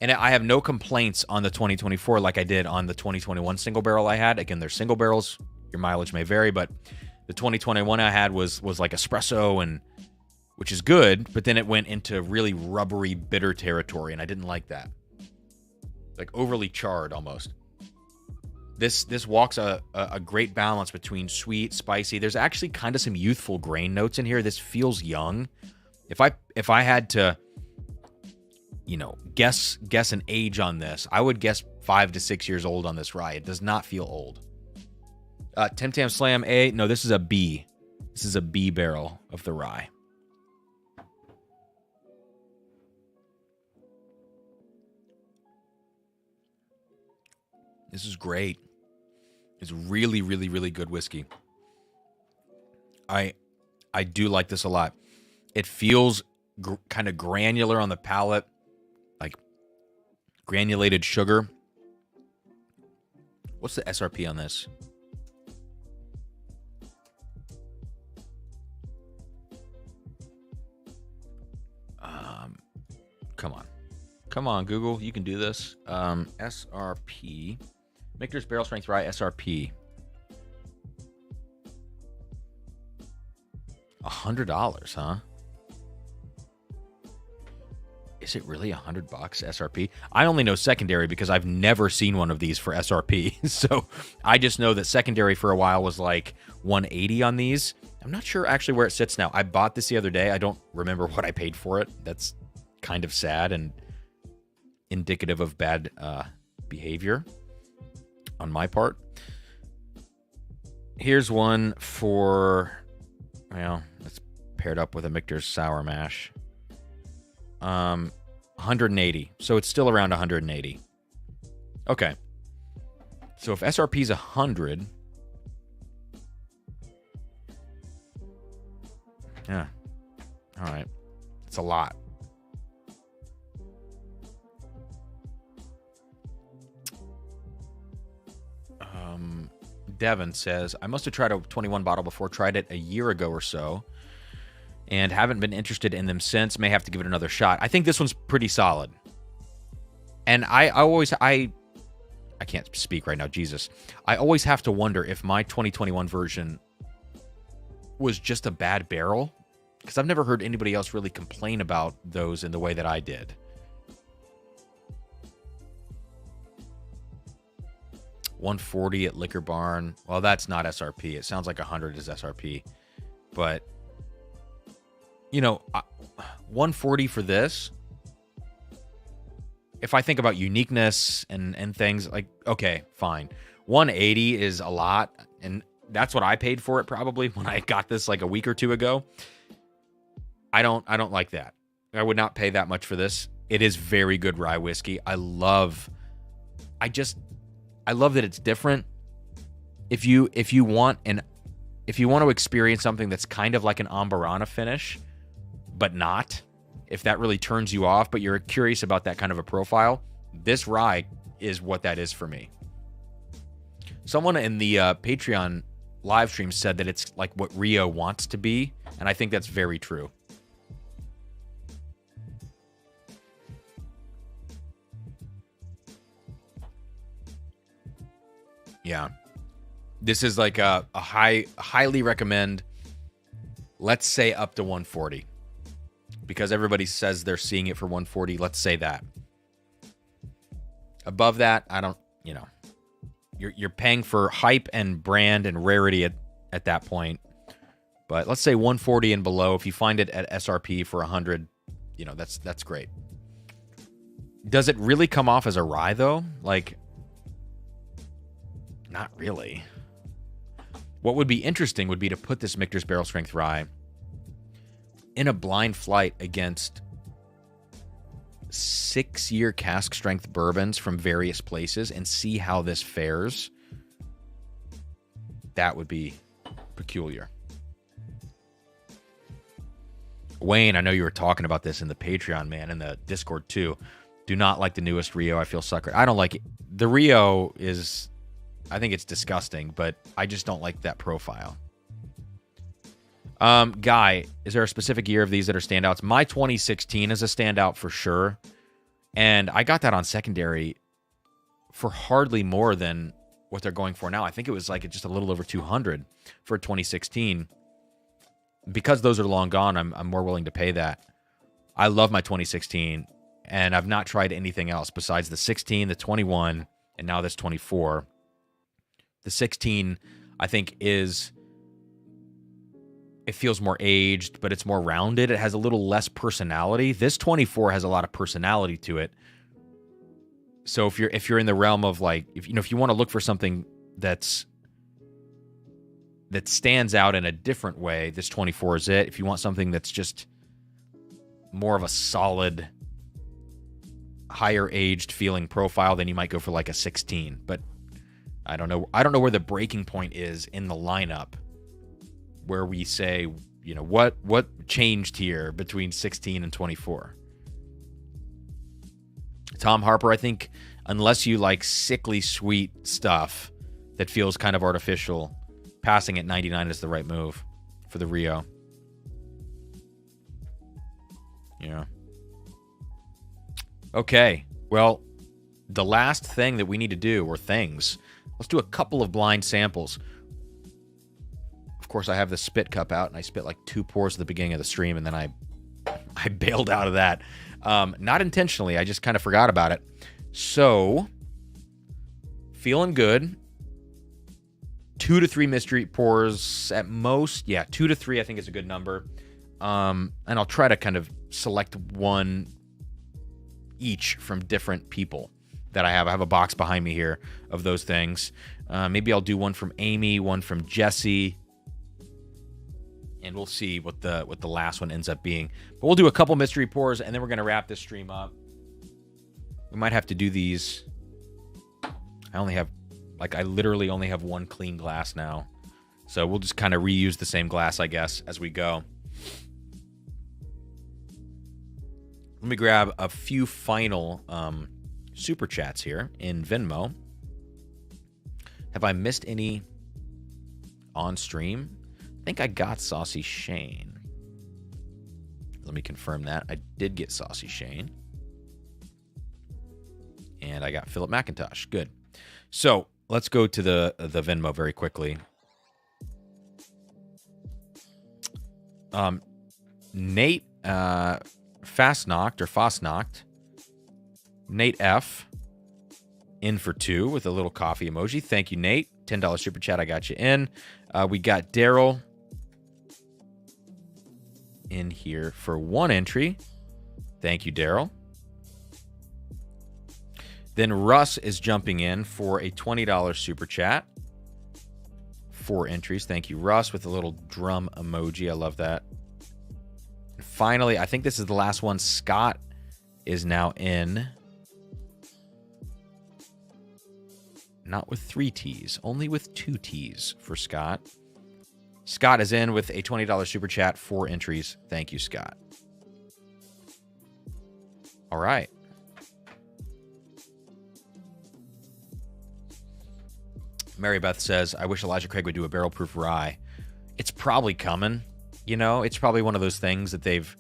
And I have no complaints on the 2024 like I did on the 2021 single barrel I had. Again, they're single barrels. Your mileage may vary, but the 2021 I had was like espresso, and which is good, but then it went into really rubbery, bitter territory, and I didn't like that. Like overly charred almost. This walks a great balance between sweet, spicy. There's actually kind of some youthful grain notes in here. This feels young. If I had to guess an age on this. I would guess 5 to 6 years old on this rye. It does not feel old. Tim Tam Slam A. No, this is a B. This is a B barrel of the rye. This is great. It's really, really, really good whiskey. I do like this a lot. It feels kind of granular on the palate, like granulated sugar. What's the SRP on this? Come on, Google. You can do this. SRP. Michter's Barrel Strength Rye SRP. $100, huh? Is it really $100 SRP? I only know secondary because I've never seen one of these for SRP. So I just know that secondary for a while was like $180 on these. I'm not sure actually where it sits now. I bought this the other day. I don't remember what I paid for it. That's kind of sad and indicative of bad behavior on my part. Here's one for, well, it's paired up with a Michter's Sour Mash. 180. So it's still around 180. Okay. So if SRP is 100, yeah. All right. It's a lot. Devin says, I must have tried a 21 bottle before, tried it a year ago or so, and haven't been interested in them since. May have to give it another shot. I think this one's pretty solid. And I can't speak right now, Jesus. I always have to wonder if my 2021 version was just a bad barrel, because I've never heard anybody else really complain about those in the way that I did. $140 at Liquor Barn. Well, that's not SRP. It sounds like 100 is SRP. But, $140 for this, if I think about uniqueness and things, like, okay, fine. $180 is a lot, and that's what I paid for it probably when I got this like a week or two ago. I don't like that. I would not pay that much for this. It is very good rye whiskey. I love that it's different. If you want to experience something that's kind of like an Ambarana finish, but not, if that really turns you off, but you're curious about that kind of a profile, this rye is what that is for me. Someone in the Patreon live stream said that it's like what Rio wants to be, and I think that's very true. Yeah. This is like a highly recommend, let's say up to 140. Because everybody says they're seeing it for 140. Let's say that. Above that, I don't, you're paying for hype and brand and rarity at that point. But let's say 140 and below. If you find it at SRP for 100, that's great. Does it really come off as a rye though? Like, not really. What would be interesting would be to put this Michter's Barrel Strength Rye in a blind flight against 6-year cask strength bourbons from various places and see how this fares. That would be peculiar. Wayne, I know you were talking about this in the Patreon, man, in the Discord too. Do not like the newest Rio. I feel sucker. I don't like it. The Rio is, I think it's disgusting, but I just don't like that profile. Guy, is there a specific year of these that are standouts? My 2016 is a standout for sure. And I got that on secondary for hardly more than what they're going for now. I think it was like just a little over 200 for 2016. Because those are long gone, I'm more willing to pay that. I love my 2016, and I've not tried anything else besides the 16, the 21, and now this 24. The 16, I think, is it feels more aged, but it's more rounded. It has a little less personality. This 24 has a lot of personality to it. So if you're in the realm of like, if you want to look for something that stands out in a different way, this 24 is it. If you want something that's just more of a solid, higher aged feeling profile, then you might go for like a 16. But I don't know where the breaking point is in the lineup where we say, what changed here between 16 and 24. Tom Harper, I think, unless you like sickly sweet stuff that feels kind of artificial, passing at 99 is the right move for the Rio. Yeah. Okay. Well, the last thing that we need to do, or things, let's do a couple of blind samples. Of course, I have the spit cup out, and I spit like 2 pours at the beginning of the stream, and then I bailed out of that. Not intentionally. I just kind of forgot about it. So, feeling good. 2 to 3 mystery pours at most. Yeah, 2 to 3 I think is a good number. And I'll try to kind of select one each from different people that I have. I have a box behind me here of those things. Maybe I'll do one from Amy, one from Jesse, and we'll see what the last one ends up being. But we'll do a couple mystery pours, and then we're going to wrap this stream up. We might have to do these. I literally only have one clean glass now. So we'll just kind of reuse the same glass, I guess, as we go. Let me grab a few final super chats here in Venmo. Have I missed any on stream? I think I got Saucy Shane. Let me confirm that. I did get Saucy Shane. And I got Philip McIntosh. Good. So let's go to the Venmo very quickly. Nate Fastnocked. Nate F. in for 2 with a little coffee emoji. Thank you, Nate. $10 super chat. I got you in. We got Daryl in here for 1 entry. Thank you, Daryl. Then Russ is jumping in for a $20 super chat. 4 entries. Thank you, Russ, with a little drum emoji. I love that. And finally, I think this is the last one. Scott is now in. Not with 3 T's, only with 2 T's for Scott. Scott is in with a $20 super chat, 4 entries. Thank you, Scott. All right. Mary Beth says, I wish Elijah Craig would do a barrel proof rye. It's probably coming. It's probably one of those things that they've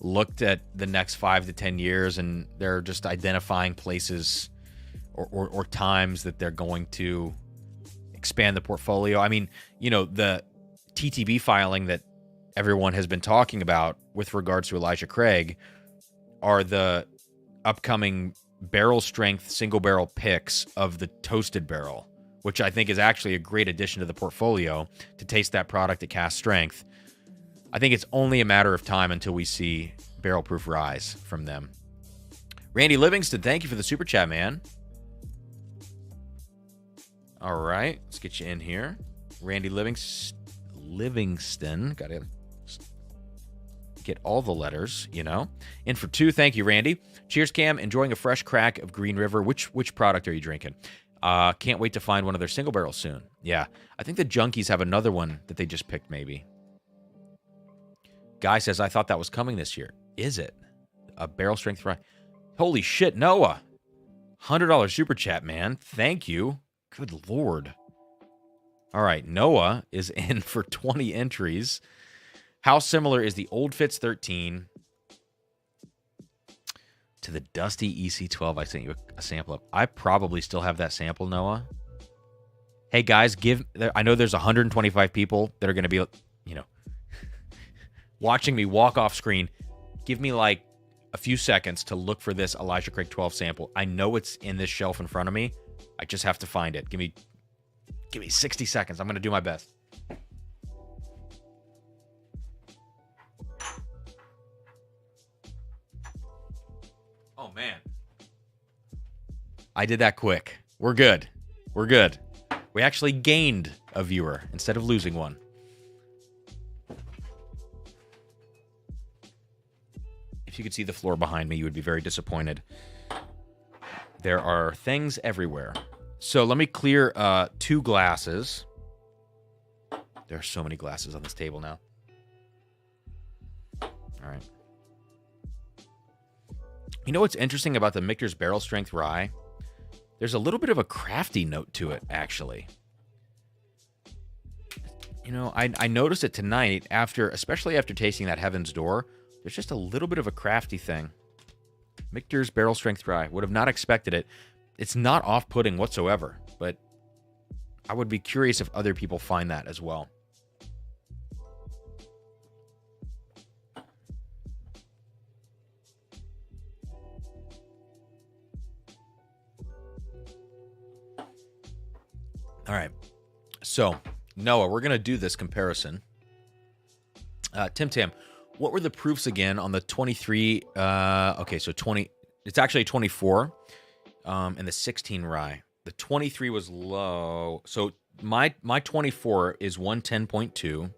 looked at the next 5 to 10 years and they're just identifying places or times that they're going to expand the portfolio. I mean, the TTB filing that everyone has been talking about with regards to Elijah Craig are the upcoming barrel strength single barrel picks of the toasted barrel, which I think is actually a great addition to the portfolio to taste that product at cask strength. I think it's only a matter of time until we see barrel proof rise from them. Randy Livingston, thank you for the super chat, man. All right, let's get you in here. Randy Livingston. Got to get all the letters, In for 2, thank you, Randy. Cheers, Cam. Enjoying a fresh crack of Green River. Which product are you drinking? Can't wait to find one of their single barrels soon. Yeah, I think the Junkies have another one that they just picked, maybe. Guy says, I thought that was coming this year. Is it? A barrel strength rye? Holy shit, Noah. $100 super chat, man. Thank you. Good Lord. All right, Noah is in for 20 entries. How similar is the old Fitz 13 to the Dusty EC12 I sent you a sample of? I probably still have that sample, Noah. Hey, guys, I know there's 125 people that are going to be, watching me walk off screen. Give me like a few seconds to look for this Elijah Craig 12 sample. I know it's in this shelf in front of me. I just have to find it. Give me 60 seconds. I'm going to do my best. I did that quick. We're good. We're good. We actually gained a viewer instead of losing one. If you could see the floor behind me, you would be very disappointed. There are things everywhere. So let me clear 2 glasses. There are so many glasses on this table now. All right. You know what's interesting about the Michter's Barrel Strength Rye? There's a little bit of a crafty note to it, actually. You know, I noticed it tonight, especially after tasting that Heaven's Door. There's just a little bit of a crafty thing. Michter's Barrel Strength Rye. Would have not expected it. It's not off-putting whatsoever, but I would be curious if other people find that as well. All right. So, Noah, we're going to do this comparison. Tim, what were the proofs again on the 23? Okay, so 20. It's actually 24, and the 16 rye. The 23 was low. So my 24 is 110.2,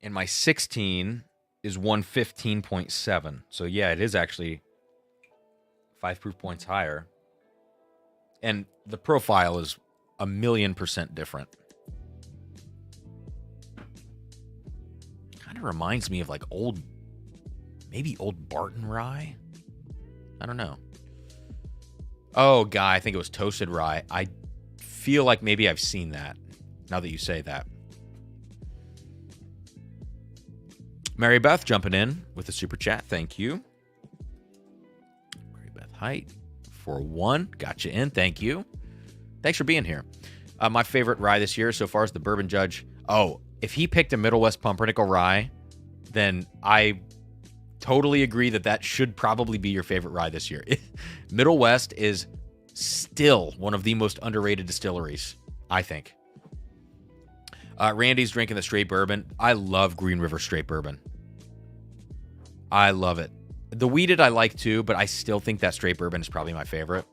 and my 16 is 115.7. So yeah, it is actually 5 proof points higher, and the profile is 1,000,000% different. Kind of reminds me of like maybe old Barton rye. I don't know. Oh, Guy, I think it was toasted rye. I feel like maybe I've seen that now that you say that. Mary Beth jumping in with a super chat. Thank you. Mary Beth Height for 1. Got you in. Thank you. Thanks for being here. My favorite rye this year so far is the Bourbon Judge. Oh, if he picked a Middle West Pumpernickel rye, then I totally agree that should probably be your favorite rye this year. Middle West is still one of the most underrated distilleries, I think. Randy's drinking the straight bourbon. I love Green River straight bourbon. I love it. The wheated I like too, but I still think that straight bourbon is probably my favorite.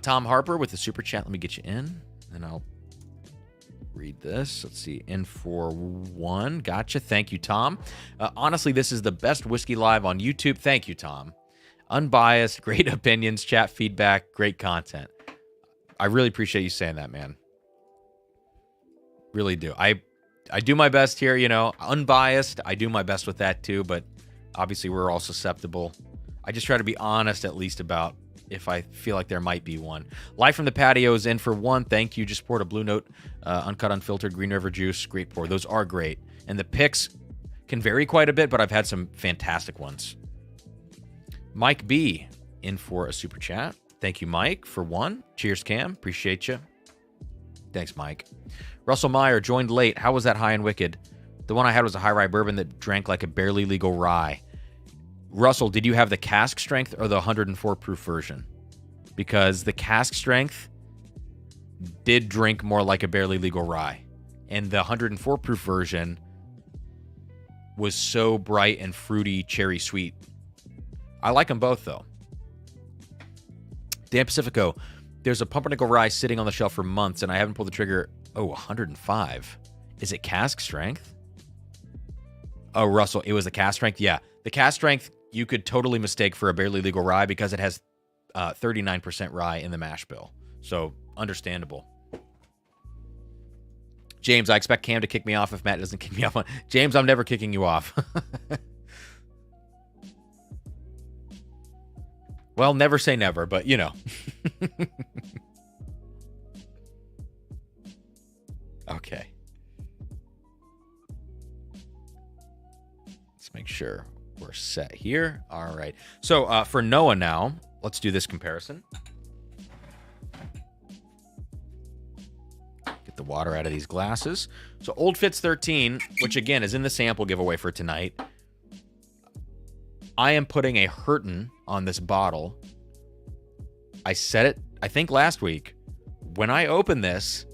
Tom Harper with the super chat. Let me get you in, and I'll read this. Let's see. In for 1. Gotcha. Thank you, Tom. Honestly, this is the best whiskey live on YouTube. Thank you, Tom. Unbiased, great opinions, chat feedback, great content. I really appreciate you saying that, man. Really do. I do my best here, you know. Unbiased, I do my best with that too, but obviously we're all susceptible. I just try to be honest at least about if I feel like there might be one. Live from the patio is in for 1. Thank you. Just poured a Blue Note, uncut, unfiltered Green River juice. Great pour. Those are great. And the picks can vary quite a bit, but I've had some fantastic ones. Mike B in for a super chat. Thank you, Mike, for 1. Cheers, Cam. Appreciate you. Thanks, Mike. Russell Meyer joined late. How was that high and wicked? The one I had was a high rye bourbon that drank like a barely legal rye. Russell, did you have the cask strength or the 104 proof version? Because the cask strength did drink more like a barely legal rye. And the 104 proof version was so bright and fruity, cherry sweet. I like them both, though. Dan Pacifico, there's a pumpernickel rye sitting on the shelf for months, and I haven't pulled the trigger. Oh, 105. Is it cask strength? Oh, Russell, it was the cask strength? Yeah. The cask strength, you could totally mistake for a barely legal rye because it has 39% rye in the mash bill. So, understandable. James, I expect Cam to kick me off if Matt doesn't kick me off. James, I'm never kicking you off. Well, never say never, but you know. Okay. Let's make sure we're set here. All right. So for Noah now, let's do this comparison. Get the water out of these glasses. So Old Fitz 13, which again is in the sample giveaway for tonight. I am putting a Hurton on this bottle. I said it, I think last week. When I open this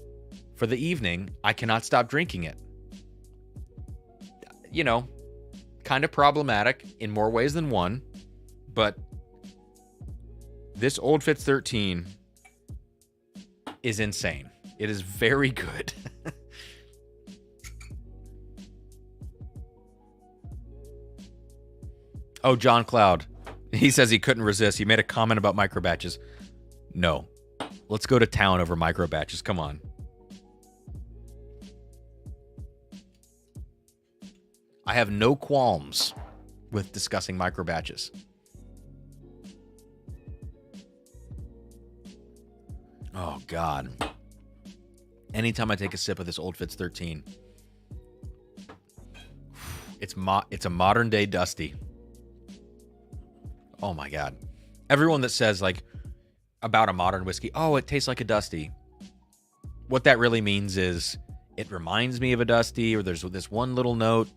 for the evening, I cannot stop drinking it. You know, kind of problematic in more ways than one, but This Old Fitz 13 is insane. It is very good. Oh, John Cloud. He says he couldn't resist. He made a comment about micro batches. No. Let's go to town over micro batches. Come on. I have no qualms with discussing micro batches. Oh, God. Anytime I take a sip of this Old Fitz 13, it's a modern day Dusty. Oh, my God. Everyone that says, like, about a modern whiskey, oh, it tastes like a Dusty. What that really means is it reminds me of a Dusty, or there's this one little note.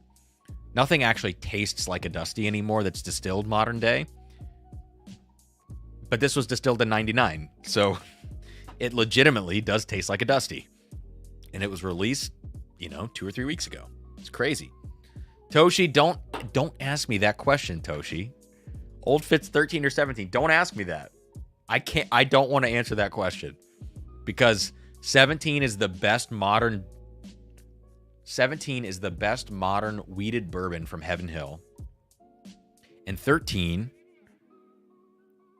Nothing actually tastes like a Dusty anymore that's distilled modern day. But this was distilled in 99, so it legitimately does taste like a Dusty. And it was released, 2 or 3 weeks ago. It's crazy. Toshi, don't ask me that question, Toshi. Old Fitz 13 or 17, don't ask me that. I don't want to answer that question. Because 17 is the best modern wheated bourbon from Heavenhill. And 13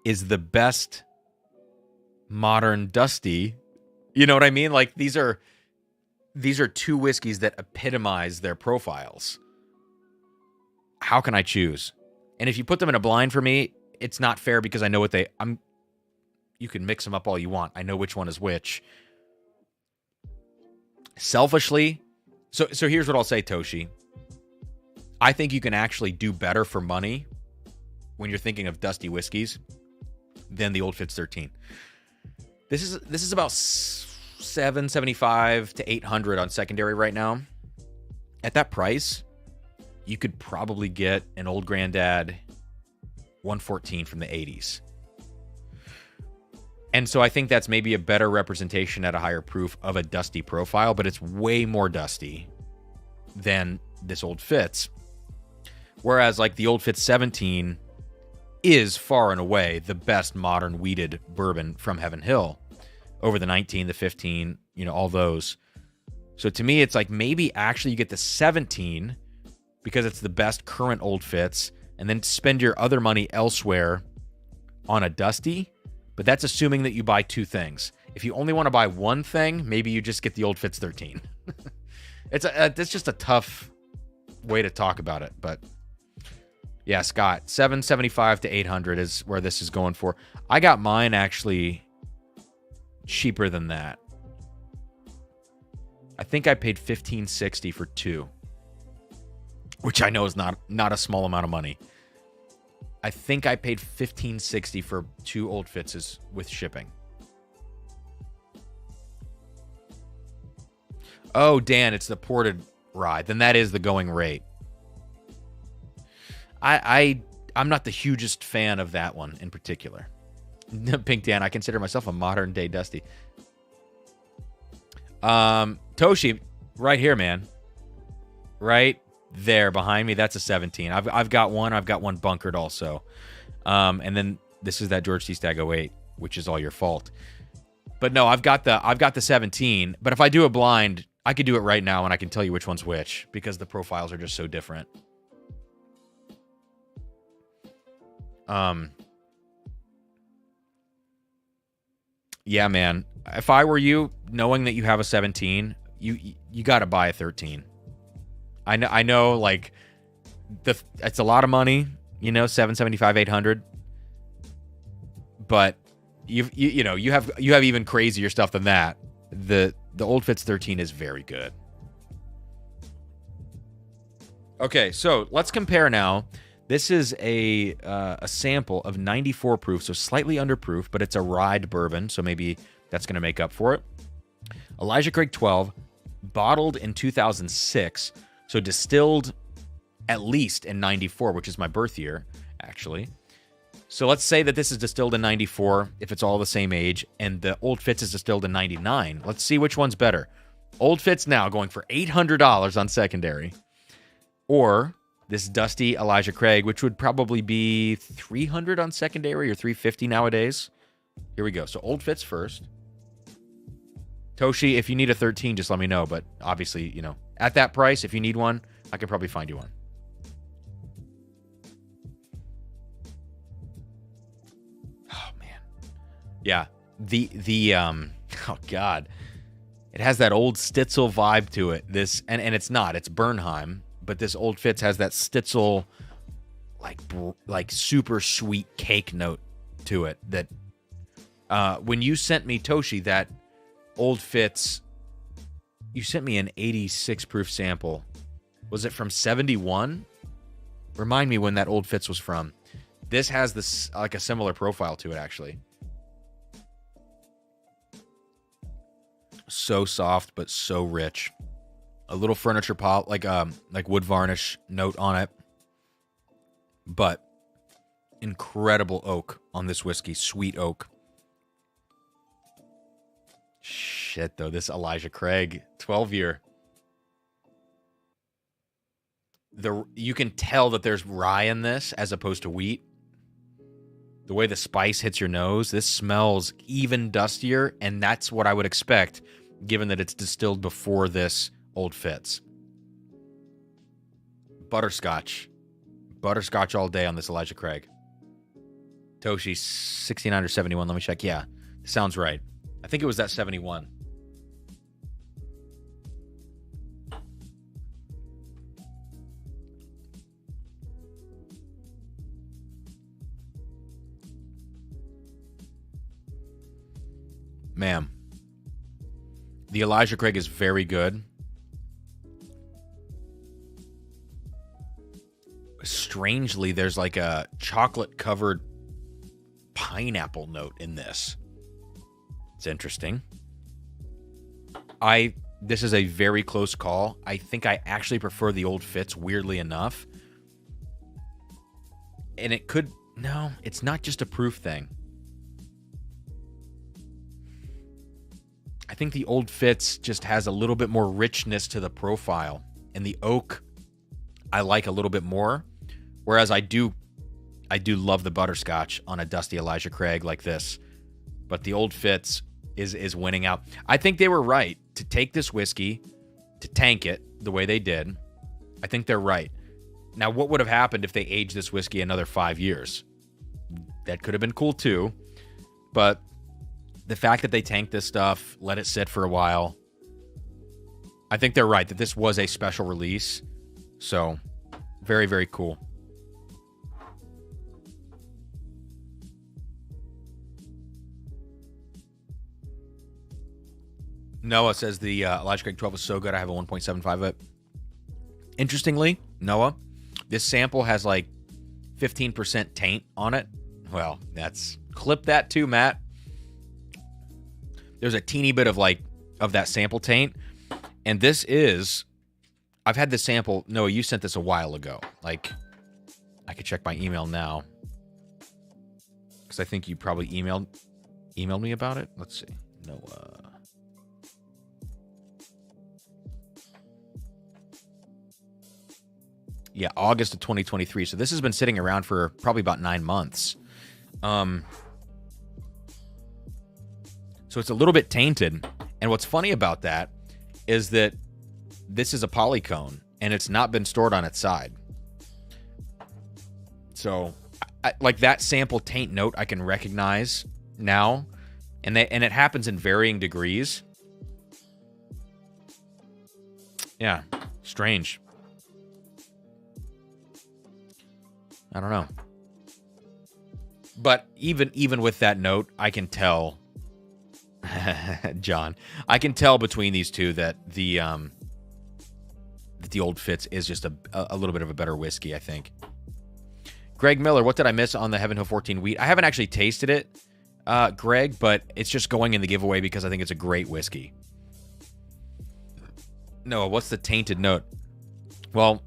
is the best modern Dusty. You know what I mean? Like, these are two whiskeys that epitomize their profiles. How can I choose? And if you put them in a blind for me, it's not fair because I know what you can mix them up all you want. I know which one is which. Selfishly, so here's what I'll say, Toshi. I think you can actually do better for money when you're thinking of Dusty whiskeys than the Old Fitz 13. This is about $775 to $800 on secondary right now. At that price, you could probably get an Old Grandad 114 from the 80s. And so I think that's maybe a better representation at a higher proof of a Dusty profile, but it's way more Dusty than this Old Fitz. Whereas like the Old Fitz 17 is far and away the best modern wheated bourbon from Heavenhill over the 19, the 15, all those. So to me, it's like maybe actually you get the 17 because it's the best current Old Fitz, and then spend your other money elsewhere on a Dusty. But that's assuming that you buy two things. If you only want to buy one thing, maybe you just get the Old Fitz 13. It's just a tough way to talk about it. But yeah, Scott, $775 to $800 is where this is going for. I got mine actually cheaper than that. I think I paid $15.60 for two, which I know is not a small amount of money. I think I paid $15.60 for two Old Fitzes with shipping. Oh, Dan, it's the ported rye. Then that is the going rate. I'm not the hugest fan of that one in particular. Pink Dan, I consider myself a modern day Dusty. Toshi, right here, man. Right there behind me, that's a 17. I've got one bunkered also. And then this is that George T. Stagg 08, which is all your fault. But no, I've got the 17. But if I do a blind, I could do it right now and I can tell you which one's which because the profiles are just so different. Yeah, man. If I were you, knowing that you have a 17, you got to buy a 13. I know, like, it's a lot of money, $775, $800. But you have even crazier stuff than that. The Old Fitz 13 is very good. Okay, so let's compare now. This is a sample of 94 proof, so slightly under proof, but it's a rye bourbon, so maybe that's going to make up for it. Elijah Craig 12, bottled in 2006, so distilled at least in 94, which is my birth year, actually. So let's say that this is distilled in 94, if it's all the same age, and the Old Fitz is distilled in 99. Let's see which one's better. Old Fitz now going for $800 on secondary, or this Dusty Elijah Craig, which would probably be $300 on secondary or $350 nowadays. Here we go. So Old Fitz first. Toshi, if you need a 13, just let me know. But obviously, you know, at that price, if you need one, I could probably find you one. Oh, man. Yeah. Oh, God. It has that old Stitzel vibe to it. And it's not. It's Bernheim. But this Old Fitz has that Stitzel, like super sweet cake note to it. That when you sent me, Toshi, that Old Fitz, you sent me an 86 proof sample. Was it from 71? Remind me when that Old Fitz was from. This has this like a similar profile to it, actually. So soft, but so rich. A little furniture pop, like wood varnish note on it. But incredible oak on this whiskey. Sweet oak. Shit, though. This Elijah Craig 12-year. You can tell that there's rye in this as opposed to wheat. The way the spice hits your nose, this smells even dustier, and that's what I would expect, given that it's distilled before this Old Fitz. Butterscotch. Butterscotch all day on this Elijah Craig. Toshi, 69 or 71. Let me check. Yeah, sounds right. I think it was that 71. Man, the Elijah Craig is very good. Strangely, there's like a chocolate-covered pineapple note in this. It's interesting. This is a very close call. I think I actually prefer the Old Fitz, weirdly enough. And it could... No, it's not just a proof thing. I think the Old Fitz just has a little bit more richness to the profile. And the oak, I like a little bit more. Whereas I do love the butterscotch on a dusty Elijah Craig like this. But the Old Fitz is winning out. I think they were right to take this whiskey, to tank it the way they did. I think they're right. Now, what would have happened if they aged this whiskey another 5 years? That could have been cool too. But the fact that they tanked this stuff, let it sit for a while, I think they're right that this was a special release. So, very, very cool. Noah says the Elijah Craig 12 is so good, I have a 1.75 of it. Interestingly, Noah, this sample has like 15% taint on it. Well, clip that too, Matt. There's a teeny bit of that sample taint. And this is, I've had this sample. Noah, you sent this a while ago. Like, I could check my email now. Because I think you probably emailed me about it. Let's see. Noah. Yeah, August of 2023. So this has been sitting around for probably about 9 months. So it's a little bit tainted. And what's funny about that is that this is a polycone and it's not been stored on its side. So like that sample taint note I can recognize now. And it happens in varying degrees. Yeah, strange. I don't know. But even with that note, I can tell, John, I can tell between these two that the Old Fitz is just a little bit of a better whiskey, I think. Greg Miller, what did I miss on the Heavenhill 14 wheat? I haven't actually tasted it, Greg, but it's just going in the giveaway because I think it's a great whiskey. Noah, what's the tainted note? Well,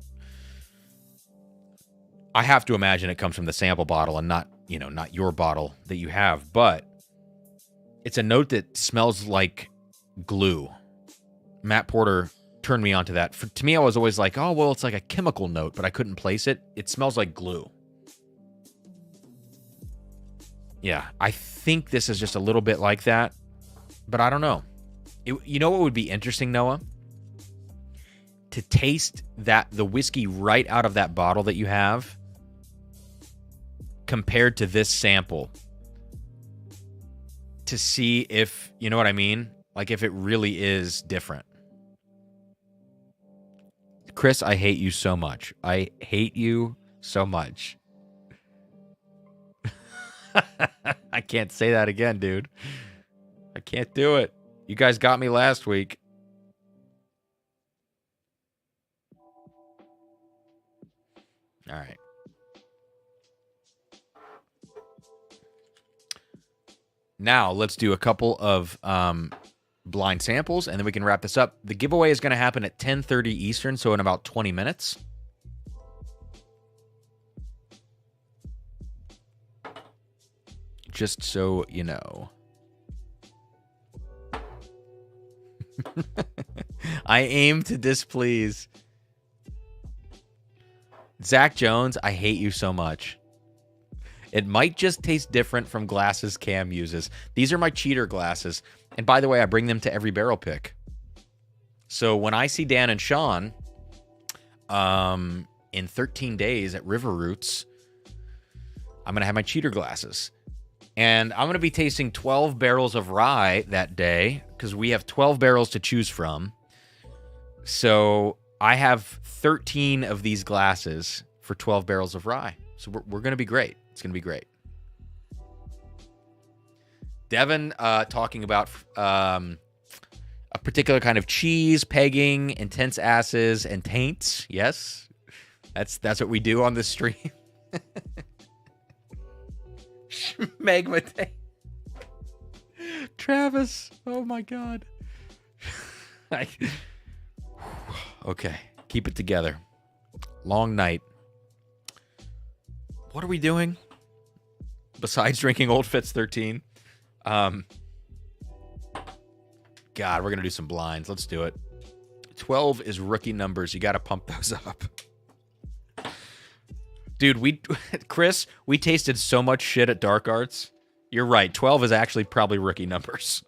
I have to imagine it comes from the sample bottle and not your bottle that you have, but it's a note that smells like glue. Matt Porter turned me onto that. To me, I was always like, oh, well, it's like a chemical note, but I couldn't place it. It smells like glue. Yeah, I think this is just a little bit like that, but I don't know. You know what would be interesting, Noah? To taste the whiskey right out of that bottle that you have compared to this sample, to see if, you know what I mean? Like if it really is different. Chris, I hate you so much. I hate you so much. I can't say that again, dude. I can't do it. You guys got me last week. All right. Now, let's do a couple of blind samples, and then we can wrap this up. The giveaway is going to happen at 10:30 Eastern, so in about 20 minutes. Just so you know. I aim to displease. Zach Jones, I hate you so much. It might just taste different from glasses Cam uses. These are my cheater glasses. And by the way, I bring them to every barrel pick. So when I see Dan and Sean in 13 days at River Roots, I'm going to have my cheater glasses. And I'm going to be tasting 12 barrels of rye that day because we have 12 barrels to choose from. So I have 13 of these glasses for 12 barrels of rye. So we're going to be great. It's going to be great. Devin talking about a particular kind of cheese, pegging, intense acids, and taints. Yes, that's what we do on this stream. Magma taint. Travis, oh my God. Okay, keep it together. Long night. What are we doing besides drinking Old Fitz 13? God, we're going to do some blinds. Let's do it. 12 is rookie numbers. You got to pump those up. Dude, Chris, we tasted so much shit at Dark Arts. You're right. 12 is actually probably rookie numbers.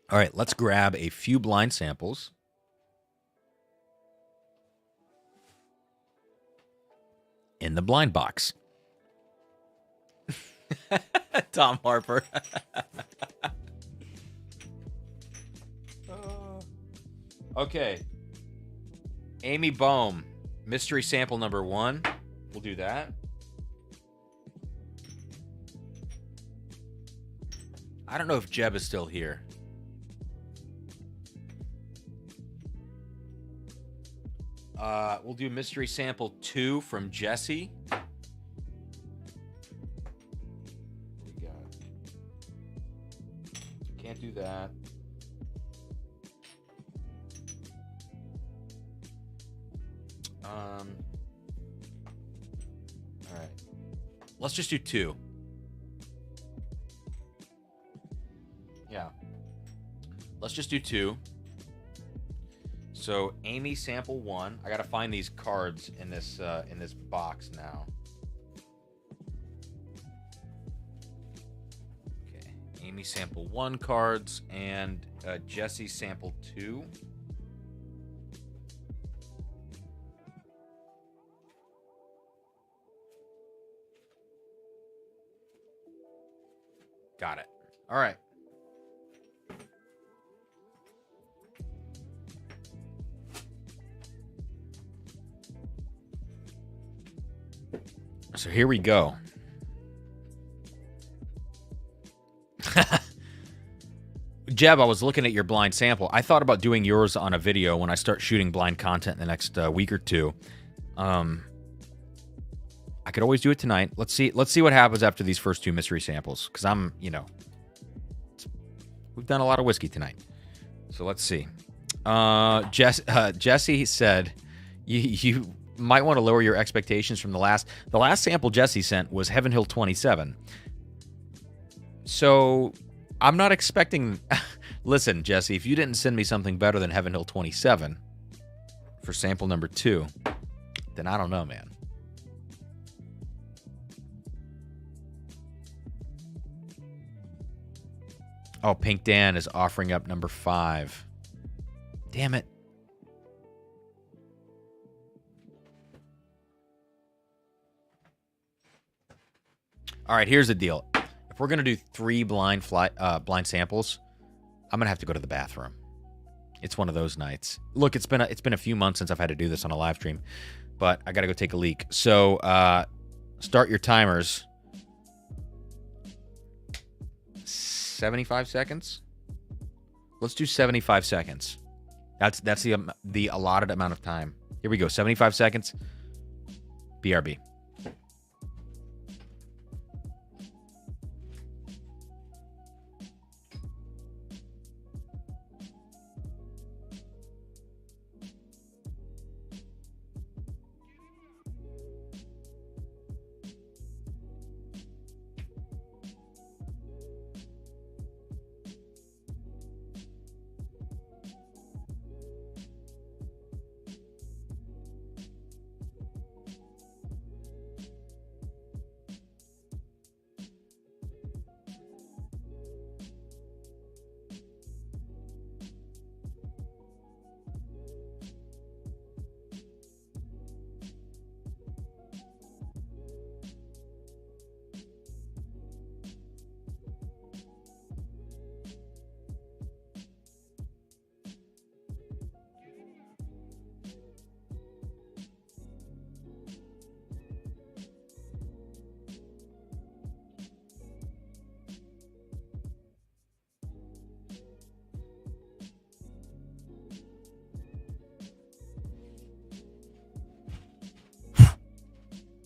All right, let's grab a few blind samples. In the blind box. Tom Harper. Okay. Amy Bohm, mystery sample number 1. We'll do that. I don't know if Jeb is still here. We'll do mystery sample 2 from Jesse. What do we got? Can't do that. All right. Let's just do 2. Yeah. Let's just do 2. So Amy sample 1. I gotta find these cards in this box now. Okay, Amy sample 1 cards and Jesse sample 2. Got it. All right. So here we go. Jeb, I was looking at your blind sample. I thought about doing yours on a video when I start shooting blind content in the next week or 2. I could always do it tonight. Let's see what happens after these first 2 mystery samples. Because we've done a lot of whiskey tonight. So let's see. Jesse said, you might want to lower your expectations from the last sample Jesse sent was Heavenhill 27. So I'm not expecting Listen, Jesse, if you didn't send me something better than Heavenhill 27 for sample number 2, then I don't know, man. Oh, Pink Dan is offering up number 5. Damn it. All right, here's the deal. If we're gonna do 3 blind samples, I'm gonna have to go to the bathroom. It's one of those nights. Look, it's been a few months since I've had to do this on a live stream, but I gotta go take a leak. So start your timers. 75 seconds. Let's do 75 seconds. That's the allotted amount of time. Here we go. 75 seconds. BRB.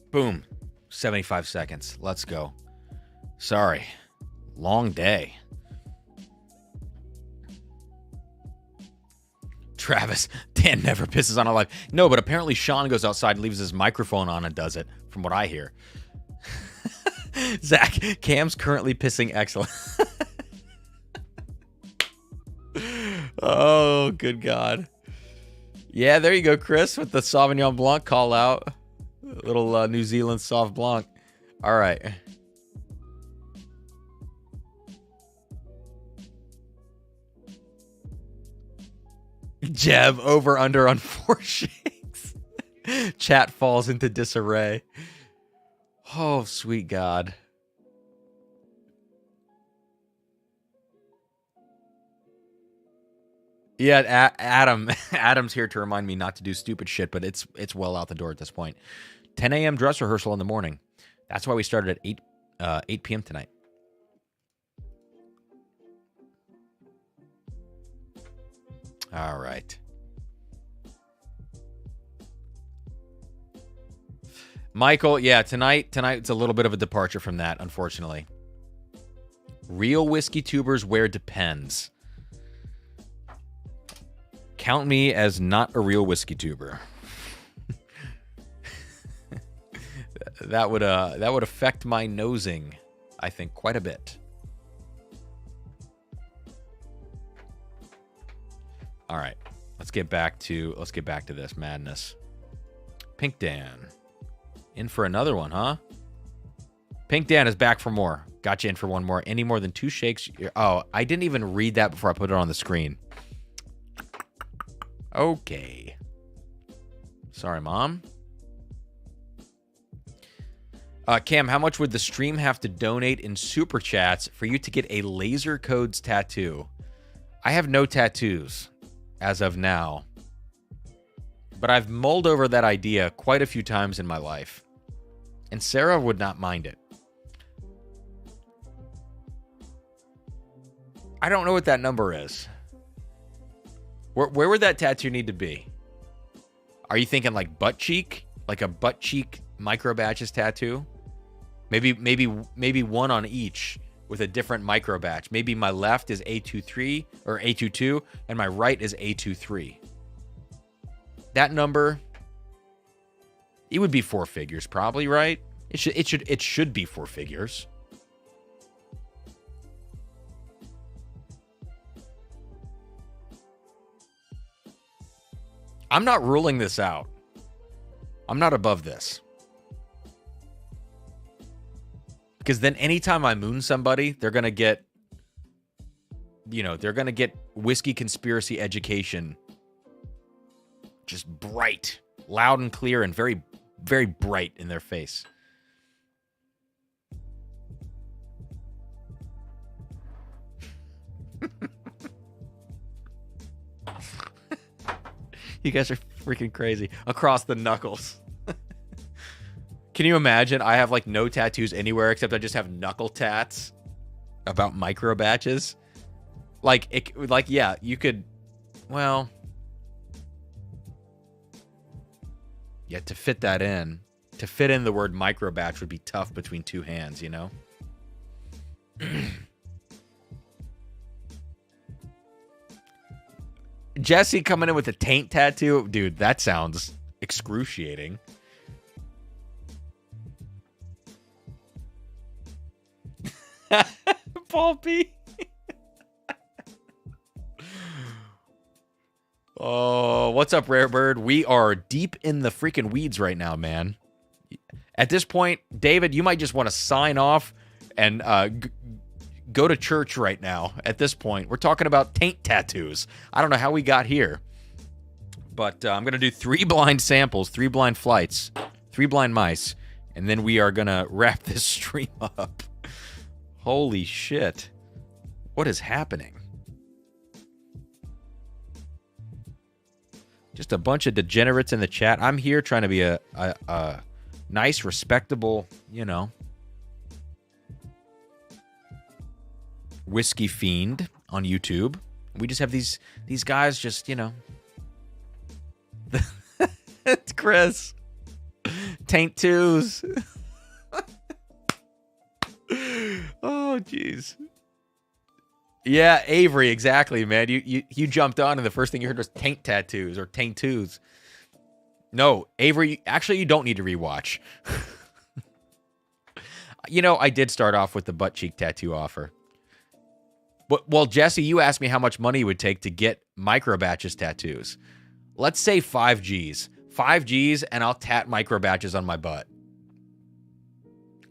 Boom. 75 seconds. Let's go. Sorry. Long day. Travis, Dan never pisses on a live. No, but apparently Sean goes outside and leaves his microphone on and does it, from what I hear. Zach, Cam's currently pissing excellent. Oh, good God. Yeah, there you go, Chris, with the Sauvignon Blanc call out. Little New Zealand Sauv Blanc. All right. Jeb, over under on 4 shakes. Chat falls into disarray. Oh, sweet God. Yeah, Adam's here to remind me not to do stupid shit, but it's well out the door at this point. 10 a.m. dress rehearsal in the morning. That's why we started at 8 p.m. tonight. All right. Michael, yeah, tonight's a little bit of a departure from that, unfortunately. Real whiskey tubers wear Depends. Count me as not a real whiskey tuber. That would affect my nosing, I think, quite a bit. All right, let's get back to this madness. Pink Dan, in for another one, huh? Pink Dan is back for more. Got you in for one more. Any more than 2 shakes? Oh, I didn't even read that before I put it on the screen. Okay. Sorry, Mom. Cam, how much would the stream have to donate in super chats for you to get a laser codes tattoo? I have no tattoos as of now, but I've mulled over that idea quite a few times in my life, and Sarah would not mind it. I don't know what that number is. Where would that tattoo need to be? Are you thinking like butt cheek? Like a butt cheek micro batches tattoo? Maybe one on each with a different micro batch. Maybe my left is A23 or A22 and my right is A23. That number, it would be 4 figures probably, right? It should be 4 figures. I'm not ruling this out. I'm not above this. Because then anytime I moon somebody, they're going to get, they're going to get whiskey conspiracy education. Just bright, loud and clear, and very, very bright in their face. You guys are freaking crazy. Across the knuckles. Can you imagine? I have like no tattoos anywhere except I just have knuckle tats about micro batches. Yeah, you could, well, yeah, to fit that in, to fit in the word micro batch would be tough between two hands, you know? Jesse coming in with a taint tattoo. Dude, that sounds excruciating. Paul P. Oh, what's up, Rare Bird? We are deep in the freaking weeds right now, man. At this point, David, you might just want to sign off and go to church right now. At this point, we're talking about taint tattoos. I don't know how we got here, but I'm going to do 3 blind samples, 3 blind flights, 3 blind mice, and then we are going to wrap this stream up. Holy shit. What is happening? Just a bunch of degenerates in the chat. I'm here trying to be a nice, respectable, whiskey fiend on YouTube. We just have these guys just, It's Chris. Taint twos. Oh, jeez. Yeah, Avery, exactly, man. You jumped on and the first thing you heard was taint tattoos or taint twos. No, Avery, actually, you don't need to rewatch. I did start off with the butt cheek tattoo offer. But, well, Jesse, you asked me how much money it would take to get micro batches tattoos. Let's say 5 G's. 5 G's and I'll tat micro batches on my butt.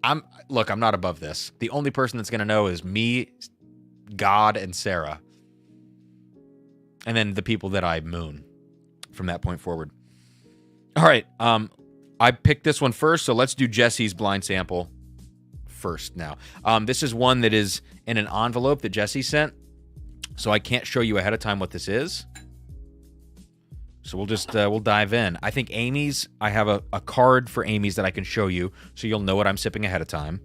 I'm not above this. The only person that's going to know is me, God, and Sarah. And then the people that I moon from that point forward. All right. I picked this one first, so let's do Jesse's blind sample first now. This is one that is in an envelope that Jesse sent, so I can't show you ahead of time what this is. So we'll dive in. I think Amy's, I have a card for Amy's that I can show you, so you'll know what I'm sipping ahead of time.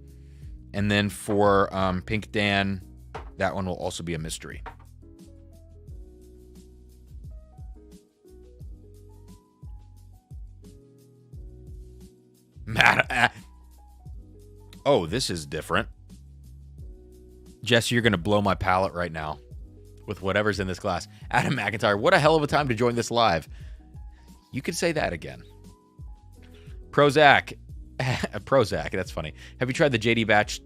And then for Pink Dan, that one will also be a mystery. Oh, this is different. Jesse, you're going to blow my palate right now with whatever's in this glass. Adam McIntyre, what a hell of a time to join this live. You could say that again. Prozac. Prozac, that's funny. Have you tried the JD Batch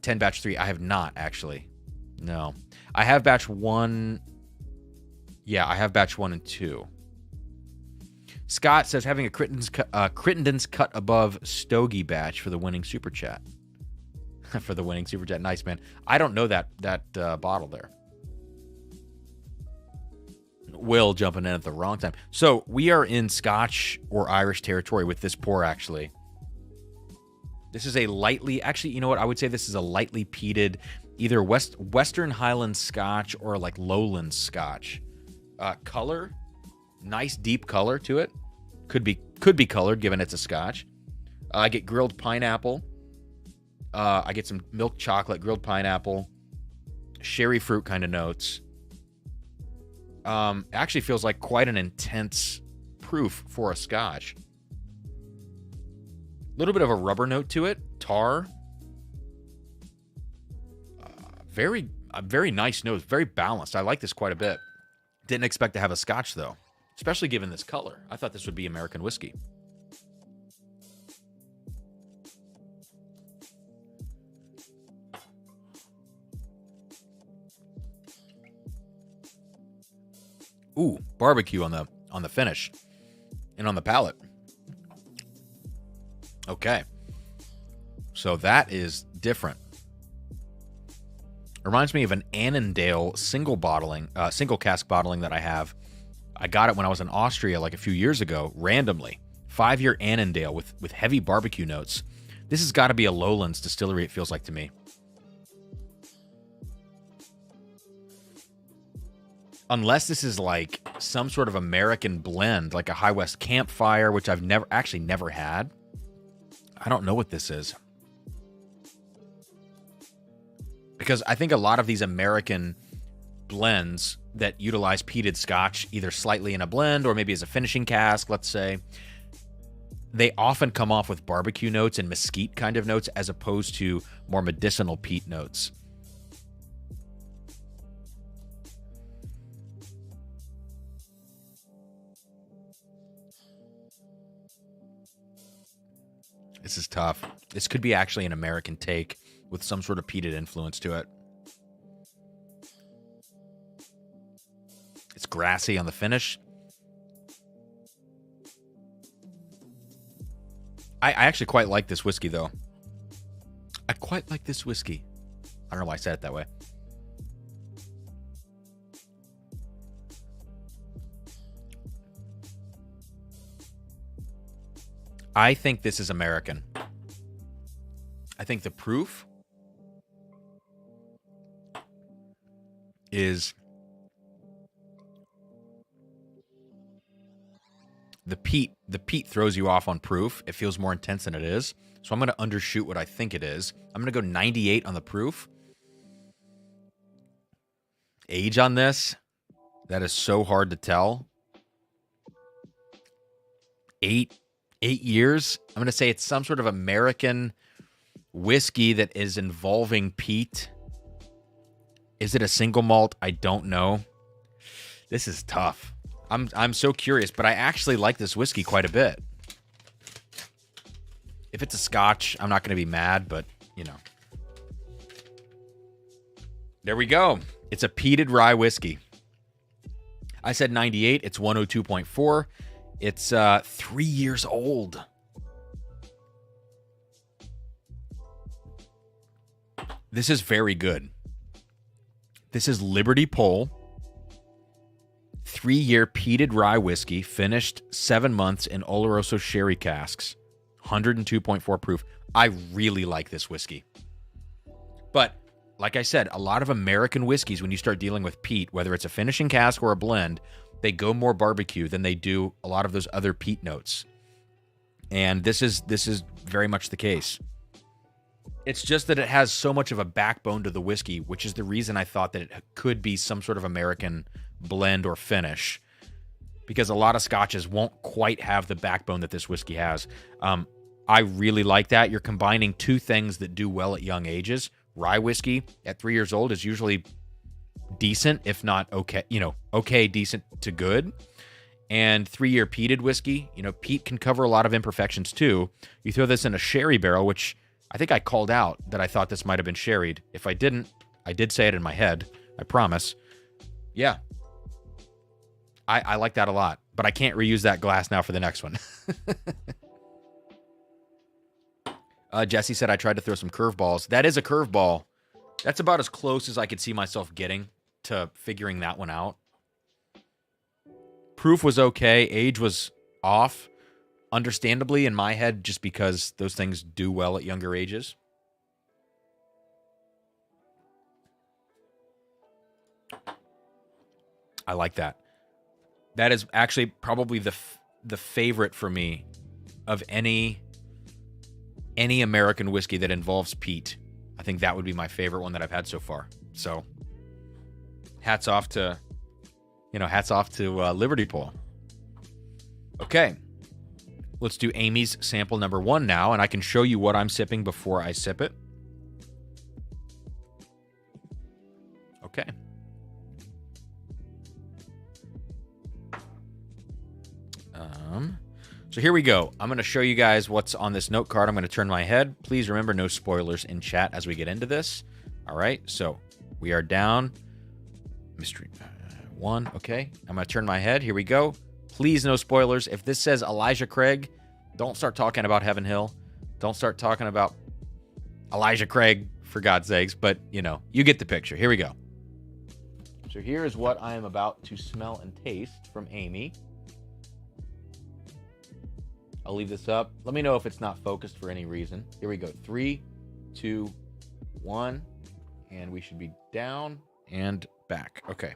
10 Batch 3? I have not, actually. No. I have Batch 1. Yeah, I have Batch 1 and 2. Scott says having a Crittenden's cut above Stogie batch for the winning super chat. For the winning super chat. Nice, man. I don't know that bottle there. Will jumping in at the wrong time. So we are in Scotch or Irish territory with this pour, actually. This is a lightly, actually, you know what? I would say this is a lightly peated, either Western Highland Scotch or like Lowland Scotch. Color, nice deep color to it. Could be colored given it's a Scotch. I get grilled pineapple. I get some milk chocolate, grilled pineapple, sherry fruit kind of notes. Actually feels like quite an intense proof for a Scotch. A little bit of a rubber note to it. Tar. Very nice nose. Very balanced. I like this quite a bit. Didn't expect to have a Scotch, though. Especially given this color. I thought this would be American whiskey. Ooh, barbecue on on the finish and on the palate. Okay. So that is different. Reminds me of an Annandale single cask bottling that I have. I got it when I was in Austria like a few years ago, randomly. 5-year Annandale with heavy barbecue notes. This has got to be a Lowlands distillery, it feels like to me. Unless this is like some sort of American blend, like a High West Campfire, which I've never had. I don't know what this is. Because I think a lot of these American blends that utilize peated Scotch, either slightly in a blend or maybe as a finishing cask, let's say, they often come off with barbecue notes and mesquite kind of notes as opposed to more medicinal peat notes. This is tough. This could be actually an American take with some sort of peated influence to it. It's grassy on the finish. I actually quite like this whiskey, though. I quite like this whiskey. I don't know why I said it that way. I think this is American. I think the proof is the peat. The peat throws you off on proof. It feels more intense than it is. So I'm going to undershoot what I think it is. I'm going to go 98 on the proof. Age on this, that is so hard to tell. 8 years. I'm going to say it's some sort of American whiskey that is involving peat. Is it a single malt? I don't know. This is tough. I'm so curious, but I actually like this whiskey quite a bit. If it's a Scotch, I'm not going to be mad, but, you know. There we go. It's a peated rye whiskey. I said 98. It's 102.4. It's 3 years old. This is very good. This is Liberty Pole. 3-year peated rye whiskey, finished 7 months in Oloroso sherry casks. 102.4 proof. I really like this whiskey. But, like I said, a lot of American whiskeys, when you start dealing with peat, whether it's a finishing cask or a blend, they go more barbecue than they do a lot of those other peat notes. And this is very much the case. It's just that it has so much of a backbone to the whiskey, which is the reason I thought that it could be some sort of American blend or finish, because a lot of Scotches won't quite have the backbone that this whiskey has. I really like that. You're combining two things that do well at young ages. Rye whiskey at 3 years old is usually decent, if not okay, okay, decent to good. And 3-year peated whiskey, peat can cover a lot of imperfections too. You throw this in a sherry barrel, which I think I called out that I thought this might have been sherried. If I didn't, I did say it in my head. I promise. Yeah. I like that a lot, but I can't reuse that glass now for the next one. Jesse said I tried to throw some curveballs. That is a curveball. That's about as close as I could see myself getting to figuring that one out. Proof was okay. Age was off. Understandably, in my head, just because those things do well at younger ages. I like that. That is actually probably the favorite for me of any American whiskey that involves peat. I think that would be my favorite one that I've had so far. So, hats off to Liberty Pole. Okay, let's do Amy's sample number 1 now, and I can show you what I'm sipping before I sip it. Okay. So here we go. I'm going to show you guys what's on this note card. I'm going to turn my head. Please remember, no spoilers in chat as we get into this. All right, so we are down. Mystery 1, okay. I'm going to turn my head. Here we go. Please, no spoilers. If this says Elijah Craig, don't start talking about Heavenhill. Don't start talking about Elijah Craig, for God's sakes. But, you know, you get the picture. Here we go. So here is what I am about to smell and taste from Amy. I'll leave this up. Let me know if it's not focused for any reason. Here we go. 3, 2, 1. And we should be down and back. Okay.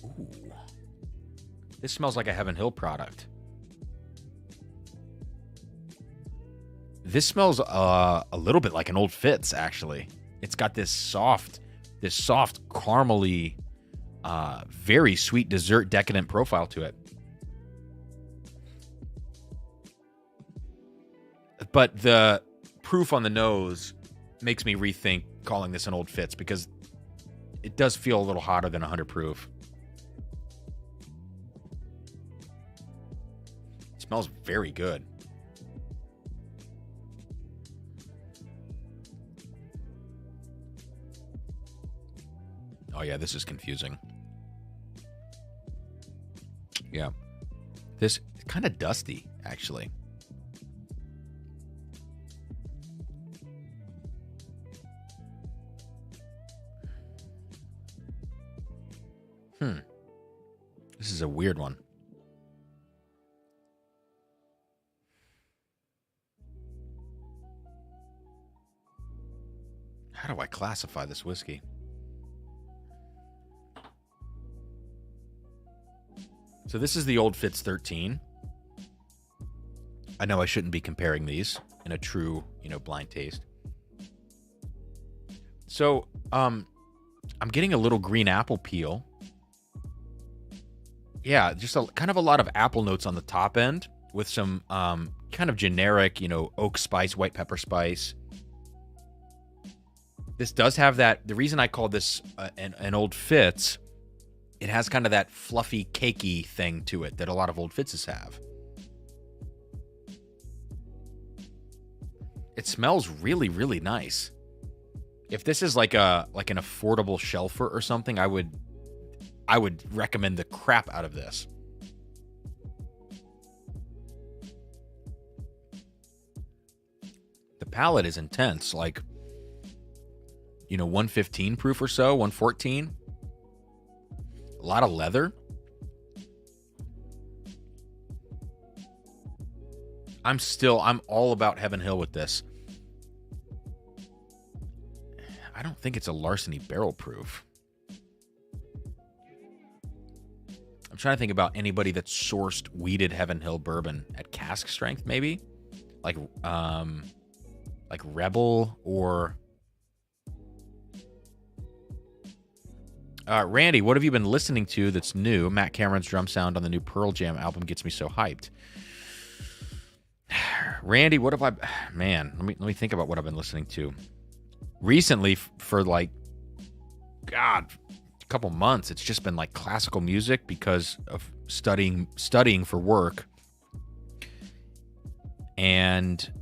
Ooh. This smells like a Heavenhill product. This smells a little bit like an old Fitz, actually. It's got this soft caramely, very sweet dessert decadent profile to it. But the proof on the nose makes me rethink calling this an old Fitz because it does feel a little hotter than 100 proof. It smells very good. Oh, yeah, this is confusing. Yeah. This is kind of dusty, actually. This is a weird one. How do I classify this whiskey? So this is the old Fitz 13. I know I shouldn't be comparing these in a true, blind taste. So, I'm getting a little green apple peel. Yeah, just kind of a lot of apple notes on the top end with some kind of generic, oak spice, white pepper spice. This does have that. The reason I call this an old Fitz, it has kind of that fluffy, cakey thing to it that a lot of old Fitzes have. It smells really, really nice. If this is like an affordable shelfer or something, I would recommend the crap out of this. The palate is intense, like 115 proof or so, 114. A lot of leather. I'm all about Heavenhill with this. I don't think it's a Larceny barrel proof. I'm trying to think about anybody that sourced weeded Heavenhill bourbon at cask strength, maybe? Like Rebel or... Randy, what have you been listening to that's new? Matt Cameron's drum sound on the new Pearl Jam album gets me so hyped. Randy, what have I... Man, let me think about what I've been listening to. Recently, for a couple months, it's just been like classical music because of studying for work. And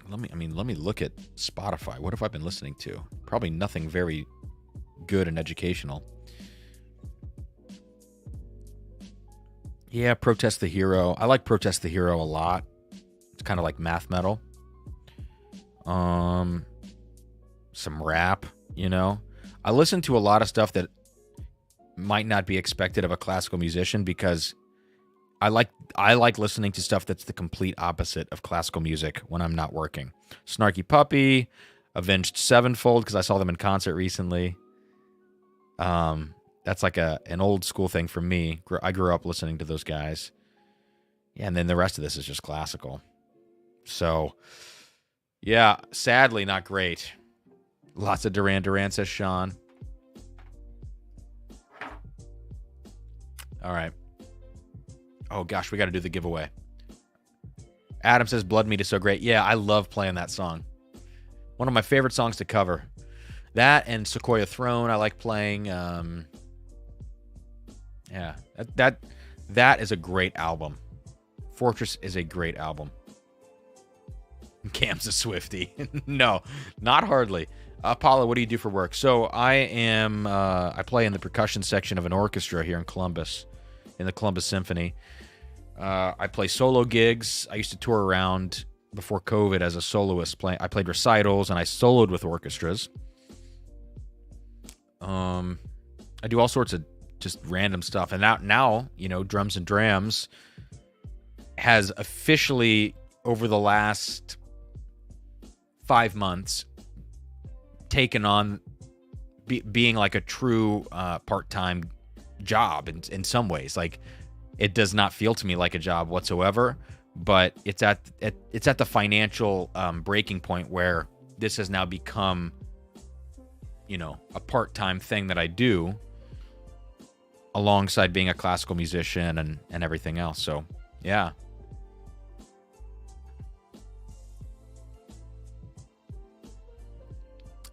let me look at Spotify. What have I been listening to? Probably nothing very good and educational. Yeah, Protest the Hero. I like Protest the Hero a lot. It's kind of like math metal. Some rap, I listen to a lot of stuff that might not be expected of a classical musician because I like listening to stuff that's the complete opposite of classical music when I'm not working. Snarky Puppy, Avenged Sevenfold, because I saw them in concert recently. That's like an old school thing for me. I grew up listening to those guys. Yeah, and then the rest of this is just classical. So, yeah, sadly not great. Lots of Duran Duran, says Sean. All right. Oh, gosh, we got to do the giveaway. Adam says Blood Meat is so great. Yeah, I love playing that song. One of my favorite songs to cover. That and Sequoia Throne I like playing. Yeah, that is a great album. Fortress is a great album. Cam's a Swiftie. No, not hardly. Paula, what do you do for work? So I play in the percussion section of an orchestra here in Columbus, in the Columbus Symphony. I play solo gigs. I used to tour around before COVID as a soloist. I played recitals and I soloed with orchestras. I do all sorts of just random stuff. And now, Drums and Drams has officially, over the last 5 months, taken on being like a true part-time job in some ways. Like, it does not feel to me like a job whatsoever, but it's at the financial breaking point where this has now become, a part-time thing that I do alongside being a classical musician and everything else. So, yeah.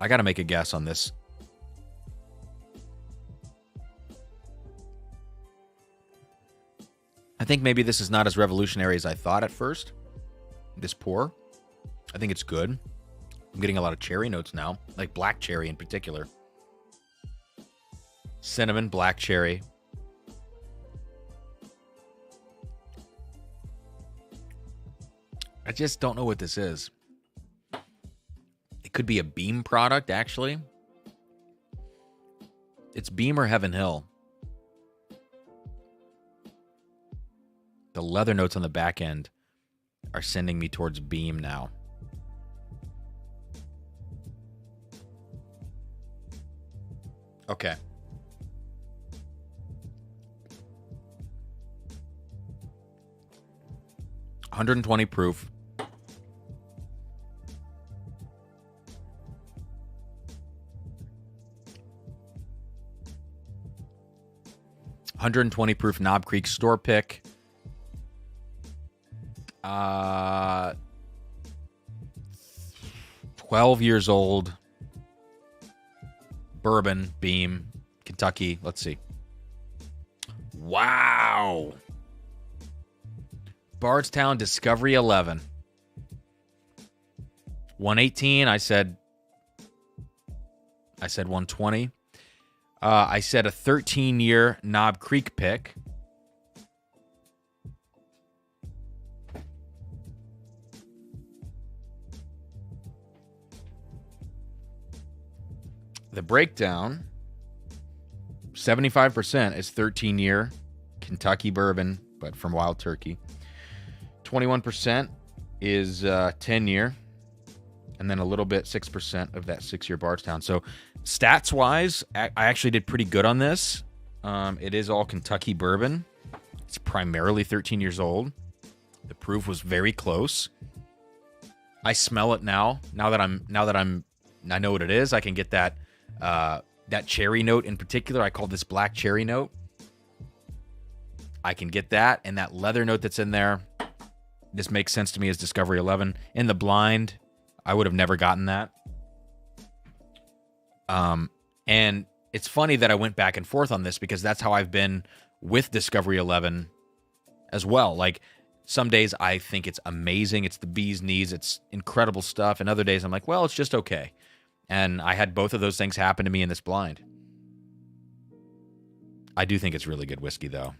I got to make a guess on this. I think maybe this is not as revolutionary as I thought at first. This pour. I think it's good. I'm getting a lot of cherry notes now, like black cherry in particular. Cinnamon, black cherry. I just don't know what this is. It could be a Beam product, actually. It's Beam or Heavenhill. The leather notes on the back end are sending me towards Beam now. Okay. $120 proof. $120 proof Knob Creek store pick. 12 years old. Bourbon, Beam, Kentucky. Let's see. Wow. Bardstown Discovery 11. 118. I said 120. I said a 13-year Knob Creek pick. The breakdown, 75% is 13-year Kentucky bourbon, but from Wild Turkey. 21% is 10-year, and then a little bit, 6% of that 6-year Bardstown. So stats-wise, I actually did pretty good on this. It is all Kentucky bourbon. It's primarily 13 years old. The proof was very close. I smell it now. Now that I know what it is. I can get that cherry note in particular. I call this black cherry note. I can get that, and that leather note that's in there. This makes sense to me as Discovery 11. In the blind, I would have never gotten that. And it's funny that I went back and forth on this because that's how I've been with Discovery 11 as well. Like, some days I think it's amazing. It's the bee's knees. It's incredible stuff. And other days I'm like, well, it's just okay. And I had both of those things happen to me in this blind. I do think it's really good whiskey, though.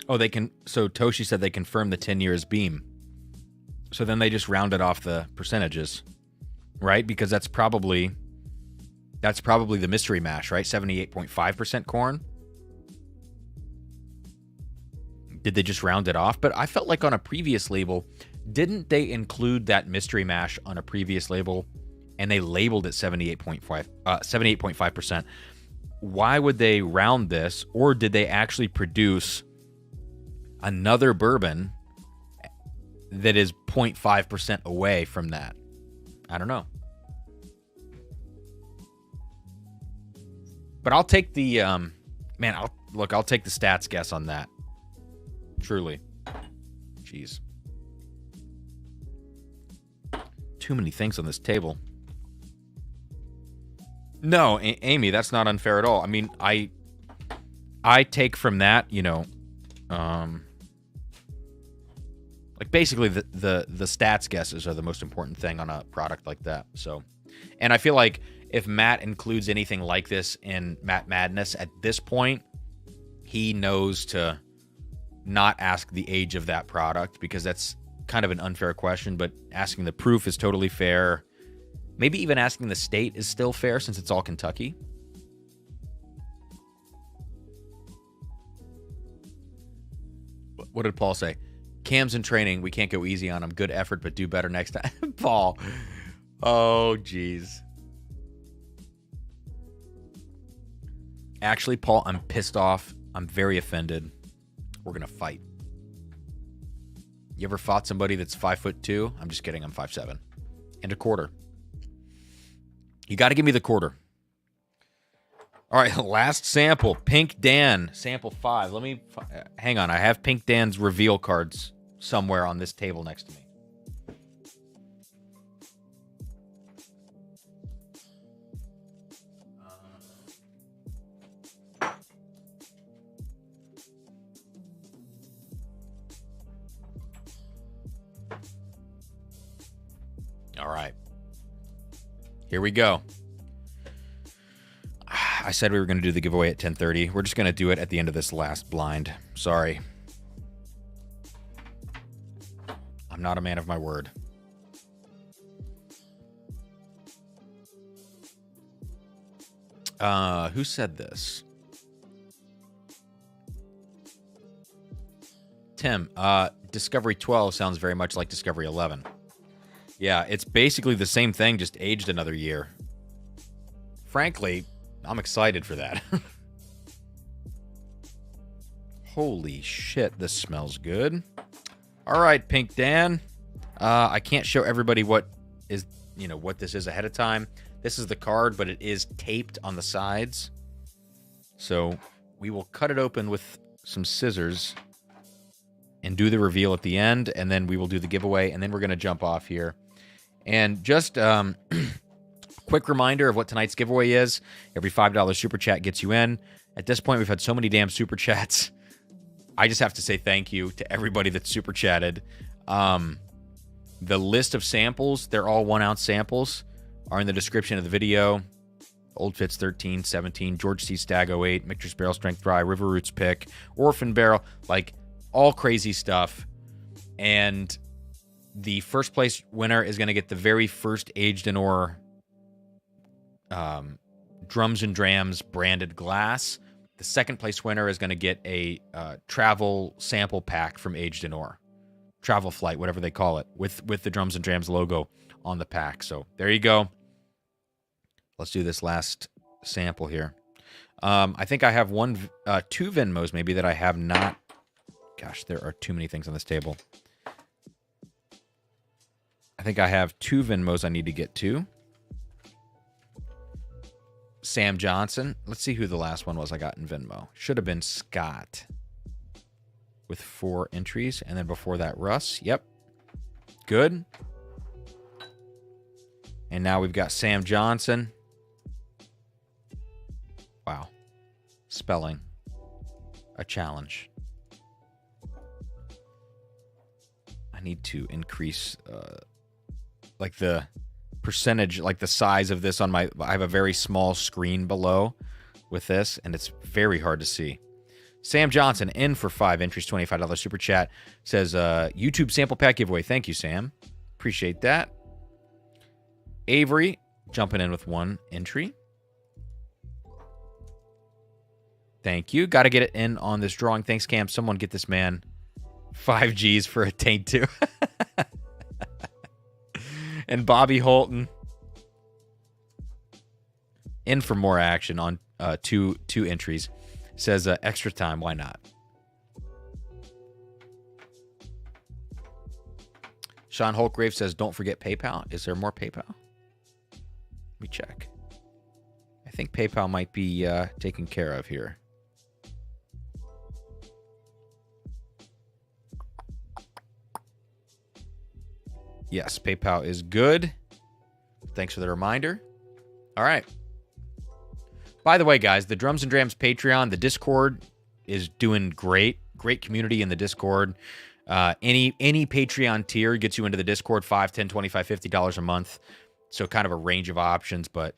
Oh, they can. So Toshi said they confirmed the 10 years Beam. So then they just rounded off the percentages, right? Because that's probably the mystery mash, right? 78.5% corn. Did they just round it off? But I felt like on a previous label, didn't they include that mystery mash on a previous label, and they labeled it 78.5%? Why would they round this, or did they actually produce another bourbon that is 0.5% away from that? I don't know. But I'll take the I'll take the stats guess on that. Truly. Jeez. too many things on this table. No, Amy, that's not unfair at all. I mean, I take from that, you know, like basically the stats guesses are the most important thing on a product like that. So, and I feel like if Matt includes anything like this in Matt Madness at this point, he knows to not ask the age of that product, because that's kind of an unfair question, but asking the proof is totally fair. Maybe even asking the state is still fair since it's all Kentucky. What did Paul say? Cam's in training. We can't go easy on him. Good effort, but do better next time. Paul. Oh, jeez. Actually, Paul, I'm pissed off. I'm very offended. We're going to fight. You ever fought somebody that's 5'2"? I'm just kidding. I'm 5'7" and a quarter. You got to give me the quarter. All right, last sample. Pink Dan, sample 5. Let me... hang on. I have Pink Dan's reveal cards somewhere on this table next to me. All right. Here we go. I said we were going to do the giveaway at 10:30. We're just going to do it at the end of this last blind. Sorry. I'm not a man of my word. Who said this? Tim, Discovery 12 sounds very much like Discovery 11. Yeah, it's basically the same thing, just aged another year. Frankly, I'm excited for that. Holy shit, this smells good. All right, Pink Dan. I can't show everybody what is, you know, what this is ahead of time. This is the card, but it is taped on the sides. So we will cut it open with some scissors and do the reveal at the end, and then we will do the giveaway, and then we're going to jump off here. And just quick reminder of what tonight's giveaway is. Every $5 super chat gets you in. At this point, we've had so many damn super chats. I just have to say thank you to everybody that's super chatted. The list of samples, they're all 1 ounce samples, are in the description of the video. Old Fitz 13, 17, George C. Stagg 08, Michter's Barrel Strength Rye, River Roots Pick, Orphan Barrel, like all crazy stuff. And the first place winner is going to get the very first aged in ore Drums and Drams branded glass. The second place winner is going to get a travel sample pack from Aged in Ore. Travel flight, whatever they call it, with the Drums and Drams logo on the pack. So there you go. Let's do this last sample here. I think I have two Venmos maybe that I have not. Gosh, there are too many things on this table. I think I have 2 Venmos I need to get to. Sam Johnson. Let's see who the last one was I got in Venmo. Should have been Scott with 4 entries. And then before that, Russ. Yep. Good. And now we've got Sam Johnson. Wow. Spelling. A challenge. I need to increase like the percentage, like the size of this on my... I have a very small screen below with this, and it's very hard to see. Sam Johnson, in for 5 entries, $25 super chat, says, YouTube sample pack giveaway. Thank you, Sam. Appreciate that. Avery, jumping in with 1 entry. Thank you. Got to get it in on this drawing. Thanks, Cam. Someone get this man 5 Gs for a taint too. And Bobby Holton in for more action on two entries. Says extra time. Why not? Sean Holtgrave says, don't forget PayPal. Is there more PayPal? Let me check. I think PayPal might be taken care of here. Yes, PayPal is good. Thanks for the reminder. All right. By the way, guys, the Drums and Drams Patreon, the Discord is doing great. Great community in the Discord. Any Patreon tier gets you into the Discord, $5, $10, $25, $50 a month. So kind of a range of options, but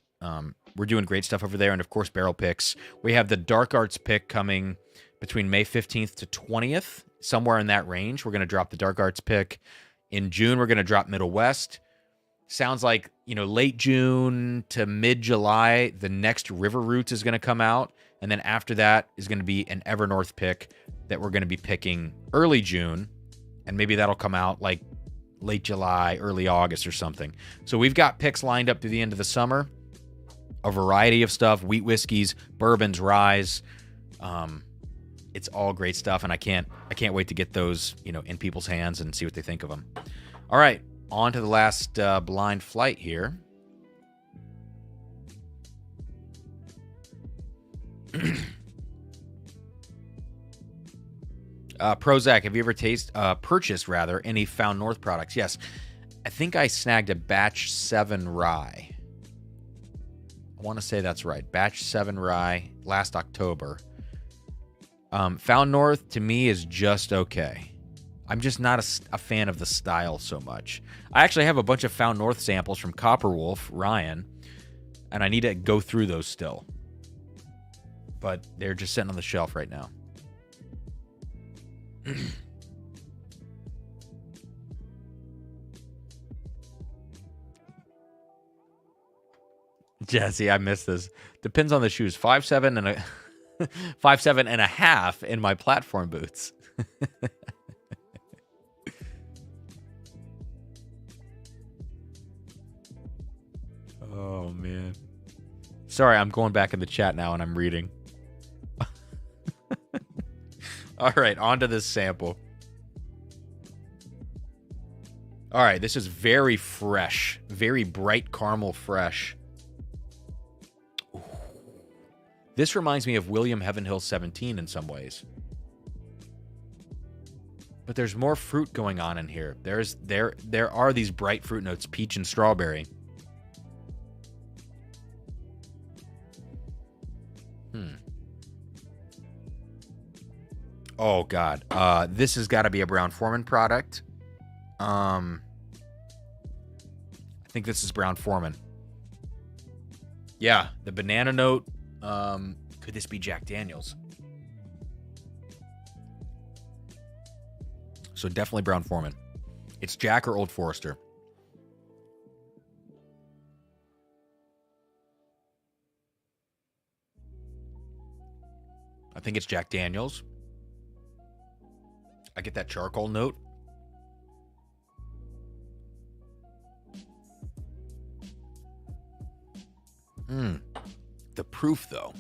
we're doing great stuff over there. And, of course, barrel picks. We have the Dark Arts pick coming between May 15th to 20th, somewhere in that range. We're going to drop the Dark Arts pick. In June, we're going to drop Middle West. Sounds like, late June to mid-July, the next River Roots is going to come out. And then after that is going to be an Evernorth pick that we're going to be picking early June. And maybe that'll come out like late July, early August or something. So we've got picks lined up through the end of the summer. A variety of stuff, wheat whiskeys, bourbons, ryes. It's all great stuff, and I can't wait to get those, in people's hands and see what they think of them. All right, on to the last blind flight here. Prozac, have you ever purchased any Found North products? Yes, I think I snagged a Batch 7 rye. I want to say that's right. Batch 7 rye last October. Found North, to me, is just okay. I'm just not a fan of the style so much. I actually have a bunch of Found North samples from Copperwolf, Ryan, and I need to go through those still. But they're just sitting on the shelf right now. Jesse, I missed this. Depends on the shoes. 5'7" and a 5'7" and a half in my platform boots. Oh man. Sorry, I'm going back in the chat now and I'm reading. All right, on to this sample. All right, this is very fresh, very bright caramel fresh. Ooh. This reminds me of William Heavenhill 17 in some ways. But there's more fruit going on in here. There are these bright fruit notes, peach and strawberry. Oh God, this has got to be a Brown-Forman product. I think this is Brown-Forman. Yeah, the banana note. Could this be Jack Daniels? So definitely Brown-Forman. It's Jack or Old Forester. I think it's Jack Daniels. I get that charcoal note. The proof, though,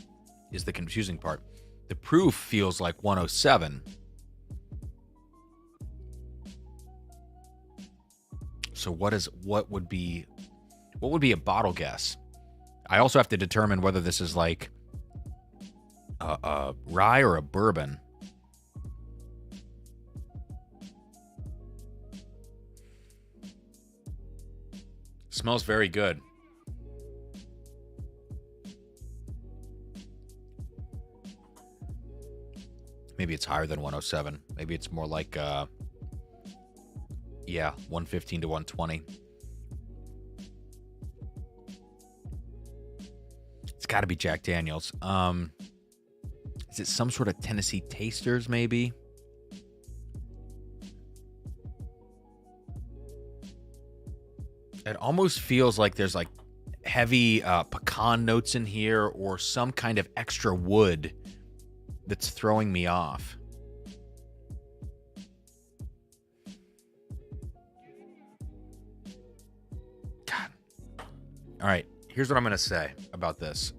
is the confusing part. The proof feels like 107. So what would be a bottle guess? I also have to determine whether this is like a rye or a bourbon. Smells very good. Maybe it's higher than 107. Maybe it's more like 115 to 120. It's got to be Jack Daniels. Is it some sort of Tennessee Tasters maybe? It almost feels like there's like heavy pecan notes in here or some kind of extra wood that's throwing me off. God. All right, here's what I'm going to say about this.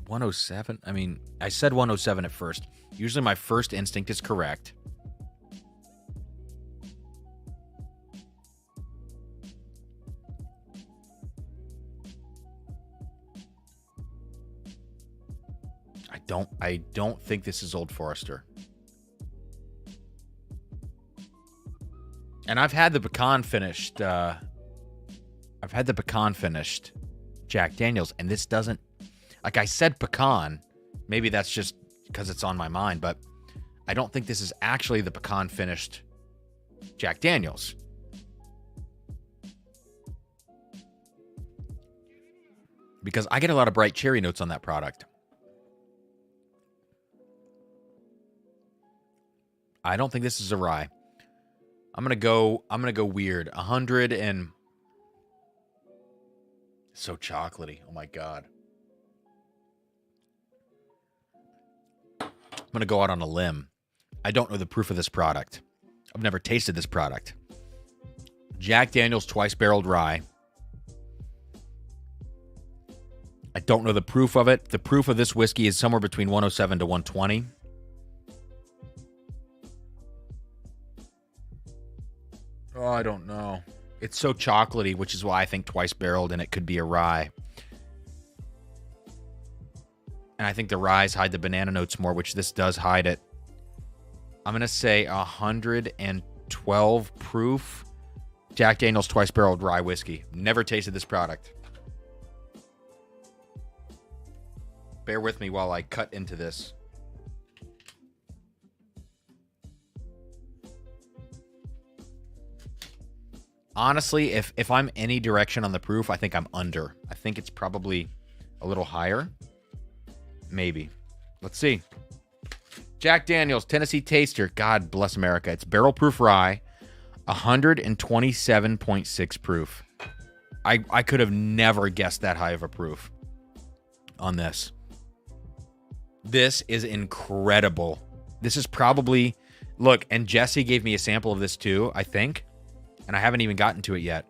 $107? I mean, I said 107 at first. Usually my first instinct is correct. don't think this is Old Forester. And I've had the pecan finished. I've had the pecan finished Jack Daniels, and this doesn't. Like I said, pecan. Maybe that's just because it's on my mind, but I don't think this is actually the pecan finished Jack Daniels. Because I get a lot of bright cherry notes on that product. I don't think this is a rye. I'm gonna go weird. 100 and so chocolatey. Oh my god. I'm gonna go out on a limb. I don't know the proof of this product. I've never tasted this product. Jack Daniel's twice barreled rye. I don't know the proof of it. The proof of this whiskey is somewhere between 107 to 120. Oh, I don't know. It's so chocolatey, which is why I think twice barreled, and it could be a rye. And I think the ryes hide the banana notes more, which this does hide it. I'm going to say 112 proof Jack Daniel's twice barreled rye whiskey. Never tasted this product. Bear with me while I cut into this. Honestly, if I'm any direction on the proof, I think I'm under. I think it's probably a little higher. Maybe. Let's see. Jack Daniel's Tennessee Taster. God bless America. It's barrel proof rye. 127.6 proof. I could have never guessed that high of a proof on this. This is incredible. This is probably... Look, and Jesse gave me a sample of this too, I think. And I haven't even gotten to it yet.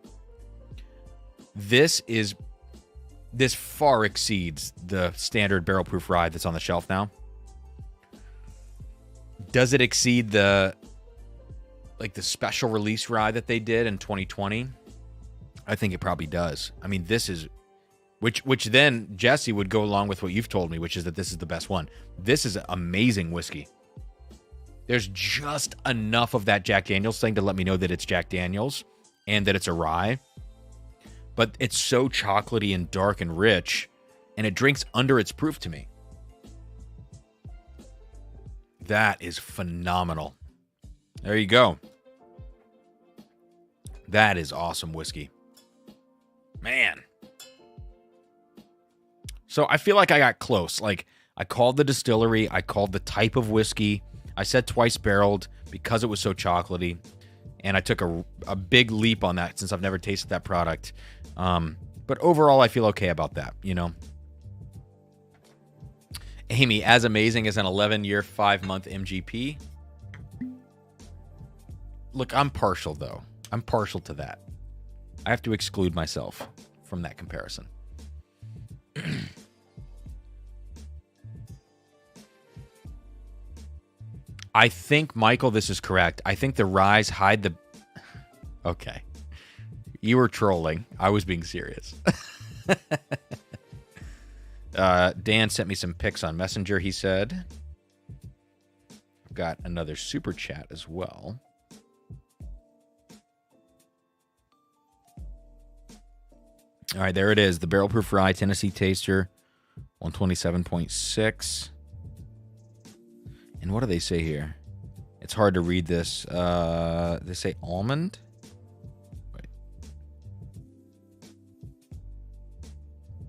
This far exceeds the standard barrel proof rye that's on the shelf now. Does it exceed the special release rye that they did in 2020? I think it probably does. I mean, this is which then Jesse would go along with what you've told me, which is that this is the best one. This is amazing whiskey. There's just enough of that Jack Daniels thing to let me know that it's Jack Daniels and that it's a rye. But it's so chocolatey and dark and rich, and it drinks under its proof to me. That is phenomenal. There you go. That is awesome whiskey. Man. So I feel like I got close. Like, I called the distillery. I called the type of whiskey. I said twice barreled because it was so chocolatey, and I took a big leap on that since I've never tasted that product. But overall, I feel okay about that, you know. Amy, as amazing as an 11-year, 5-month MGP. Look, I'm partial, though. I'm partial to that. I have to exclude myself from that comparison. I think, Michael, this is correct. I think the ryes hide the... Okay. You were trolling. I was being serious. Dan sent me some pics on Messenger, he said. I've got another super chat as well. All right, there it is. The Barrel Proof Rye Tennessee Taster, 127.6. And what do they say here? It's hard to read this. They say almond? Wait.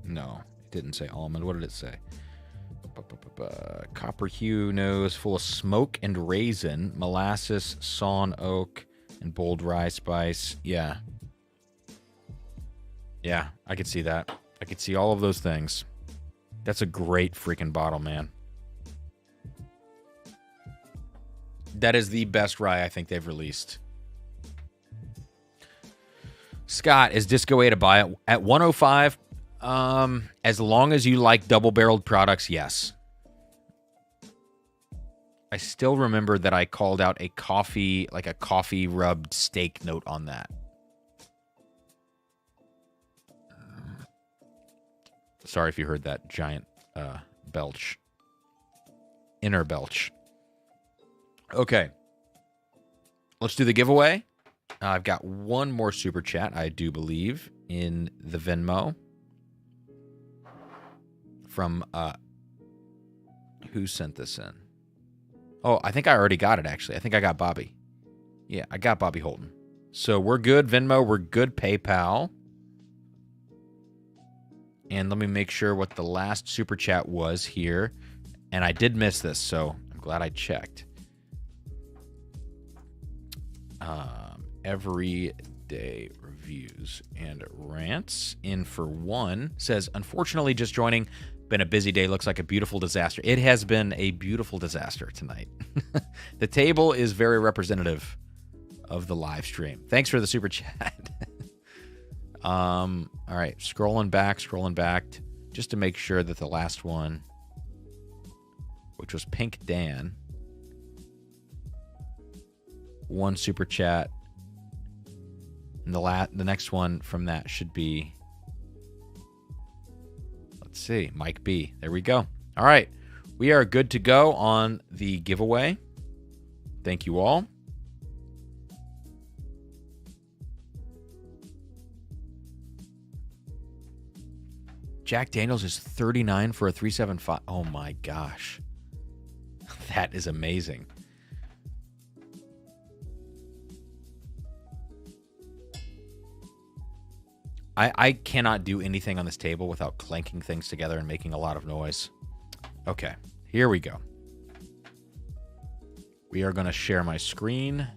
No, it didn't say almond. What did it say? Copper hue nose full of smoke and raisin, molasses, sawn oak, and bold rye spice. Yeah. Yeah, I could see that. I could see all of those things. That's a great freaking bottle, man. That is the best rye I think they've released. Scott, is Disco A to buy it? At 105, as long as you like double-barreled products, yes. I still remember that I called out a coffee, like a coffee-rubbed steak note on that. Sorry if you heard that giant belch. Inner Belch. Okay. Let's do the giveaway. I've got one more super chat, I do believe, in the Venmo. From, who sent this in? Oh, I think I already got it, actually. I think I got Bobby. Yeah, I got Bobby Holton. So we're good, Venmo. We're good, PayPal. And let me make sure what the last super chat was here. And I did miss this, so I'm glad I checked. Everyday Reviews and Rants in for one says, unfortunately, just joining. Been a busy day. Looks like a beautiful disaster. It has been a beautiful disaster tonight. The table is very representative of the live stream. Thanks for the super chat. All right, scrolling back just to make sure that the last one, which was Pink Dan, one super chat, and the next one from that should be, let's see, Mike B. There we go. All right, we are good to go on the giveaway. Thank you all. Jack Daniels is 39 for a 375. Oh my gosh. That is amazing. I cannot do anything on this table without clanking things together and making a lot of noise. Okay, here we go. We are going to share my screen.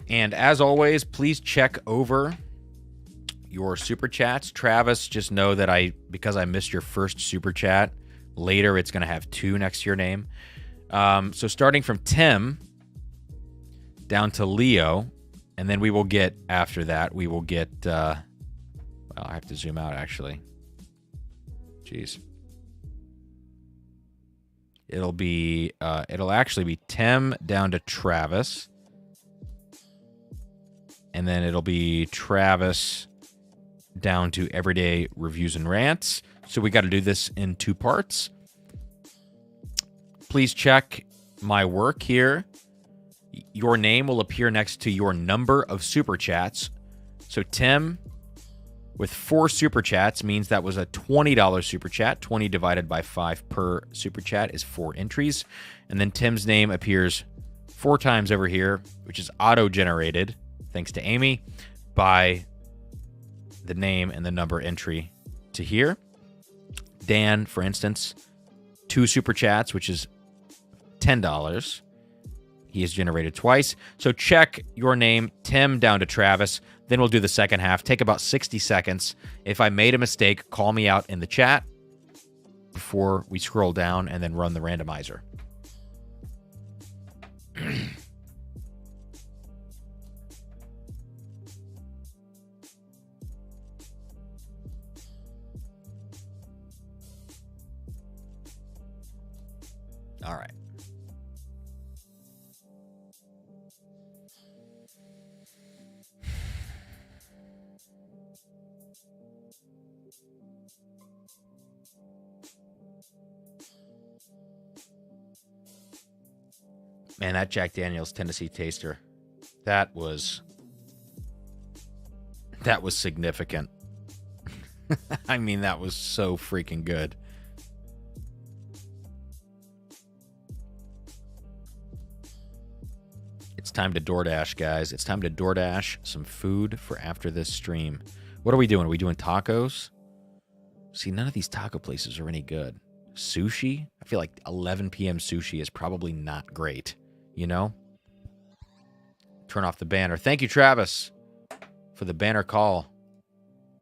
And as always, please check over your super chats. Travis, just know that because I missed your first super chat, later it's going to have 2 next to your name. So starting from Tim down to Leo, and then we will get, after that, we will get, well, I have to zoom out, actually. Jeez. It'll actually be Tim down to Travis. And then it'll be Travis down to Everyday Reviews and Rants. So we got to do this in 2 parts. Please check my work here. Your name will appear next to your number of super chats. So Tim, with 4 super chats, means that was a $20 super chat. 20 divided by 5 per super chat is 4 entries. And then Tim's name appears 4 times over here, which is auto-generated, thanks to Amy, by the name and the number entry to here. Dan, for instance, 2 super chats, which is $10. He is generated twice. So check your name, Tim down to Travis. Then we'll do the second half. Take about 60 seconds. If I made a mistake, call me out in the chat before we scroll down and then run the randomizer. All right. Man, that Jack Daniels Tennessee Taster, that was significant. I mean, that was so freaking good. It's time to DoorDash, guys. It's time to DoorDash some food for after this stream. What are we doing? Are we doing tacos? See, none of these taco places are any good. Sushi? I feel like 11 p.m. sushi is probably not great. You know? Turn off the banner. Thank you, Travis, for the banner call.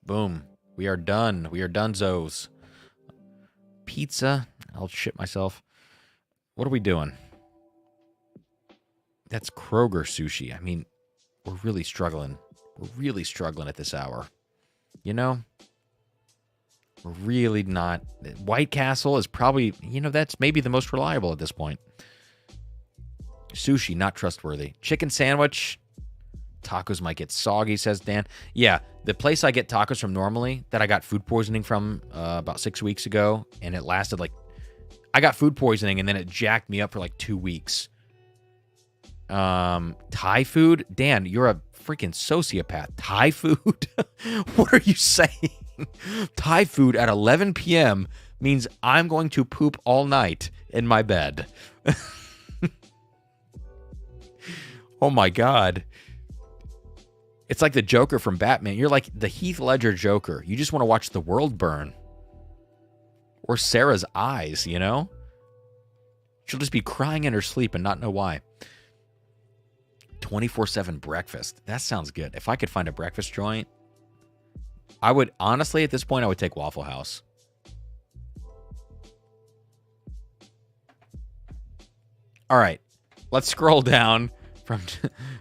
Boom. We are done. We are donezos. Pizza. I'll shit myself. What are we doing? That's Kroger sushi. I mean, we're really struggling. We're really struggling at this hour. You know? We're really not. White Castle is probably, that's maybe the most reliable at this point. Sushi, not trustworthy. Chicken sandwich, Tacos might get soggy, says Dan. Yeah, the place I get tacos from normally that I got food poisoning from about 6 weeks ago, and it lasted like... I got food poisoning, and then it jacked me up for like 2 weeks. Thai food? Dan, you're a freaking sociopath. Thai food? What are you saying? Thai food at 11 p.m. means I'm going to poop all night in my bed. Oh my God. It's like the Joker from Batman. You're like the Heath Ledger Joker. You just want to watch the world burn. Or Sarah's eyes, you know? She'll just be crying in her sleep and not know why. 24/7 breakfast. That sounds good. If I could find a breakfast joint, I would, honestly, at this point, I would take Waffle House. All right. Let's scroll down.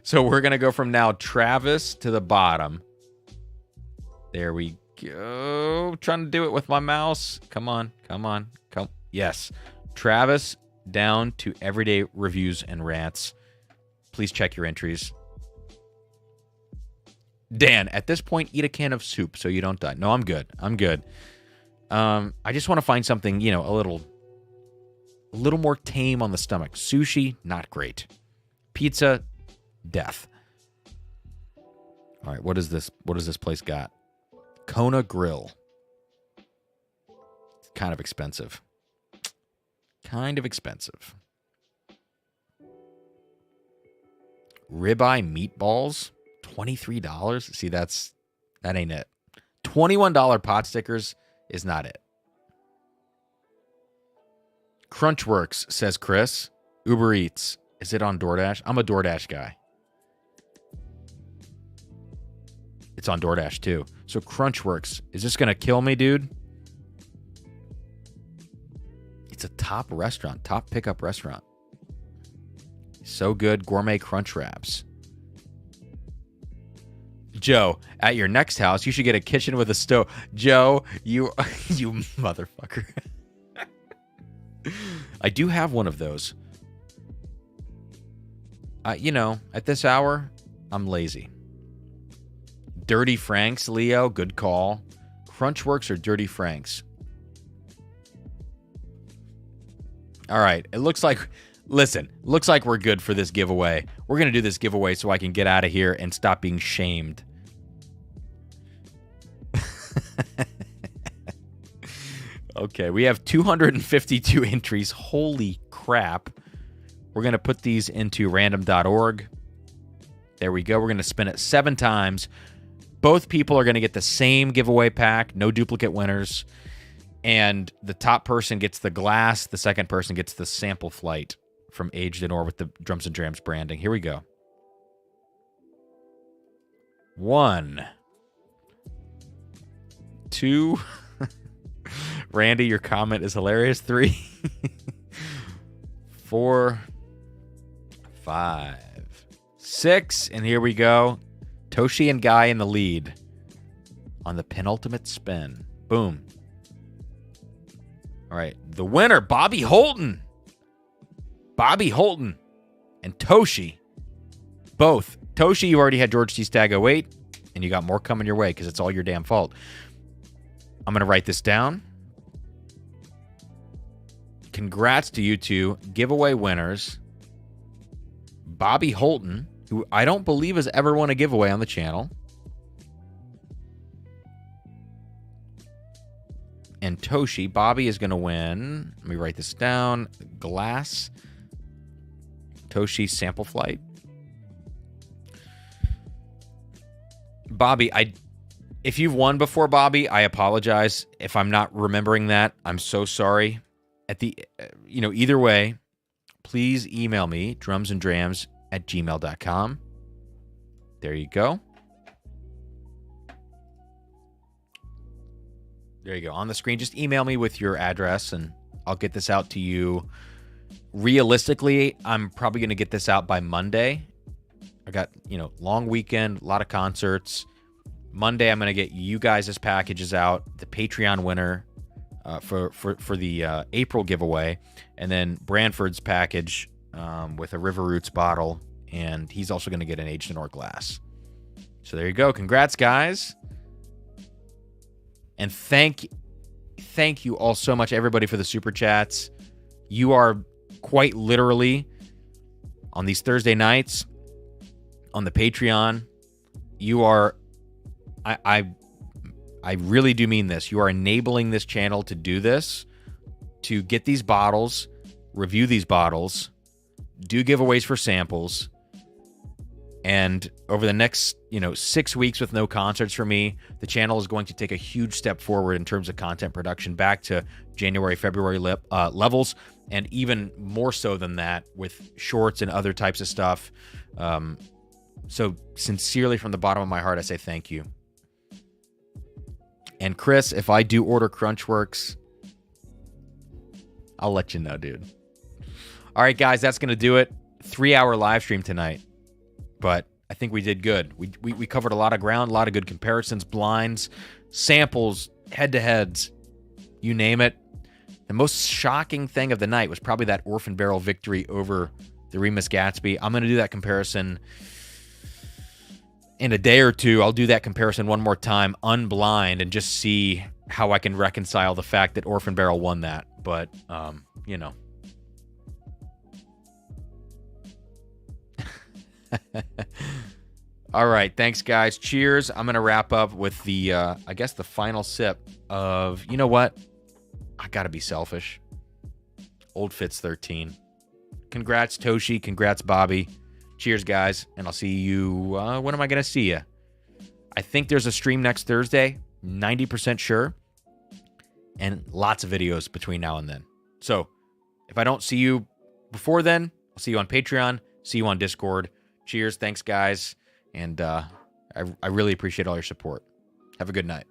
So we're going to go from now Travis to the bottom. There we go. Trying to do it with my mouse. Come on. Yes. Travis down to everyday reviews and rants. Please check your entries. Dan, at this point, eat a can of soup so you don't die. No, I'm good. I just want to find something, you know, a little more tame on the stomach. Sushi, not great. Pizza, death. All right, what is this? What does this place got? Kona Grill. Kind of expensive. Ribeye meatballs, $23. See, that ain't it. $21 pot stickers is not it. Crunchworks, says Chris. Uber Eats. Is it on DoorDash? I'm a DoorDash guy. It's on DoorDash too. So Crunchworks. Is this going to kill me, dude? It's a top pickup restaurant. So good. Gourmet crunch wraps. Joe, at your next house, you should get a kitchen with a stove. Joe, you motherfucker. I do have one of those. You know, at this hour, I'm lazy. Dirty Franks, Leo, good call. Crunchworks or Dirty Franks? All right, it looks like... Listen, looks like we're good for this giveaway. We're going to do this giveaway so I can get out of here and stop being shamed. Okay, we have 252 entries. Holy crap. We're going to put these into random.org. There we go. We're going to spin it 7 times. Both people are going to get the same giveaway pack. No duplicate winners. And the top person gets the glass. The second person gets the sample flight from Aged in Ore with the Drums and Drams branding. Here we go. 1, 2. Randy, your comment is hilarious. 3, 4, 5, 6. And here we go. Toshi and Guy in the lead on the penultimate spin. Boom. All right. The winner, Bobby Holton. Bobby Holton and Toshi. Both. Toshi, you already had George T. Stagg 08, and you got more coming your way because it's all your damn fault. I'm going to write this down. Congrats to you two giveaway winners. Bobby Holton, who I don't believe has ever won a giveaway on the channel. And Toshi. Bobby is going to win. Let me write this down. Glass. Toshi sample flight. Bobby, if you've won before, Bobby, I apologize. If I'm not remembering that, I'm so sorry. Either way, please email me, drumsanddrams@gmail.com. There you go. There you go. On the screen, just email me with your address, and I'll get this out to you. Realistically, I'm probably going to get this out by Monday. I got, long weekend, a lot of concerts. Monday, I'm going to get you guys' packages out. The Patreon winner for the April giveaway. And then Branford's package with a River Roots bottle. And he's also going to get an Aged in Ore glass. So there you go. Congrats, guys. And thank you all so much, everybody, for the super chats. You are quite literally, on these Thursday nights, on the Patreon, you are, I really do mean this. You are enabling this channel to do this, to get these bottles, review these bottles, do giveaways for samples. And over the next, 6 weeks with no concerts for me, the channel is going to take a huge step forward in terms of content production back to January, February levels, and even more so than that with shorts and other types of stuff. So sincerely, from the bottom of my heart, I say thank you. And Chris, if I do order Crunchworks, I'll let you know, dude. All right, guys, that's going to do it. 3-hour live stream tonight. But I think we did good. We covered a lot of ground, a lot of good comparisons, blinds, samples, head-to-heads, you name it. The most shocking thing of the night was probably that Orphan barrel victory over the Remus Gatsby. I'm going to do that comparison in a day or two. I'll do that comparison one more time, unblind, and just see how I can reconcile the fact that Orphan barrel won that. But, All right, thanks, guys. Cheers. I'm going to wrap up with the, I guess, the final sip of, you know what? I got to be selfish. Old Fitz 13. Congrats, Toshi. Congrats, Bobby. Cheers, guys. And I'll see you, when am I going to see you? I think there's a stream next Thursday. 90% sure. And lots of videos between now and then. So if I don't see you before then, I'll see you on Patreon. See you on Discord. Cheers. Thanks, guys. And I really appreciate all your support. Have a good night.